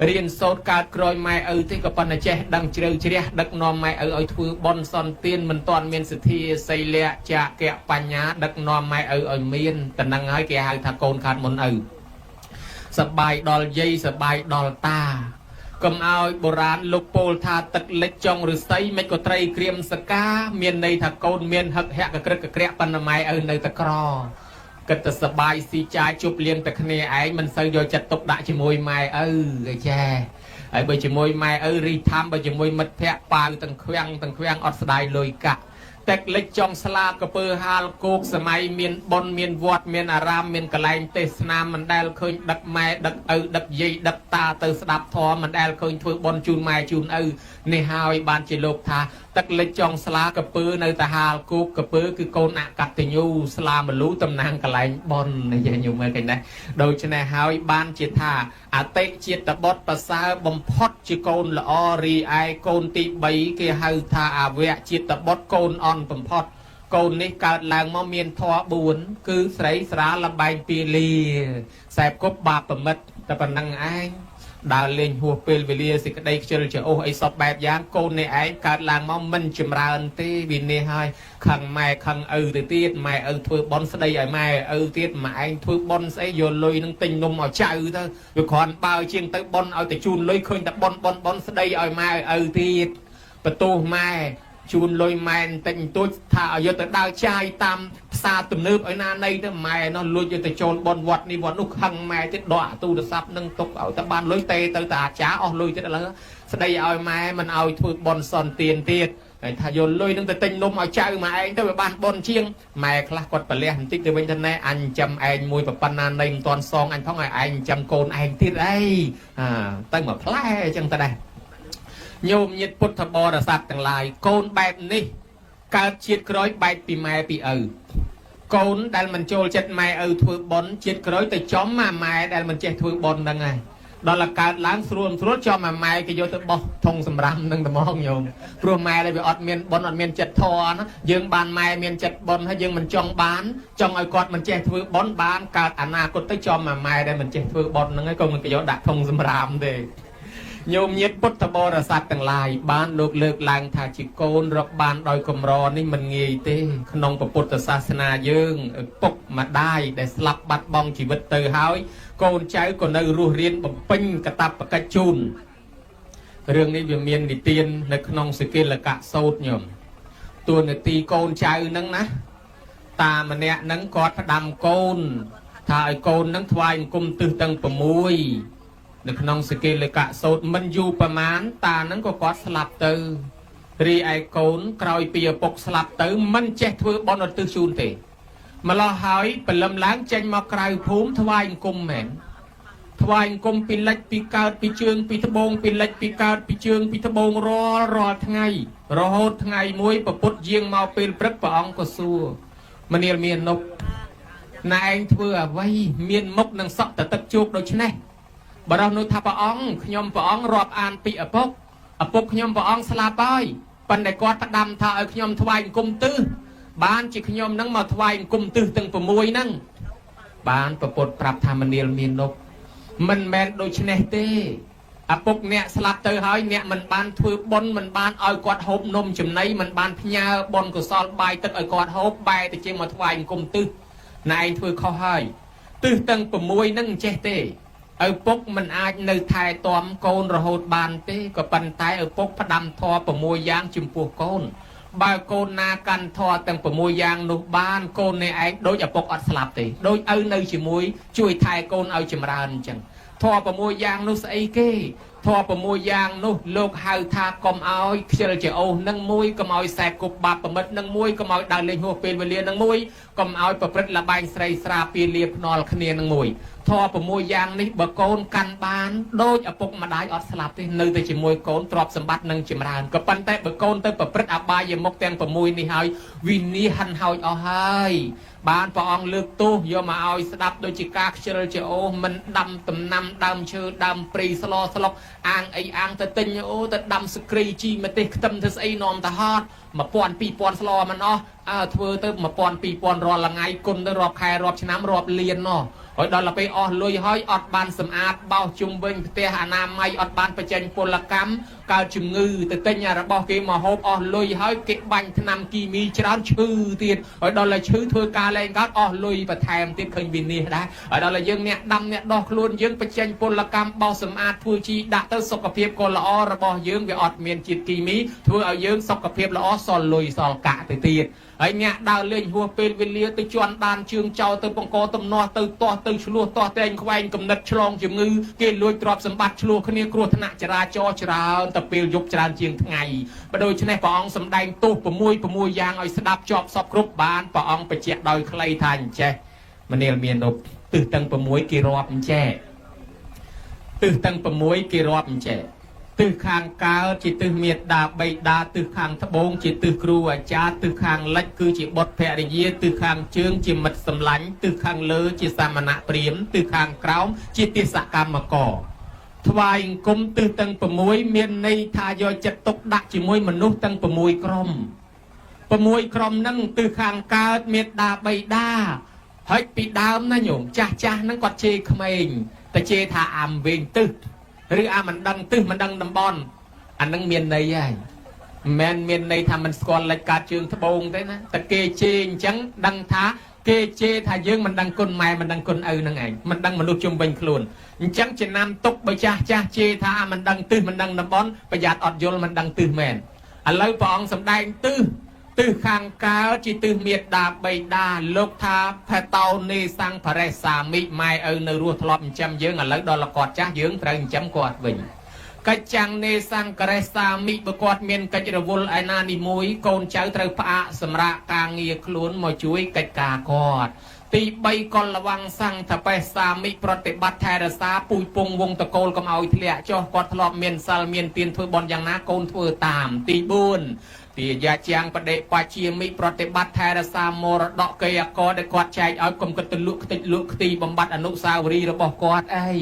เรียนโซดการกรอยไม่ที่กับปนเจดังเจริญเจริญดักนอมไม่เอาถือบอลซอนเตียนมันตอนเมียนสิทธิไซเลียจะแกะปัญญาดักนอมไม่เอาเมียนแต่นังหายแกหายถักโกนการมุนสบายดอลเยสบายดอลตา កំឲ្យបុរាណលោកពោលថាទឹកលិចចុងឫស្សីមិនក៏ត្រីក្រៀមសកាមានន័យថាកូនមានហឹកហាក់កក្រឹកកក្រាក់ប៉ុន្តែម៉ែឪនៅតែក្រគិតតែសបាយស៊ីចាយជប់លៀងតែគ្នាឯងមិនសូវយកចិត្តទុកដាក់ជាមួយម៉ែឪឯចាហើយបើជាមួយម៉ែឪរីថាំបើជាមួយមិត្តភ័ក្តិប៉ាវទាំងខ្វាំងអត់ស្ដាយលុយកាក់ទឹកលិចចុងស្លាកពើហាលគោកសម័យមានបុណ្យមានវត្តមានអារាមមានកន្លែងទេសនាមិនដែលឃើញដឹកម៉ែដឹកឪដឹកយាយដឹកតាទៅស្ដាប់ធម៌មិនដែលឃើញធ្វើបុណ្យជូនម៉ែជូនឪនេះហើយបានជាលោកថាទឹកលិចចុងស្លាកពើនៅតាហាលគោកកពើគឺកូនអកតញ្ញូស្លាមលូតំណាងកន្លែងបុណ្យនេះញោមមើលឃើញដែរដូច្នេះហើយបានជាថាអតិជាតិបុត្រប្រសើរបំផុតជាកូនល្អរីឯកូនទី3គេហៅថាអវៈជាតិបុត្រកូនអន់បំផុតកូននេះកើតឡើងមកមានធម៌4គឺស្រីស្រាលបែងពីលាខ្សែគប់បាបប្រមិតតែប៉ុណ្្នឹងឯងដើរលេងហួសពេលវេលាសេចក្តីខ្ជិលច្រអូសអីសពបែបយ៉ាងកូននេះឯងកើតឡើងមកមិនចម្រើនទេវានេះហើយខឹងម៉ែខឹងឪទៅទៀតម៉ែឪធ្វើបន់ស្ដីឲ្យម៉ែឪទៀតម៉ែឯងធ្វើបន់ស្អីយកលុយនឹងទិញនំឲ្យចៅទៅវាគ្រាន់បើជាងទៅបន់ឲ្យតែជូនលុយឃើញតែបន់ស្ដីឲ្យម៉ែឪទៀតបន្ទោសម៉ែជូនលុយម៉ែបន្តិចបន្តួចថាឲ្យយកទៅដើរចាយតាមផ្សារទំនើបឲ្យណាណីទៅម៉ែនោះលួចយកទៅចូលបនវត្តនេះវត្តនោះខឹងម៉ែទៀតដកអាទូរស័ព្ទនឹងទុកឲ្យតែបានលុយទេទៅតែអាចារ្យអស់លុយទៀតឥឡូវស្ដីឲ្យម៉ែមិនឲ្យធ្វើបនសន្តានទៀតហើយថាយកលុយនឹងទៅទិញនំឲ្យចៅម៉ែឯងទៅវាបានបនជាងម៉ែខ្លះគាត់ប្រលះបន្តិចទៅវិញទៅណែអញចាំឯងមួយប្រប៉ុណ្ណានៃមិនទាន់សងអញផងឲ្យឯងចាំកូនឯងទៀតអីទៅមកផ្លែអញ្ចឹងទៅដែរញោមញាតិពុទ្ធបរិស័ទទាំងឡាយកូនបែបនេះកើតជាតិក្រោយបែកពីម៉ែពីឪកូនដែលមិនចូលចិត្តម៉ែឪធ្វើបុណ្យជាតិក្រោយទៅចំម៉ែដែលមិនចេះធ្វើបុណ្យហ្នឹងហើយដល់តែកើតឡើងស្រួលចំម៉ែគេយកទៅបោះធុងសម្រាប់នឹងត្មងញោមព្រោះម៉ែដែលវាអត់មានបុណ្យអត់មានចិត្តធម៌ណាយើងបានម៉ែមានចិត្តបុណ្យហើយយើងមិនចង់បានចង់ឲ្យគាត់មិនចេះធ្វើបុណ្យបានកើតអនាគតទៅចំម៉ែដែលមិនចេះធ្វើបុណ្យហ្នឹងហើយក៏មិនគេយកដាក់ធុងសម្រាប់ទេញោមញាតិពុទ្ធបរិស័ទទាំងឡាយបានលោកលើកឡើងថាជាកូនរកបានដោយកម្រនេះមិនងាយទេក្នុងពុទ្ធសាសនាយើងពុកម្ដាយដែលស្លាប់បាត់បង់ជីវិតទៅហើយកូនចៅក៏នៅរស់រានបំពេញកតបកិច្ចជូនរឿងនេះវាមាននិទាននៅក្នុងសិគលកៈសូត្រញោមតួនាទីកូនចៅហ្នឹងណាតាម្នាក់ហ្នឹងគាត់ផ្ដាំកូនថាឲ្យកូនហ្នឹងថ្វាយអង្គមទិសទាំង6នៅក្នុងសិគលកៈសូត្រមិនយូរប្រមាណតាហ្នឹងក៏គាត់ស្លាប់ទៅរីឯកូនក្រោយពីឪពុកស្លាប់ទៅមិនចេះធ្វើបុណ្យឧទ្ទិសជូនទេម្ល៉េះហើយព្រលឹមឡើងចេញមកក្រៅភូមិថ្វាយអង្គមមែនថ្វាយអង្គមពីលិចពីកើតពីជើងពីត្បូងពីលិចពីកើតពីជើងពីត្បូងរាល់ថ្ងៃរហូតថ្ងៃមួយពពុទ្ធយាងមកពេលព្រឹកព្រះអង្គក៏សួរមនាលមាននុកណែឯងធ្វើអ្វីមានមុខនឹងសក់តទឹកជោគដូចនេះបរោះនោះថាព្រះអង្គខ្ញុំព្រះអង្គរាប់អានពីឪពុកខ្ញុំព្រះអង្គស្លាប់ហើយប៉ុន្តែគាត់ផ្ដាំថាឲ្យខ្ញុំថ្វាយអង្គមទិសបានជាខ្ញុំនឹងមកថ្វាយអង្គមទិសទាំង6ហ្នឹងបានប្រពុតប្រាប់ថាមនាលមាននុកមិនមែនដូចនេះទេឪពុកអ្នកស្លាប់ទៅហើយអ្នកមិនបានធ្វើបុណ្យមិនបានឲ្យគាត់ហូបនំចំណីមិនបានផ្ញើបុណ្យកុសលបាយទឹកឲ្យគាត់ហូបបែរទៅជាមកថ្វាយអង្គមទិសណែឯងធ្វើខុសហើយទិសទាំង6ហ្នឹងចេះទេឪពុកមិនអាចនៅថែទាំកូនរហូតបានទេក៏ប៉ុន្តែឪពុកផ្ដាំធម៌6យ៉ាងចំពោះកូនបើកូនណាកាន់ធម៌ទាំង6យ៉ាងនោះបានកូននេះឯងដូចឪពុកអត់ស្លាប់ទេដូចឪនៅជាមួយជួយថែកូនឲ្យចម្រើនអញ្ចឹងធម៌6យ៉ាងនោះស្អីគេធម៌6យ៉ាងនោះលោកហៅថាកុំឲ្យខ្ជិលច្រអូសនឹងមួយកុំឲ្យខ្សែគប់បាបប្រមិតនឹងមួយកុំឲ្យដើរលេងហួសពេលវេលានឹងមួយកុំឲ្យប្រព្រឹត្តលបែងស្រីស្រាពៀលាភ្នាល់គ្នានឹងមួយធម៌6យ៉ាងនេះបើកូនកាន់បានដូចឪពុកម្ដាយអត់ស្លាប់ទេនៅតែជាមួយកូនទ្រព្យសម្បត្តិនឹងចម្រើនក៏ប៉ុន្តែបើកូនទៅប្រព្រឹត្តអបាយមុខទាំង6នេះហើយវិនិច្ឆ័យហិនហោចអស់ហើយបានព្រះអង្គលើកទោសយកមកឲ្យស្ដាប់ដូចជាការខ្ជិលច្រអូសមិនដាំដំណាំដើមឈើដើមព្រៃស្លស្លុកអាងអីអាងទៅទិញអូទៅដាំស្គ្រីជីម្ទេសខ្ទឹមធ្វើស្អីនាំទៅហត់1000 2000ស្លមិនអស់ធ្វើទៅ1000 2000រាល់ថ្ងៃគុណទៅរាប់ខែរាប់ឆ្នាំរាប់លានណោះ ហើយដល់ទៅអស់លុយហើយអត់បានសម្អាតបោសជុំវិញផ្ទះអនាម័យអត់បានបញ្ចេញពលកម្មកើតជំងឺទៅទិញរបស់គេមកហូបអស់លុយហើយគេបាញ់ថ្នាំគីមីច្រើនឈឺទៀតហើយដល់ទៅឈឺធ្វើការលែងកើតអស់លុយបន្ថែមទៀតឃើញវិនិច្ឆ័យដែរហើយដល់ទៅយើងអ្នកដាំអ្នកដោះខ្លួនយើងបញ្ចេញពលកម្មបោសសម្អាតធ្វើជីដាក់ទៅសុខភាពក៏ល្អរបស់យើងវាអត់មានជាតិគីមីធ្វើឲ្យយើងសុខភាពល្អសល់លុយសល់កាក់ទៅទៀតហើយអ្នកដើរលេងហួសពេលវេលាទៅជន់បានជើងចោលទៅបង្កទំនាស់ទៅទាស់ទៅឆ្លោះទាស់តែងខ្វែងកំណត់ឆ្លងជំងឺគេលួចទ្រព្យសម្បត្តិឆ្លោះគ្នាគ្រោះថ្នាក់ចរាចរណ៍ច្រើនទៅពេលយប់ច្រើនជាងថ្ងៃបើដូច្នេះព្រះអង្គសម្ដែងទោស6យ៉ាងឲ្យស្ដាប់ជាប់សពគ្រប់បានព្រះអង្គបញ្ជាក់ដោយខ្លីថាអញ្ចេះមនាលមាននប់ទិសទាំង6គេរាប់អញ្ចេះទិសទាំង6គេរាប់អញ្ចេះទិសខាងកើតជាទិសមេត្តាបិតាទិសខាងត្បូងជាទិសគ្រូអាចារ្យទិសខាងលិចគឺជាបុត្រភរិយាទិសខាងជើងជាមិត្តសម្លាញ់ទិសខាងលើជាសាមណៈព្រាហ្មណ៍ទិសខាងក្រោមជាទេសកម្មករថ្វាយអង្គមទិសទាំង6មានន័យថាយកចិត្តទុកដាក់ជាមួយមនុស្សទាំង6ក្រុម6ក្រុមហ្នឹងទិសខាងកើតមេត្តាបិតាហើយពីដើមណាញោមចាស់ហ្នឹងគាត់ជេរក្មេងតែជេរថាអាមវិញទិសឬអាមិនដឹងទិសមិនដឹងតំបន់អានឹងមានន័យហើយមិនមានន័យថាមិនស្គាល់លិចកាត់ជើងត្បូងទេណាតែគេជេរអញ្ចឹងដឹងថាគេជេរថាយើងមិនដឹងគុណម៉ែមិនដឹងគុណឪហ្នឹងឯងមិនដឹងមនុស្សជុំវិញខ្លួនអញ្ចឹងចំណាំទុកបើចាស់ជេរថាមិនដឹងទិសមិនដឹងតំបន់ប្រយ័ត្នអត់យល់មិនដឹងទិសមែនឥឡូវព្រះអង្គសម្ដែងទិសខាងកើតជាទិសមេត្តាបិតាលោកថាផែតោនេសង្ឃបរិសាមិម៉ែឪនៅរស់ធ្លាប់ចិញ្ចឹមយើងឥឡូវដល់គាត់ចាស់យើងត្រូវចិញ្ចឹមគាត់វិញកិច្ចចាំងនេសង្ឃរិសាមិបើគាត់មានកិច្ចរវល់ឯណានីមួយកូនចៅត្រូវផ្អាកសម្រាប់ការងារខ្លួនមកជួយកិច្ចការគាត់ទី3កលវង្សង្ឃបេសាមិប្រតិបត្តិថែរក្សាពូជពងវងតកូលកុំឲ្យធ្លាក់ចុះគាត់ធ្លាប់មានសិលមានទានធ្វើបន់យ៉ាងណាកូនធ្វើតាមទី4ទីយាជាងបដិបជាមិប្រតិបត្តិថែរក្សាមរតកកេយកដែលគាត់ចែកឲ្យកុំគិតទៅលក់ខ្ទេចលក់ខ្ទីបំបត្តិអនុស្សាវរីយ៍របស់គាត់អី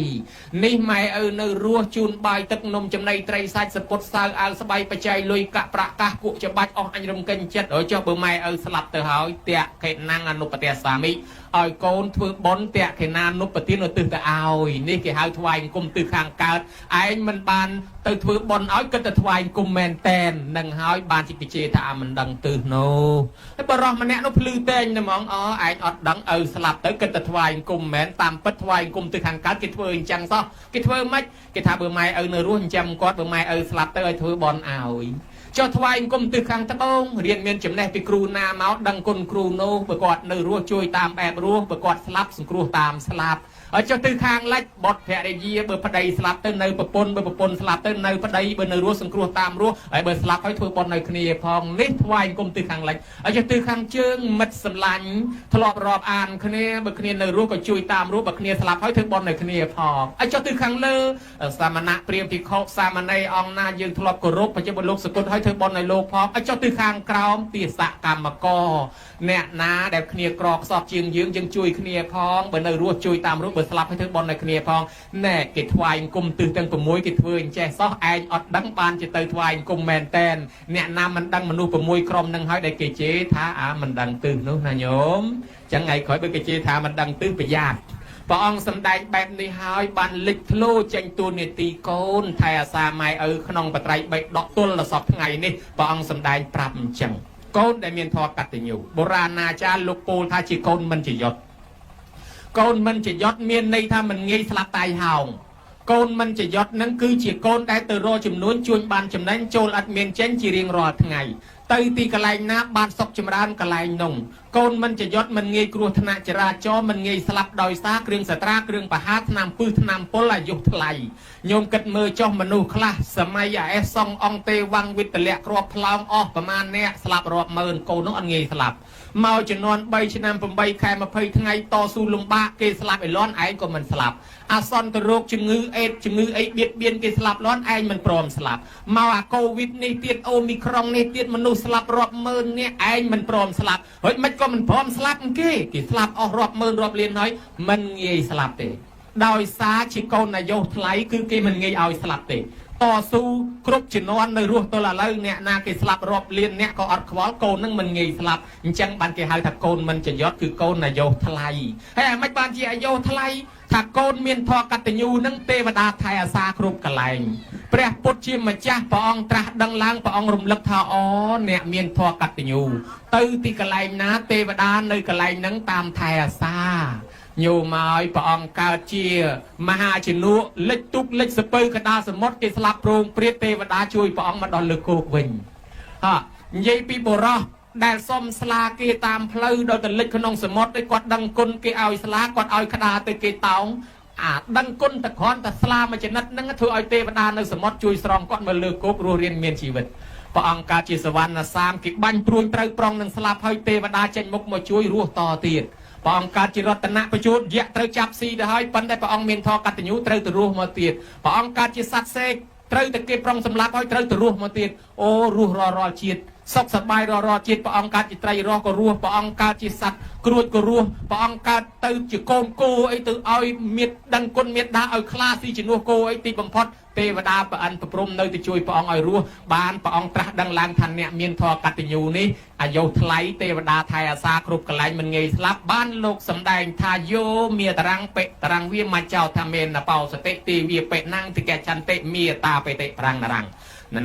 នេះម៉ែឪនៅរស់ជូនបាយទឹកនំចំណីត្រីសាច់សពុតសៅអាវស្បៃបច្ច័យលុយកាក់ប្រាក់កាសគក់ច្បាច់អស់អញរំកិញ្ចចិត្តហើយចុះបើម៉ែឪស្លាប់ទៅហើយតេខេណាំងអនុបតេសាមិឲ្យកូនធ្វើបុណ្យតេខេណានុបទានឧទ្ទិសទៅឲ្យនេះគេហៅថ្វាយអង្គមទិសខាងកើតឯងមិនបានទៅធ្វើបុណ្យឲ្យគិតទៅថ្វាយអង្គមមែនតែននឹងហើយបានជាគេជេរថាមិនដឹងទិសនោះហើយបរោះម្នាក់នោះភ្លឺតែងតែហ្មងឯងអត់ដឹងឪស្លាប់ទៅគិតទៅថ្វាយអង្គមមែនតាមពិតថ្វាយអង្គមទិសខាងកើតគេធ្វើអញ្ចឹងសោះគេធ្វើម៉េចគេថាបើម៉ែឪនៅរស់ចិញ្ចឹមគាត់បើម៉ែឪស្លាប់ទៅឲ្យធ្វើបុណ្យឲ្យចុះថ្វាយអង្គមទិសខាងត្បូងរៀនមានចំណេះពីគ្រូណាមកដឹងគុណគ្រូនោះបើគាត់នៅរស់ជួយតាមបែបរស់បើគាត់ស្លាប់សង្គ្រោះតាមស្លាប់ហើយចុះទិសខាងលិចបុត្រភរិយាបើប្តីស្លាប់ទៅនៅប្រពន្ធបើប្រពន្ធស្លាប់ទៅនៅប្តីបើនៅរស់សង្គ្រោះតាមរស់ហើយបើស្លាប់ហើយធ្វើបុណ្យនៅគ្នាផងនេះថ្វាយអង្គមទិសខាងលិចហើយចុះទិសខាងជើងមិត្តសម្លាញ់ធ្លាប់រាប់អានគ្នាបើគ្នានៅរស់ក៏ជួយតាមរស់បើគ្នាស្លាប់ហើយធ្វើបុណ្យនៅគ្នាផងហើយចុះទិសខាងលើសាមណៈព្រាហ្មណ៍ភិក្ខុសាមណេរអង្គណាយើងធ្លាប់គោរពបច្ចុប្បន្នលោកសគុតហើយធ្វើបុណ្យនៅលោកផងហើយចុះទិសខាងក្រោមទេសកម្មករអ្នកណាដែលគ្នាក្រខ្សត់ជាងយើងជួយគ្នាផងបើនៅរស់ជួយតាមរស់បើស្លាប់ហើយធ្វើបុណ្យនៅគ្នាផងណែគេថ្វាយអង្គមទិសទាំង6គេធ្វើអញ្ចេះសោះឯងអត់ដឹងបានជាទៅថ្វាយអង្គមមែនតែនអ្នកណាមិនដឹងមនុស្ស6ក្រុមនឹងហើយដែលគេជេរថាមិនដឹងទិសនោះណាញោមចឹងថ្ងៃក្រោយបើគេជេរថាមិនដឹងទិសប្រយ័ត្នព្រះអង្គសម្ដែងបែបនេះហើយបានលេចធ្លោចេញទូនីតិកូនថែអាសាម៉ែឪក្នុងបត្រៃបិដកទល់ដល់សពថ្ងៃនេះព្រះអង្គសម្ដែងប្រាប់អញ្ចឹងកូនដែលមានធម៌កតញ្ញូបុរាណាចារ្យលោកពោលថាជាកូនមិនចយត់កូនមិនចយត់មានន័យថាមិនងាយស្លាប់តៃហោងកូនមិនចយត់នឹងគឺជាកូនដែលទៅរកចំនួនជួញបានចំណេញចូលអត់មានចេញជារៀងរាល់ថ្ងៃទៅទីកន្លែងណាបានសុខចម្រើនកន្លែងនោះកូនមិនចយត់មិនងាយគ្រោះថ្នាក់ចរាចរណ៍មិនងាយស្លាប់ដោយសារគ្រឿងសត្រាគ្រឿងបហាថ្នាំពឹសថ្នាំពុលអាយុថ្លៃញោមគិតមើលចុះមនុស្សខ្លះសម័យអាអេសសងអង្គទេវង្សវិទ្យាគ្រាប់ផ្លោមអស់ប្រមាណអ្នកស្លាប់រាប់ម៉ឺនកូននោះអត់ងាយស្លាប់មកចំនួន3ឆ្នាំ8ខែ20ថ្ងៃតស៊ូលំបាកគេស្លាប់ឯលន់ឯងក៏មិនស្លាប់អាសន្នទៅរោគជំងឺអេដជំងឺអីបៀតបៀនគេស្លាប់លន់ឯងមិនព្រមស្លាប់មកអាកូវីដនេះទៀតអូមីក្រុងនេះទៀតមនុស្សស្លាប់រាប់ម៉ឺននាក់ឯងមិនព្រមស្លាប់ហើយមិនក៏មិនព្រមស្លាប់គេស្លាប់អស់រាប់ម៉ឺនរាប់លានហើយមិនងាយស្លាប់ទេដោយសារជាកូននាយកថ្លៃគឺគេមិនងាយឲ្យស្លាប់ទេ តស៊ូគ្រប់ជំនាន់នៅរស់ទល់ឥឡូវអ្នកណាគេស្លាប់រាប់លានអ្នកក៏អត់ខ្វល់កូននឹងមិនងាយស្លាប់អញ្ចឹងបានគេហៅថាកូនមិនចយត់គឺកូនអាយុថ្លៃហើយអាមិនបានជាអាយុថ្លៃថាកូនមានធម៌កតញ្ញូនឹងទេវតាថែអាសាគ្រប់កន្លែងព្រះពុទ្ធជាម្ចាស់ព្រះអង្គត្រាស់ដឹងឡើងព្រះអង្គរំលឹកថាអូអ្នកមានធម៌កតញ្ញូទៅទីកន្លែងណាទេវតានៅកន្លែងហ្នឹងតាមថែអាសាញោមឲ្យព្រះអង្គកើតជាមហាជនុលិចទុកលិចសពៅកដាលសមុទ្រគេស្លាប់ប្រងព្រាតទេវតាជួយព្រះអង្គមកដល់លើគោកវិញនិយាយពីបុរសដែលសុំស្លាគេតាមផ្លូវដល់ទៅលិចក្នុងសមុទ្រឯគាត់ដឹងគុណគេឲ្យស្លាគាត់ឲ្យក្តារទៅគេតោងដឹងគុណតែគ្រាន់តែស្លាមួយចំណិតហ្នឹងធ្វើឲ្យទេវតានៅសមុទ្រជួយស្រង់គាត់មកលើគោករស់រៀនមានជីវិតព្រះអង្គកើតជាសវណ្ណសាមគេបាញ់ព្រួញត្រូវប្រងនឹងស្លាប់ហើយទេវតាចេញមុខមកជួយរស់តទៀតព្រះអង្គកើតជារតនៈបញ្ជូតយៈត្រូវចាប់ស៊ីទៅហើយប៉ុន្តែព្រះអង្គមានធម៌កតញ្ញូត្រូវទៅរស់មកទៀតព្រះអង្គកើតជាសត្វសេកត្រូវតែគេប្រងសម្លាប់ហើយត្រូវទៅរស់មកទៀតអូរស់រាល់ជាតិសុខសប្បាយរាល់ជាតិព្រះអង្គកើតជាត្រីរស់ក៏រស់ព្រះអង្គកើតជាសត្វក្រួចក៏រស់ព្រះអង្គកើតទៅជាកូនគោអីទៅឲ្យមានដឹងគុណមេត្តាឲ្យខ្លាស៊ីជំនួសគោអីទីបំផុតទេវតាប្រអិនប្រព្រំនៅទៅជួយព្រះអង្គឲ្យរស់បានព្រះអង្គត្រាស់ដឹងឡើងថាអ្នកមានធម៌កតញ្ញូនេះអាយុថ្លៃទេវតាថែអាសាគ្រប់កន្លែងមិនងាយស្លាប់បានលោកសម្ដែងថាយោមាតរាំងបិតរាំងវាមកចោថាមេនបោសតិទីវាបិណាំងតិកចន្តិមាតាបិតិប្រាំងនរាំង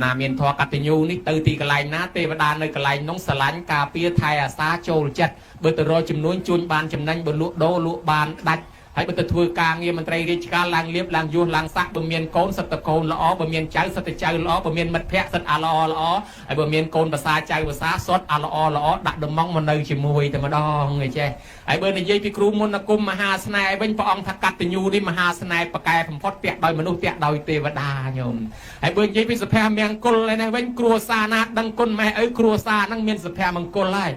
ណាមានធម៌កតញ្ញូនេះទៅទីកន្លែងណាទេវតានៅកន្លែងនោះស្រឡាញ់ការពារថែអាសាចូលចិត្តបើទៅរកចំនួនជួញបានចំណេញបើលក់ដូរលក់បានដាច់ហើយបើទៅធ្វើការងារមន្ត្រីរាជការឡើងលៀបឡើងយោះឡើងសាក់បើមានកូនសិតតកូនល្អបើមានចៅសិតតចៅល្អបើមានមិត្តភក្តិសិតអាល្អល្អហើយបើមានកូនភាសាចៅភាសាសុតអាល្អល្អដាក់ដំងមកនៅជាមួយតែម្ដងអីចេះហើយបើនិយាយពីគ្រូមុនគុំមហាស្នេហ៍វិញព្រះអង្គថាកតញ្ញូនេះមហាស្នេហ៍ប្រកែបំផុតពាក់ដោយមនុស្សពាក់ដោយទេវតាញោមហើយបើនិយាយពីសុភមង្គលឯនេះវិញគ្រួសារណាដឹងគុណម៉ែឪគ្រួសារហ្នឹងមានសុភមង្គលហើយ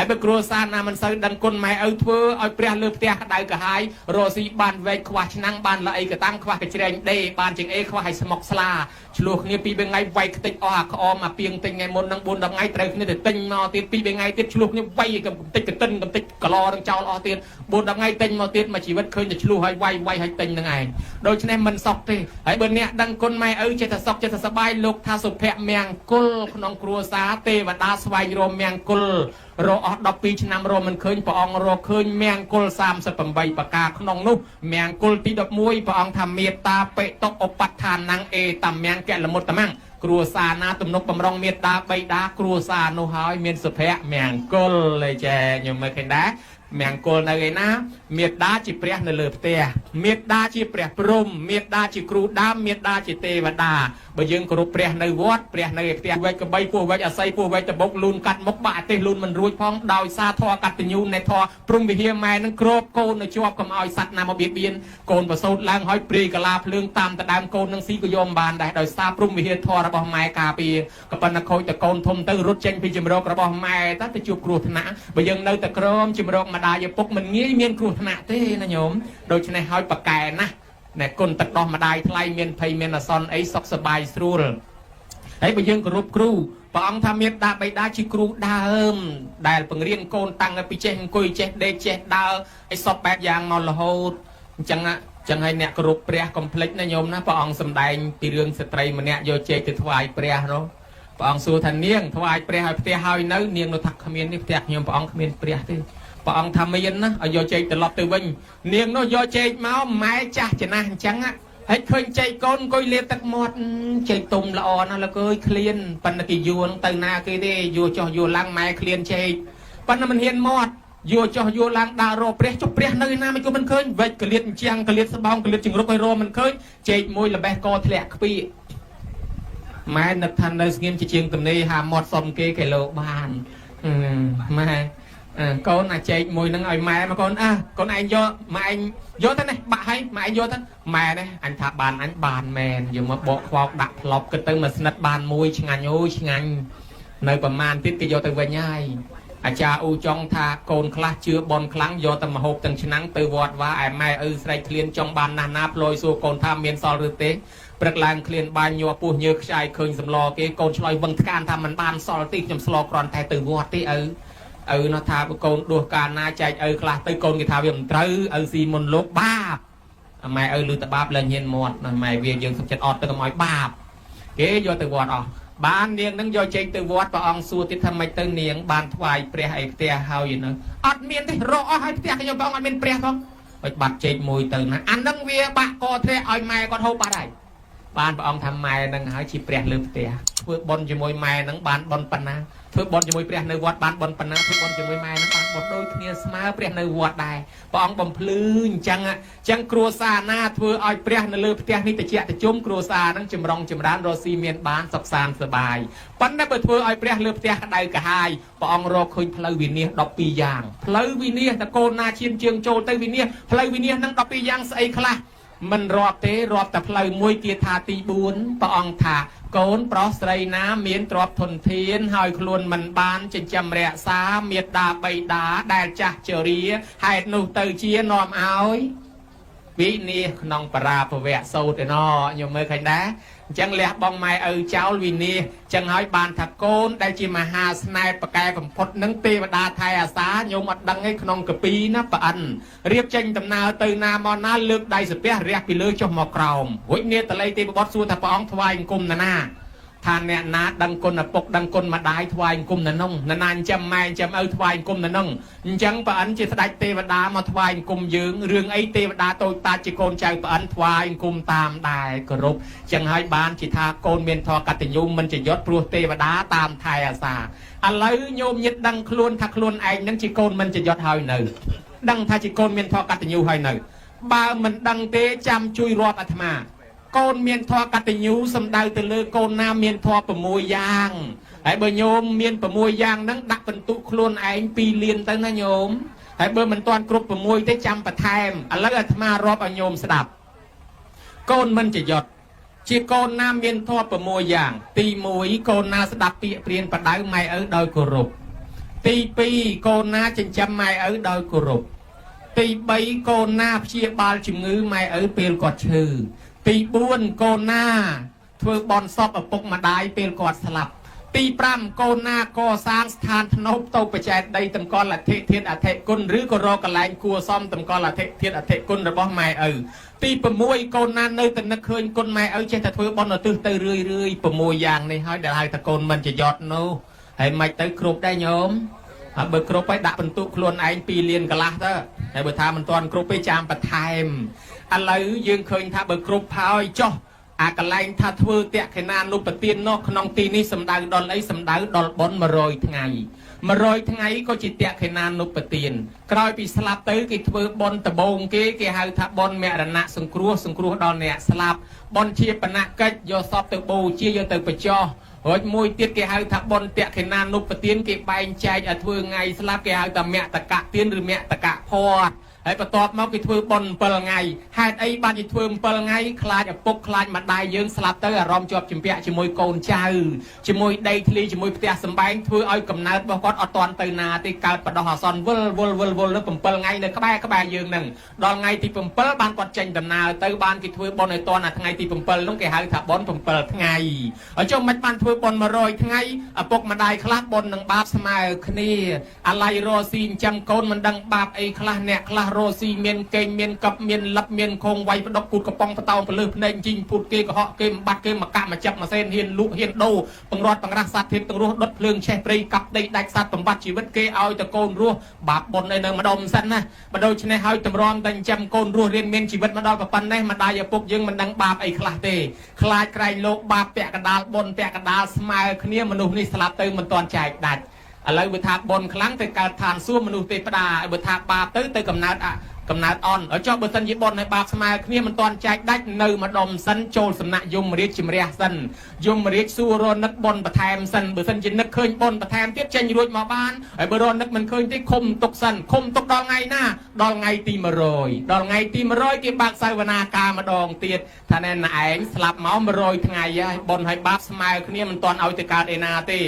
បើគ្រួសារណាមិនសូវដឹងគុណម៉ែឪធ្វើឲ្យព្រះលើផ្ទះក្តៅក្រហាយរស់ស៊ីបានវែកខ្វះឆ្នាំងបានល្អីកតាំងខ្វះកជ្រែងដេបានជាងអេខ្វះឲ្យស្មុកស្លាឆ្លោះគ្នា2 3ថ្ងៃវាយខ្ទេចអស់អាក្អមអាពីងទិញថ្ងៃមុននឹង4 10ថ្ងៃត្រូវគ្នាទៅទិញមកទៀត2 3ថ្ងៃទៀតឆ្លោះគ្នាវាយកំតិចកតិនកតិចកឡនឹងចោលអស់ទៀត4 10ថ្ងៃទិញមកទៀតមួយជីវិតឃើញតែឆ្លោះហើយវាយហើយទិញនឹងឯងដូច្នេះមិនសក់ទេហើយបើអ្នកដឹងគុណម៉ែឪចេះតែសក់ចេះតែសប្បាយលោកថាសុភមង្គលក្នុងគ្រួសារទេវតាស្វែងរកមង្គលរកអស់12ឆ្នាំរកមិនឃើញព្រះអង្គរកឃើញមង្គល38ប្រការក្នុងនោះមង្គលទី11ព្រះអង្គថាមេត្តាបិតុឧបដ្ឋានังអេតមង្គលមុតតមੰគ្រួសារណាទំនុកបំរុងមេត្តាបិតាគ្រួសារនោះហើយមានសុភមង្គលលេចេខ្ញុំមើលឃើញដែរមង្គលនៅឯណាមេត្តាជាព្រះនៅលើផ្ទះមេត្តាជាព្រះព្រំមេត្តាជាគ្រូដើមមេត្តាជាទេវតាបើយើងគោរពព្រះនៅវត្តព្រះនៅឯផ្ទះវែកកបីពោះវែកអាស័យពោះវែកតបុកលូនកាត់មុខបាក់ទេសលូនមិនរួចផងដោយសារធម៌កតញ្ញូនៃធម៌ព្រំវិហារម៉ែនឹងគ្របកូននៅជាប់កុំឲ្យសត្វណាមកបៀតបៀនកូនប្រសូតឡើងហើយព្រាយកលាភ្លើងតាមតដើមកូននឹងស៊ីក៏យំបានដែរដោយសារព្រំវិហារធម៌របស់ម៉ែការពារក៏ប៉ុន្តែខូចតកូនធំទៅរត់ចេញពីជំរករបស់ម៉ែទៅជួបគ្រោះថ្នាក់បើយើងនៅតែក្រមជំរកម្ដាយឪពុកមិនងាយមានគ្រោះថ្នាក់ទេណាញោមដូច្នេះហើយប្រកែណាណែគុណទឹកដោះម្ដាយថ្លៃមានភ័យមានអសន្នអីសុខសប្បាយស្រួលហើយបើយើងគោរពគ្រូព្រះអង្គថាមេត្តាបិតាជាគ្រូដើមដែលបង្រៀនកូនតាំងពីចេះអង្គុយចេះដេកចេះដើរឲ្យសពបែបយ៉ាងមករហូតអញ្ចឹងហើយអ្នកគោរពព្រះកុំភ្លេចណាញោមណាព្រះអង្គសម្ដែងពីរឿងស្ត្រីម្នាក់យកចេកទៅថ្វាយព្រះនោះព្រះអង្គសួរថានាងថ្វាយព្រះឲ្យផ្ទះហើយនៅនាងនោះថាគ្មាននេះផ្ទះខ្ញុំព្រះអង្គគ្មានព្រះទេព្រះអង្គថាមានណាឲ្យយកចេកត្រឡប់ទៅវិញនាងនោះយកចេកមកម៉ែចាស់ចំណាស់អញ្ចឹងហើយឃើញចេកកូនអង្គុយលាបទឹកមាត់ចេកទុំល្អណាស់លោកអើយឃ្លានប៉ុន្តែគេយួរទៅណាគេទេយួរចុះយួរឡើងម៉ែឃ្លានចេកប៉ុន្តែមិនហ៊ានមាត់យួរចុះយួរឡើងដើររកព្រះចុះព្រះនៅណាមិនក៏មិនឃើញវិចកលៀតអញ្ចឹងកលៀតស្បោងកលៀតជង្រុកឲ្យរកមិនឃើញចេកមួយល្បេះកធ្លាក់ខ្ពីម៉ែនឹកថានៅស្ងៀមជាងទំនេរហាមាត់សុំគេលោកបានម៉ែកូនអាចែកមួយនឹងឲ្យម៉ែមកកូនឯងយកម៉ែឯងយកទៅនេះបាក់ឲ្យម៉ែឯងយកទៅម៉ែនេះអញថាបានអញបានមែនយកមកបកខ្វោកដាក់ផ្លប់គិតទៅមួយស្និតបានមួយឆ្ងាញ់អូឆ្ងាញ់នៅប្រមាណទៀតគេយកទៅវិញហើយអាចារ្យអ៊ូចង់ថាកូនខ្លះជឿបនខ្លាំងយកទៅមហូបទាំងឆ្នាំងទៅវត្តវាឯម៉ែឪស្រែកឃ្លានចង់បានណាស់ណាផ្លយសួរកូនថាមានសល់ឬទេព្រឹកឡើងឃ្លានបាញ់ញ័រពោះញើខ្ចាយឃើញសម្លគេកូនឆ្លើយវឹងថ្កានថាមិនបានសល់ទេខ្ញុំស្លគ្រាន់តែទៅវត្តទេឪនោះថាកូនដួសកាលណាចែកឪខ្លះទៅកូនគេថាវាមិនត្រូវឪស៊ីមុនលោកបាបម៉ែឪលឺតបាបឡើងញៀនមាត់ម៉ែវាយើងសុខចិត្តអត់ទៅកុំឲ្យបាប គេយកទៅវត្តអស់បាននាងនឹងយកចេញទៅវត្តព្រះអង្គសួរទៀតថាម៉េចទៅនាងបានថ្វាយព្រះអីផ្ទះហើយនៅអត់មានទេរកអស់ហើយផ្ទះខ្ញុំព្រះអង្គអត់មានព្រះផងហើយបាត់ចេកមួយទៅណាអានឹងវាបាក់កធ្លាក់ឲ្យម៉ែគាត់ហូបបាត់ហើយបានព្រះអង្គថាម៉ែនឹងហើយជាព្រះលើផ្ទះធ្វើបុណ្យជាមួយម៉ែនឹងបានបុណ្យប៉ុណ្ណាធ្វើបុណ្យជាមួយព្រះនៅវត្តបានបុណ្យប៉ុណ្ណាធ្វើបុណ្យជាមួយម៉ែនឹងបានបុណ្យដូចគ្នាស្មើព្រះនៅវត្តដែរព្រះអង្គបំភ្លឺអញ្ចឹងគ្រួសារណាធ្វើឲ្យព្រះនៅលើផ្ទះនេះតិចតិជុំគ្រួសារនឹងចម្រុងចម្រើនរស់ស៊ីមានបានសុខសាន្តសប្បាយប៉ុន្តែបើធ្វើឲ្យព្រះលើផ្ទះក្តៅក្រហាយព្រះអង្គរកឃើញផ្លូវវិនិច្ឆ័យ12យ៉ាងផ្លូវវិនិច្ឆ័យតកូនណាឈានជើងចូលទៅវិនិច្ឆ័យផ្លូវវិនិច្ឆ័យនឹង12យ៉ាងស្អីខ្លះមិនរាប់ទេរាប់តែផ្លូវមួយគាថាទី4ព្រះអង្គថាកូនប្រុសស្រីណាមានទ្រព្យធនធានហើយខ្លួនមិនបានចិញ្ចឹមរក្សាមេត្តាបិតាដែលចាស់ជរាហេតុនោះទៅជានាំឲ្យវិនិច្ឆ័យក្នុងបរាភវៈសោតឯណោខ្ញុំមើលឃើញដែរអញ្ចឹងលះបងម៉ែឪចោលវិនិច្ឆ័យចឹងហើយបានថាកូនដែលជាមហាស្នេហ៍ប្រកែកំផុតនឹងទេវតាថែអាសាខ្ញុំអត់ដឹងឯក្នុងកពីណាប្រអិនរៀបចេញដំណើរទៅណាមកណាលើកដៃសាពះរះពីលើចុះមកក្រោមរួចនាតល័យទេវបុត្រសួរថាព្រះអង្គថ្វាយអង្គមណាថាអ្នកណាដឹងគុណឪពុកដឹងគុណម្ដាយថ្វាយអង្គមណាណាចិញ្ចឹមម៉ែចិញ្ចឹមឪថ្វាយអង្គមណាអញ្ចឹងប្រអិនជាស្ដេចទេវតាមកថ្វាយអង្គមយើងរឿងអីទេវតាតូចតាចជាកូនចៅប្រអិនថ្វាយអង្គមតាមដែរគោរពចឹងហើយបានជាថាកូនមានធម៌កតញ្ញូមិនចយត់ព្រោះទេវតាតាមថែអាសាឥឡូវញោមញាតិដឹងខ្លួនថាខ្លួនឯងនឹងជាកូនមិនចយត់ហើយនៅដឹងថាជាកូនមានធម៌កតញ្ញូហើយនៅបើមិនដឹងទេចាំជួយរាប់អាត្មាកូនមានធម៌កតញ្ញូសំដៅទៅលើកូនណាមានធម៌6យ៉ាងហើយបើញោមមាន6យ៉ាងហ្នឹងដាក់បន្ទុកខ្លួនឯង2លានទៅណាញោមហើយបើមិនទាន់គ្រប់6ទេចាំបន្ថែមឥឡូវអាត្មារាប់ឲ្យញោមស្ដាប់កូនមិនចយត់ជាកូនណាមានធម៌6យ៉ាងទី1កូនណាស្ដាប់ពាក្យព្រានបដៅម៉ែឪដោយគោរពទី2កូនណាចិញ្ចឹមម៉ែឪដោយគោរពទី3កូនណាព្យាបាលជំងឺម៉ែឪពេលគាត់ឈឺទី4កូនណាធ្វើបន់សពឪពុកម្ដាយពេលគាត់ស្លាប់ទី5កូនណាកសាងស្ថានធ្នប់ទៅបច្ច័យដីតម្កល់អធិធានអធិគុណឬក៏រកកន្លែងគួសមតម្កល់អធិធានអធិគុណរបស់ម៉ែឪទី6កូនណានៅតែនឹកឃើញគុណម៉ែឪចេះតែធ្វើបន់ឧទ្ទិសទៅរឿយ6យ៉ាងនេះហើយដែលហៅថាកូនមិនចយត់នោះហើយមិនទៅគ្រប់ដែរញោមហើយបើគ្រប់ហើយដាក់បន្ទុកខ្លួនឯង2លានកន្លះទៅហើយបើថាមិនទាន់គ្រប់ទេចាំបន្ថែមឥឡូវយើងឃើញថាបើគ្រប់ហើយចុះអាកន្លែងថាធ្វើតក្កិណានុបទាននោះក្នុងទីនេះសំដៅដល់អីសំដៅដល់បុណ្យ100ថ្ងៃ100ថ្ងៃក៏ជាតក្កិណានុបទានក្រោយពីស្លាប់ទៅគេធ្វើបុណ្យដំបូងគេហៅថាបុណ្យមរណៈសង្គ្រោះដល់អ្នកស្លាប់បុណ្យជាបណកិច្ចយកសពទៅបូជាយកទៅបញ្ចុះរួចមួយទៀតគេហៅថាបុណ្យតក្កិណានុបទានគេបែងចែកឲ្យធ្វើថ្ងៃស្លាប់គេហៅថាមតកៈទានឬមតកៈផាត់ហើយបន្ទាប់មកគេធ្វើបុណ្យ7ថ្ងៃហេតុអីបានគេធ្វើ7ថ្ងៃខ្លាចឪពុកខ្លាចម្ដាយយើងស្លាប់ទៅអារម្មណ៍ជាប់ជំពាក់ជាមួយកូនចៅជាមួយដីធ្លីជាមួយផ្ទះសម្បែងធ្វើឲ្យកំណើតរបស់គាត់អត់ទាន់ទៅណាទេកើតបដោះអាសន្នវិលនៅ7ថ្ងៃនៅក្បែរយើងនឹងដល់ថ្ងៃទី7បានគាត់ចេញដំណើរទៅបានគេធ្វើបុណ្យឲ្យទាន់អាថ្ងៃទី7នោះគេហៅថាបុណ្យ7ថ្ងៃហើយចុះមិនបានធ្វើបុណ្យ100ថ្ងៃឪពុកម្ដាយខ្លះបុណ្យនឹងបាបស្មើគ្នាអាឡ័យរស់ស៊ីចិញ្ចឹមកូនមិនដឹងបាបអីខ្លះអ្នកខ្លះរស់ស៊ីមានកេងមានកັບមានលឹបមានខងវាយបដប់ពូតកំប៉ុងបតោងពលឹះភ្នែកជីងពូតគេកុហកគេបាត់គេមកកាក់មកចាប់មកសេនហ៊ានលក់ហ៊ានដូរបង្រត់បង្រាស់សត្វធាតុទាំងរស់ដុតភ្លើងឆេះព្រៃកាប់ដីដាច់សត្វបំបត្តិជីវិតគេឲ្យតកូនរស់បាបបុណ្យឯនៅម្ដុំសិនណាបើដូច្នេះឲ្យតម្រាំតែចិញ្ចឹមកូនរស់រៀនមានជីវិតមកដល់ប៉ុណ្ណេះម្ដាយឪពុកយើងមិនដឹងបាបអីខ្លះទេខ្លាចក្រែងលោកបាបពាក់កណ្ដាលបុណ្យពាក់កណ្ដាលស្មើគ្នាមនុស្សនេះស្លាប់ទៅមិនទាន់ចែកដាច់ឥឡូវបើថាបុណ្យខ្លាំងទៅកើតឋានសួគ៌មនុស្សទេវតាបើថាបាបទៅកំណើតអន់ឲ្យចុះបើសិនជាបុណ្យឲ្យបាបស្មើគ្នាមិនទាន់ចែកដាច់នៅម្ដុំសិនចូលសំណាក់យមរាជជំរះសិនយមរាជសួររនឹកបុណ្យបន្ថែមសិនបើសិនជានឹកឃើញបុណ្យបន្ថែមទៀតចេញរួចមកបានហើយបើរនឹកមិនឃើញទេឃុំទុកសិនឃុំទុកដល់ថ្ងៃណាដល់ថ្ងៃទី100ដល់ថ្ងៃទី100គេបាក់សាវនាការម្ដងទៀតថាណែនឯងស្លាប់មក100ថ្ងៃហើយបុណ្យឲ្យបាបស្មើគ្នាមិនទាន់ឲ្យទៅកើតឯណាទេឥ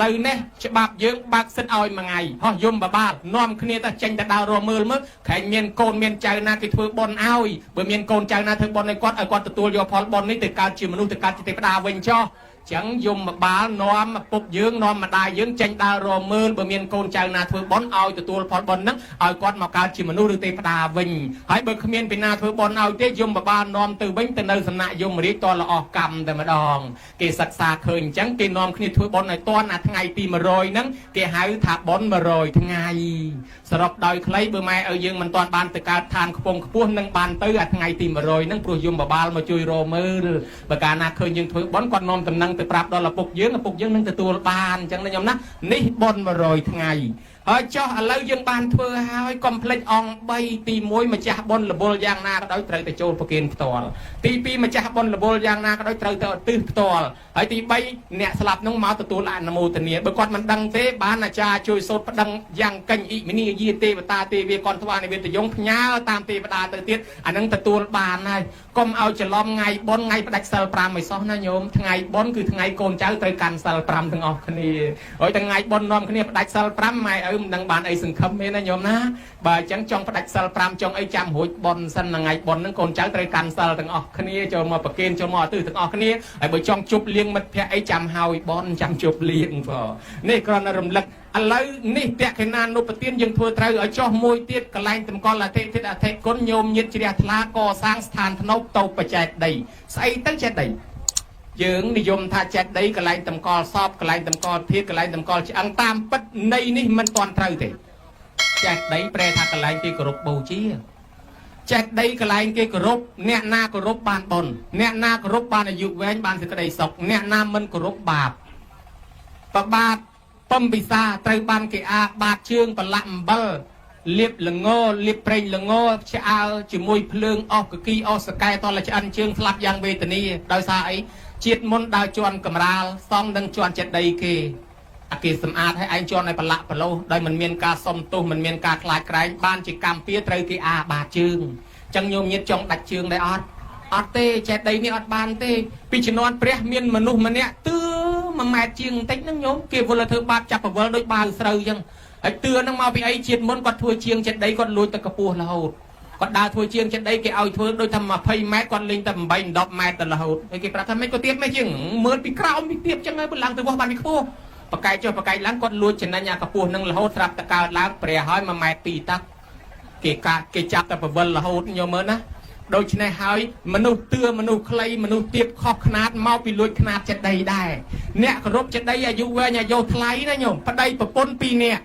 ឡូវនេះច្បាប់យើងបាក់សិតឲ្យមួយថ្ងៃហោះយមបបាលនាំគ្នាទៅចេញទៅដើររមើលមើលខែងមានកូនមានចៅណាគេធ្វើបុណ្យឲ្យបើមានកូនចៅណាធ្វើបុណ្យឲ្យគាត់ទទួលយកផលបុណ្យនេះទៅកើតជាមនុស្សទៅកើតជាទេវតាវិញចុះ chẳng dùng mà bà nóm mà phục dưỡng nóm mà đai dưỡng tranh đa rò mơn bởi miền côn chào nà thưa bón ao từ tuôn phật bón nắng ao con mà cao chỉ mà nuôi được tê đà vinh hãy bởi miền bên na thưa bón ao tê dùng mà bà nóm từ bánh từ nơi sân nại dùng mà đi to là ọt cầm từ mà đòn kì sạch xa khơi chẳng kì nóm khi thưa bón này to là ngày tì mà rồi nắng kì hãy thả bón mà rồi ngày sập đời lấy bữa mai ở dương mình toàn ban từ cao than khung khung nâng ban tới ngày tì mà rồi nắng pro dùng mà ba mà chui rò mơ bởi cả na khơi nhưng thưa bón con nóm tầm năng từ prap đó là phục dưỡng nâng từ tua ban chẳng là nhóm nát ní bon mà rồi ngày hỏi cho lâu dương ban thưa hai complete on bay tì môi mà cha bon là bol giang na đối trời từ châu Pakistan toàn tì pi mà cha bon là bol giang na đối trời từ tư toàn hỏi tì bay nè sập nông máu từ tua lại là mô tình bởi con mình đăng thế bán là cha chui sốt đăng giang canh ý mini gì tê và ta tê về con thoa này về từ giống nhá tam tê và ta từ tiết anh nâng từ tua bàn này con ao chờ lom ngày bon ngày đặt sờ pram mày xóa na nhôm ngày bon cứ ngày con cháu tới can sờ pram thằng ngọc này rồi thằng ngày bon nom này đặt sờ pram mày ở đằng bàn ấy sừng khâm ấy na nhôm na bà chẳng trong đặt sờ pram trong ấy chăm hối bon sân là ngày bon nâng con cháu tới can sờ thằng ngọc này cho mà bậc kiên cho mò từ thằng ngọc này ở bởi trong chụp liêng mật phe ấy chăm hào bon chăm chụp liêng vợ này còn là rầm lật lấy này tẹt cái nan nộp tiền dân thua trời ở cho môi tiết cái lạnh tầm con là thế thế là thế con nhôm nhiệt chỉ là lá co sang sàn nấu tàu bạch chạy đầy say tới chạy đầy dưỡng đi dùng tha chạy đầy cái lạnh tầm con shop cái lạnh tầm con thiết cái lạnh tầm con chỉ ăn tam bất này ní mình toàn trời thế chạy đầy pre tha cái lạnh kia cột bầu chia chạy đầy cái lạnh kia cột nẹt na cột bàn bồn nẹt na cột bàn là dụ với anh bàn thì cái đầy sọc nẹt na mình cột bạc và bạc pom bị xa trời ban cái a bát chương và lạm bờ liệp là ngô liệp prey là ngô sẽ ao chỉ môi phượng ở cái kia ở sky to là chỉ ăn chương flap giang về tận đi đôi xa ấy chiết môn đào chọn cầm ra xong đang chọn chết đầy kì kì sầm ạt hay anh chọn này bả lạ bả lâu đây mình miên ca xong tu mình miên ca khai cái ban chỉ cam pía trời cái a bát chương chẳng nhôm nhiệt trong đặt chương đây ọt tê chết đầy ní ọt ban tê pi chỉ non pre miên mà nụ mà nè mà mẹ chiêng tính nó nhóm kia vừa là thưa bạc chặt vào vừa đôi ba sợi chăng ấy tưa nó mau bị ấy chiết muốn quạt thua chiêng chết đấy con lùi từ cặp bùa là hột quạt đa thua chiêng chết đấy cái ao thua đôi thầm mà phay mét con linh tầm bảy đọp mét là hột cái cái thằng mấy có tiếp mấy chừng mướn bị cao bị tiếp chẳng ai bên lăng từ vô bàn bị khô và cái cho và cái láng con lùi trên nhà cặp bùa nâng là hột sập tạc cao láng bè hói mà mét tì tắc cái chặt tập vào là hột nhiều mớn á đôi chân này hỏi mà nụ tưa mà nụ clay mà nụ tiếp khóc nát mau bị lùi nát chết đầy đài nè có rốt chết đây à du về nhà vô thay đó nhổm ở đây bậc bốn pi nè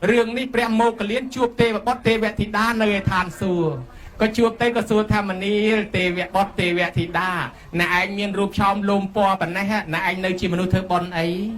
riêng ní prem mô cả liên chuột tê và bót tê vẹt thì đa nơi than xùa có chuột tê có xùa tham mình đi tê vẹt bót tê vẹt thì đa nè anh miên rụp chom lùm po bản này ha nè anh nơi chỉ mà nụ thơ bon ấy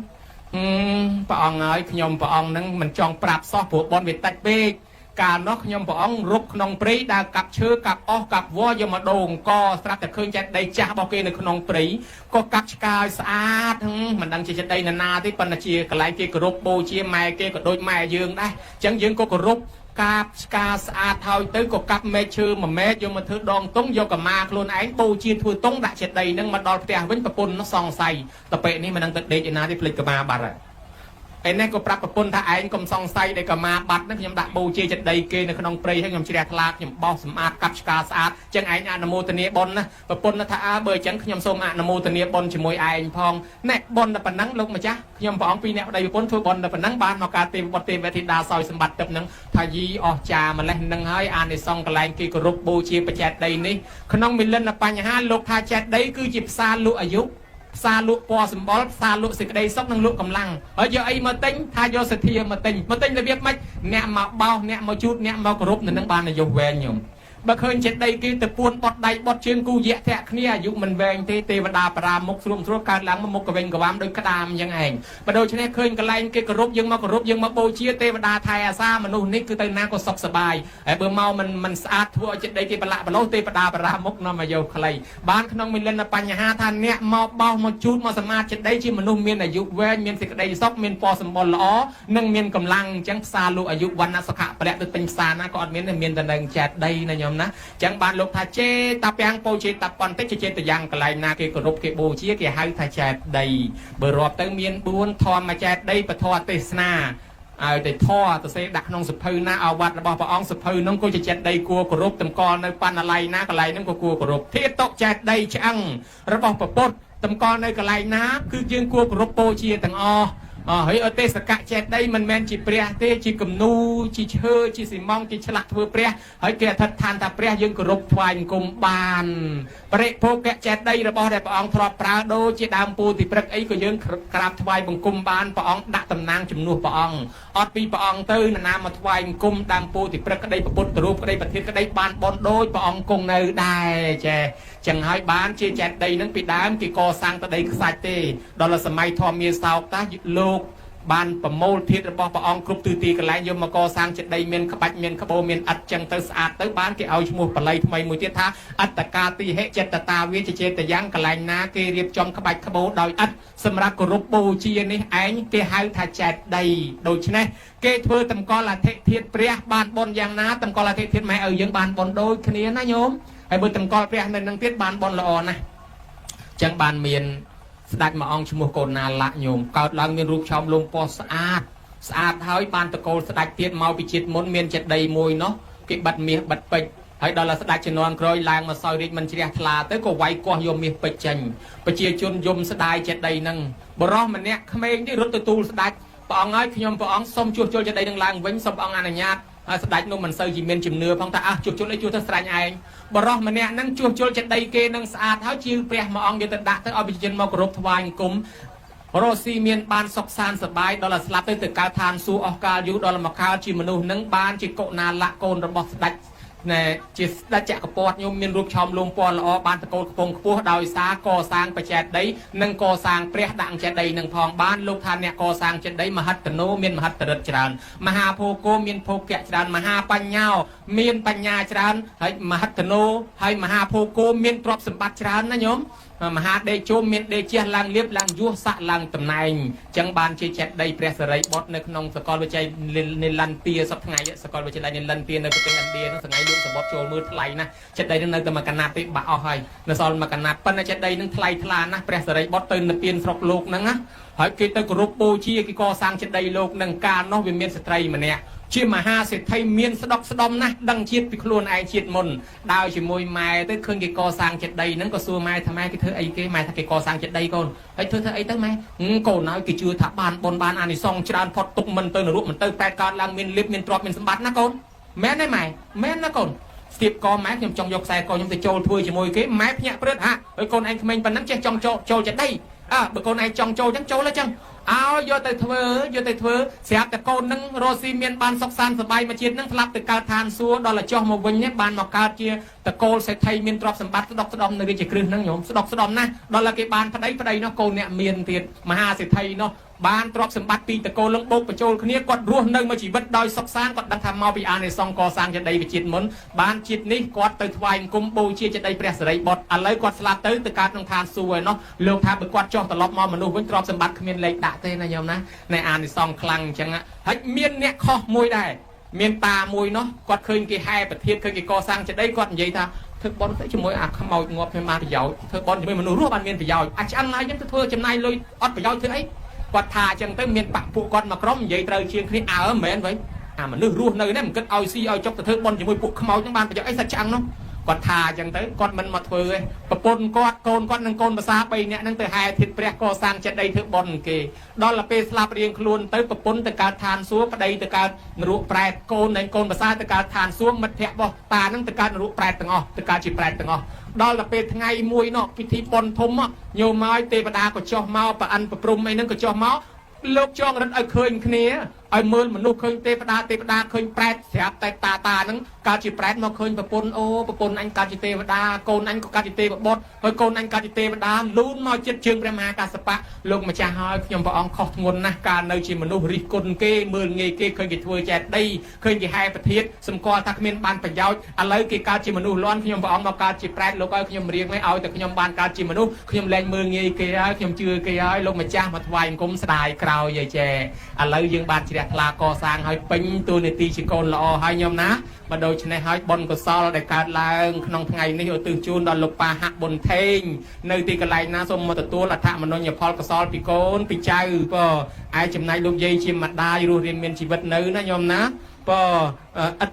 bà ông ơi nhổm bà ông nâng mình chọn prap so của bon việt tách bê cả nó nhom bỏ ông rục nòng prý đã cặp chứa cặp o cặp vo giờ mà đồn co sắpแต่ khơi chạy đầy cha bao kia này nòng prý có cặp cài sạch mình đang chơi đây là na tí phần là chia cái lại kia cái rục bô chia mè kia cái đôi mè dương đây chẳng dương có cái rục cặp cài sạch thôi tới có cặp mè chư mà mè vô mà thứ đòn tống vô cả ma luôn ấy bô chia thui tống đã chạy đầy nâng mà đòn tè với tập pôn nó song say tập bệ này mình đang tự đây cho na tí phịch cả ma bà rồiไอ้นั่นก็ปรับปนถ้าไอ้กรมซองไซได้ก็มาบัดนั่นยังดักโบเจจัดได้เกณฑ์ในขนมเปรย์ให้ยมเชียร์ทลากยมบอสมาร์กับสกาสอาร์จังไอ้อนุโมทนีบอลนะปนนะถ้าเบอร์จังยมส้มอนุโมทนีบอลช่วยไอ้พองแน่บอลน่ะปนังลงมาจ้ะยมพองปีนี้ได้ปนช่วยบอลน่ะปนังบ้านมาการเต็มบอลเต็มเวทีดาซอยสมบัติจับนังทายีออกจามันเลยนังให้อ่านในซองกลายกีกรุบโบเชียร์ประจัดได้นี่ขนมมิลเลนน่ะปัญหาโลกทาจัดได้คือจิบซาลุอายุซาลุปอสมบัติซาลุสิกได้ซอกนังลุกกำลังเยอะไอ้มาติ้งทายอสเทียมาติ้งระเบียบไม่แนมมาเบาแนมมาจุดแนมมากรุบในนังบานในยกแวนอยู่บังเคยเจ็ดได้กีตะปูนบดได้บดเชียงกูแยะแทะเนี่ยยุมันแวงเทวดาปรามุกรวมธุรการหลังมามุกกระเวงกระวามโดยกระดามยังไงประโดยชนะเคยกระไลน์กรุบยังมากรุบยังมาโบเชียเทวดาไทยอาซามนุษย์นี่คือเตยนาก็สบสบายไอ้เบอร์เมามันสะอาดทั่วเจ็ดได้กีปลาปลาเทวดาปรามุกนำมาโยกใครบ้านขนมมิเลนปัญหาท่านเนี่ยมาเบามาจุดมาสมาเจ็ดได้ที่มนุษย์เมียนอายุแวนเมียนสิกได้ซอกเมียนปอสมบัติล้อนั่งเมียนกำลังจังซาลูอายุวันนัสขะแปลกเป็นซานะก็เมียนแต่เดินเจ็ดได้นะยมนะจังบ้านลูกทาเจตาเปียงโปเจตาปอนเตเจตยังกลายนาเกกรุบเกโบเชียเกให้ทาเจดได้เบอร์รอบตั้งเมียนบุญทอมาเจดได้ปะทอเตสนาแต่ท่อตัวเสดักน้องสุพืนะเอาวัดระบอบพระองสุพืน้องก็จะเจ็ดได้กลัวกรุบเต็มกรในปันอะไรนะกะไรนั่งก็กลัวกรุบที่โตเจ็ดได้ช่างระบอบประปด តំកល់នៅកន្លែងណាគឺយើងគួរគោរពបូជាទាំងអស់ហើយអទេសកៈចេតដីមិនមែនជាព្រះទេជាគំនូជាឈើជាស៊ីម៉ង់ជាឆ្លាក់ធ្វើព្រះហើយគេអធិដ្ឋានថាព្រះយើងគោរពថ្វាយបង្គំបានបរិភោគចេតដីរបស់ដែលព្រះអង្គធ្លាប់ប្រើដូចជាដើមពោធិព្រឹកអីក៏យើងក្រាបថ្វាយបង្គំបានព្រះអង្គដាក់តំណាងជំនួសព្រះអង្គអត់ពីព្រះអង្គទៅនរណាមកថ្វាយបង្គំដើមពោធិព្រឹកក្តីពុទ្ធរូបក្តីប្រធានក្តីបានបនដូចព្រះអង្គគង់នៅដែរចេះចឹងហើយបានជាចេតដីនឹងពីដើមគេកសាងទៅដីខ្សាច់ទេដល់សម័យធម្មមាសោកតាលោកបានប្រមូលធាតុរបស់ព្រះអង្គគ្រប់ទិសទីកន្លែងយកមកកសាងចេតិយមានក្បាច់មានក្បូរមានឥដ្ឋចឹងទៅស្អាតទៅបានគេឲ្យឈ្មោះបល័យថ្មីមួយទៀតថាអត្តកាតិហិចិត្តតាវាចេតយ៉ាងកន្លែងណាគេរៀបចំក្បាច់ក្បូរដោយឥដ្ឋសម្រាប់គោរពបូជានេះឯងគេហៅថាចេតិយដូច្នេះគេធ្វើតម្កល់អធិធាតុព្រះបានបនយ៉ាងណាតម្កល់អធិធាតុម៉ែឲ្យយើងបានបនដូចគ្នាណាញោមហើយបើតម្កល់ព្រះនៅនឹងទៀតបានបនល្អណាស់ចឹងបានមានស្ដេចមួយអង្គឈ្មោះកូនណាលៈញោមកើតឡើងមានរូបឆោមលំពណ៌ស្អាតហើយបានតកូលស្ដេចទៀតមកពីជាតិមុនមានចេតិយមួយនោះគេបិទមាសបិទពេជ្រហើយដល់ស្ដេចជំនាន់ក្រោយឡើងមកសោយរាជមិនជ្រះថ្លាទៅក៏វាយគាស់យកមាសពេជ្រចេញប្រជាជនយំស្ដាយចេតិយនឹងបរោះម្នាក់ក្មេងនេះរត់ទៅទូលស្ដេចព្រះអង្គហើយខ្ញុំព្រះអង្គសូមជួសជុលចេតិយនឹងឡើងវិញសូមព្រះអង្គអនុញ្ញាតហើយស្ដេចនោះមិនសូវជាមានជំនឿផងថាជួសជុលអីជួសទៅស្រាញ់ឯងបរោះម្នាក់ហ្នឹងជួសជុលចេតិយគេនឹងស្អាតហើយជាព្រះមួយអង្គយកទៅដាក់ទៅឲ្យប្រជាជនមកគោរពថ្វាយបង្គំរស់ស៊ីមានបានសុខសាន្តសប្បាយដល់ស្លាប់ទៅកើតឋានសួគ៌អស់កាលយូរដល់មកកើតជាមនុស្សនឹងបានជាកុណាលៈកូនរបស់ស្ដេចណែជាស្ដេចចក្រពត្តិញោមមានរូបឆោមលំពណ៌ល្អបានតកូលខ្ពងខ្ពស់ដោយសារកសាងបច្ចេតដីនិងកសាងព្រះដាក់ចេតិយនឹងផងបានលោកថាអ្នកកសាងចេតិយមហិតនោមានមហិតរិទ្ធច្រើនមហាភោគោមានភោគៈច្រើនមហាបញ្ញាមានបញ្ញាច្រើនហើយមហិតនោហើយមហាភោគោមានទ្រព្យសម្បត្តិច្រើនណាញោមមហាដេជោមមានដេជះឡើងលៀបឡើងយោស័កឡើងតំណែងចឹងបានជាចេតិយព្រះសិរីបុត្រនៅក្នុងសកលវិជ័យនិលន្ទាសប្ថ្ងៃសកលវិទ្យាល័យនិលន្ទានៅប្រទេសឥណ្ឌានោះថ្ងៃលោកសបុតចូលមើលថ្លៃណាស់ចេតិយនឹងនៅតែមួយកណាត់ទេបាក់អស់ហើយនៅសល់មួយកណាត់ប៉ុន្តែចេតិយនឹងថ្លៃថ្លាណាស់ព្រះសិរីបុត្រទៅនិព្វានស្រុកលោកហ្នឹងណាហើយគេទៅគោរពបូជាគេកសាងចេតិយលោកនឹងកាលនោះវាមានស្ត្រីម្នាក់ជាមហាសេដ្ឋីមានស្ដុកស្ដំណាស់ដឹងជាតិពីខ្លួនឯងជាតិមុនដើរជាមួយម៉ែទៅឃើញគេកសាងចេតិយហ្នឹងក៏សួរម៉ែថាម៉ែគេធ្វើអីគេម៉ែថាគេកសាងចេតិយកូនហើយធ្វើអីទៅម៉ែកូនហើយគេជឿថាបានបុណ្យបានអានិសង្សច្រើនផុតទុកមិនទៅនរកមិនទៅតែកើតឡើងមានលៀបមានទ្រព្យមានសម្បត្តិណាកូនមែនទេម៉ែមែនណាកូនស្ទាបកម៉ែខ្ញុំចង់យកខ្សែកខ្ញុំទៅចូលធ្វើជាមួយគេម៉ែភ្ញាក់ព្រឹតហើយកូនឯងក្មេងប៉ុណ្ណឹងចេះចង់ចូលចេតិយបើកូនឯងចង់ចូលចឹងចូលចឹងឲ្យយកទៅធ្វើស្រាប់តែកូននឹងរស់ស៊ីមានបានសុខសាន្តសប្បាយមកជាតិនឹងស្លាប់ទៅកើតឋានសួគ៌ដល់ចុះមកវិញនេះបានមកកើតជាតកូលសេដ្ឋីមានទ្រព្យសម្បត្តិស្ដុកស្ដំនៅរាជក្រឹសហ្នឹងញោមស្ដុកស្ដំណាស់ដល់គេបានប្តីនោះកូនអ្នកមានទៀតមហាសេដ្ឋីនោះបានទ្រព្យសម្បត្តិពីតកូលលងបោកបញ្ចូលគ្នាគាត់រស់នៅមួយជីវិតដោយសុខសាន្តគាត់ដឹងថាមកពីអានិសង្សកសាងចេតិយវិជាតិមុនបានជាតិនេះគាត់ទៅថ្វាយបង្គំបូជាចេតិយព្រះសិរីបុត្រឥឡូវគាត់ស្លាប់ទៅកើតក្នុងឋានសួគ៌ឯនោះលោកថាបើគាត់ចុះត្រឡប់មកមនុស្សវិញទ្រព្យសម្បត្តិគ្មានលេខដាក់ទេណាញោមណានៃអានិសង្សខ្លាំងអញ្ចឹងហើយមានអ្នកខុសមួយដែរមានតាមួយនោះគាត់ឃើញគេហែប្រធានឃើញគេកសាងចេតិយគាត់និយាយថាធ្វើបន់ទៅជាមួយអាខ្មោចងាប់ខ្ញុំបានប្រយោជន៍ធ្វើបន់ជាមួយមនុស្សរស់បានមានប្រយោជន៍អាឆ្អិនហើយខ្ញុំទៅធ្វើចំណាយលុយអត់ប្រយោជន៍ធ្វើអីគាត់ថាអញ្ចឹងទៅមានបាក់ពួកគាត់មកក្រុមនិយាយត្រូវជាងគ្នាមិនមែនវិញអាមនុស្សរស់នៅនេះមិនគិតឲ្យស៊ីឲ្យចុកទៅធ្វើបន់ជាមួយពួកខ្មោចហ្នឹងបានប្រយោជន៍អីសាច់ឆ្អឹងនោះគាត់ថាអញ្ចឹងទៅគាត់មិនមកធ្វើទេប្រពន្ធគាត់កូនគាត់និងកូនភាសា3នាក់ហ្នឹងទៅហែធាតុព្រះកសាងចេតិយធ្វើបន់គេដល់ទៅពេលស្លាប់រៀងខ្លួនទៅប្រពន្ធទៅកើតឋានសួគ៌ប្តីទៅកើតនរកប្រែតកូននិងកូនភាសាទៅកើតឋានសួគ៌មិត្តភក្តិរបស់តាហ្នឹងទៅកើតនរកប្រែតទាំងអស់ទៅកើតជាប្រែតទាំងអស់ដល់ទៅពេលថ្ងៃមួយនោះពិធីបុណ្យធំញោមមកទេវតាក៏ចុះមកប្រអិនប្រព្រំអីហ្នឹងក៏ចុះមកលោកចងរិទ្ធឲ្យឃើញគ្នាឲ្យមើលមនុស្សឃើញទេវតាឃើញប្រែតស្រាប់តែតាហ្នឹងកើតជាប្រែតមកឃើញប្រពន្ធអូប្រពន្ធអញកើតជាទេវតាកូនអញក៏កើតជាទេវបុត្រហើយកូនអញកើតជាទេវតាលូនមកចិត្តជើងព្រះមហាកសបៈលោកម្ចាស់ហើយខ្ញុំព្រះអង្គខុសធ្ងន់ណាស់កាលនៅជាមនុស្សរិះគន់គេមើលងាយគេឃើញគេធ្វើចេតិយឃើញគេហែប្រធានសម្គាល់ថាគ្មានបានប្រយោជន៍ឥឡូវគេកើតជាមនុស្សលាន់ខ្ញុំព្រះអង្គមកកើតជាប្រែតលោកឲ្យខ្ញុំរៀងឲ្យតែខ្ញុំបានកើតជាមនុស្សខ្ញុំលែងមើលងាយគេហើយខ្ញុំជឿគេហើយលោកម្ចាស់មកថ្វាយបង្គំស្ដាយក្រោយយាយចេឥឡូវយើងបានជ្រះថ្លាកសាងឲ្យពេញទូនាទីជាកូនល្អហើយញោមណាបើដូច្នេះហើយបុណ្យកុសលដែលកើតឡើងក្នុងថ្ងៃនេះឧទ្ទិសជូនដល់លោកប៉ាហៈប៊ុនថេងនៅទីកន្លែងណាសូមមកទទួលអត្ថមនោញ្ញផលកុសលពីកូនពីចៅបើឯចំណែកលោកយាយជាម្ដាយរស់រៀនមានជីវិតនៅណាញោមណាបើឥត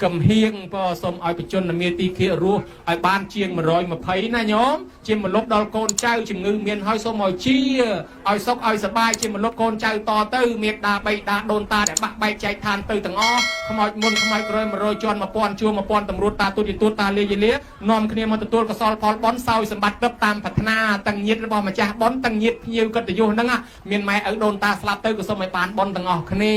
កំហៀងបើសូមឲ្យបញ្ជនមេទីឃារស់ឲ្យបានជាង120ណាញោមជាមលប់ដល់កូនចៅជំងឺមានហើយសូមឲ្យជាឲ្យសុខឲ្យសប្បាយជាមលប់កូនចៅតទៅមេដាបៃតាដូនតាដែលបាក់បែកចែកឋានទៅទាំងអស់ខ្មោចមុនខ្មោចក្រោយ100ជាន់1000ជួរ1000តម្រួតតាទូតយទូតតាលាយលានាំគ្នាមកទទួលកសលផលបន់សោយសម្បត្តិទឹកតាមប្រាថ្នាទាំងញាតិរបស់ម្ចាស់បន់ទាំងញាតិភ្ញៀវកិត្តិយសហ្នឹងមានម៉ែឪដូនតាស្លាប់ទៅក៏សូមឲ្យបានបន់ទាំងអស់គ្នា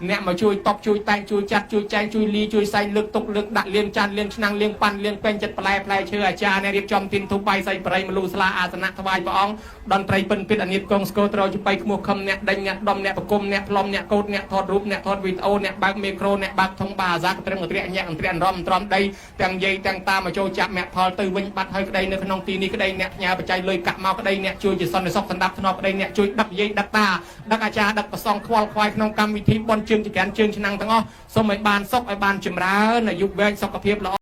អ្នកមកជួយតបជួយតែងជួយចាត់ជួយចែងជួយលីជួយសែងលើកទុកលើកដាក់លៀងចានលៀងឆ្នាំងលៀងប៉ាន់លៀងពេញចិត្តផ្លែឈើអាចារ្យអ្នករៀបចំទីនធូបបាយសៃប្រៃមលូស្លាអាសនៈថ្វាយព្រះអង្គដន្ត្រីពិនពិតអានិតកងស្គរត្រោចបៃខ្មោះខំអ្នកដេញអ្នកដំអ្នកប្រគំអ្នកផ្លំអ្នកកោតអ្នកថតរូបអ្នកថតវីដេអូអ្នកបើកមីក្រូអ្នកបើកធុងបាអាសាកត្រឹងអត្រាញាក់អត្រារំត្រំដីទាំងយាយទាំងតាមកចូលចាប់អ្នកផលទៅវិញបាត់ហើយក្តីនៅក្នុងទីនេះក្តីអ្នកផ្ញើបច្ច័យលុយកាក់មកក្តីអ្នកជួយជាសន្តិសុខសម្ដាប់ធ្នាប់ក្តីអ្នកជួយដឹកយាយដឹកតាដឹកអាចារ្យដឹកប្រសងខ្វល់ខ្វាយក្នុងកម្មវិធីបន់ជើងចក្រានជើងឆ្នាំងទាំងអស់សូមឲ្យបានសុខឲ្យបានចម្រើនអាយុវែងសុខភាពល្អ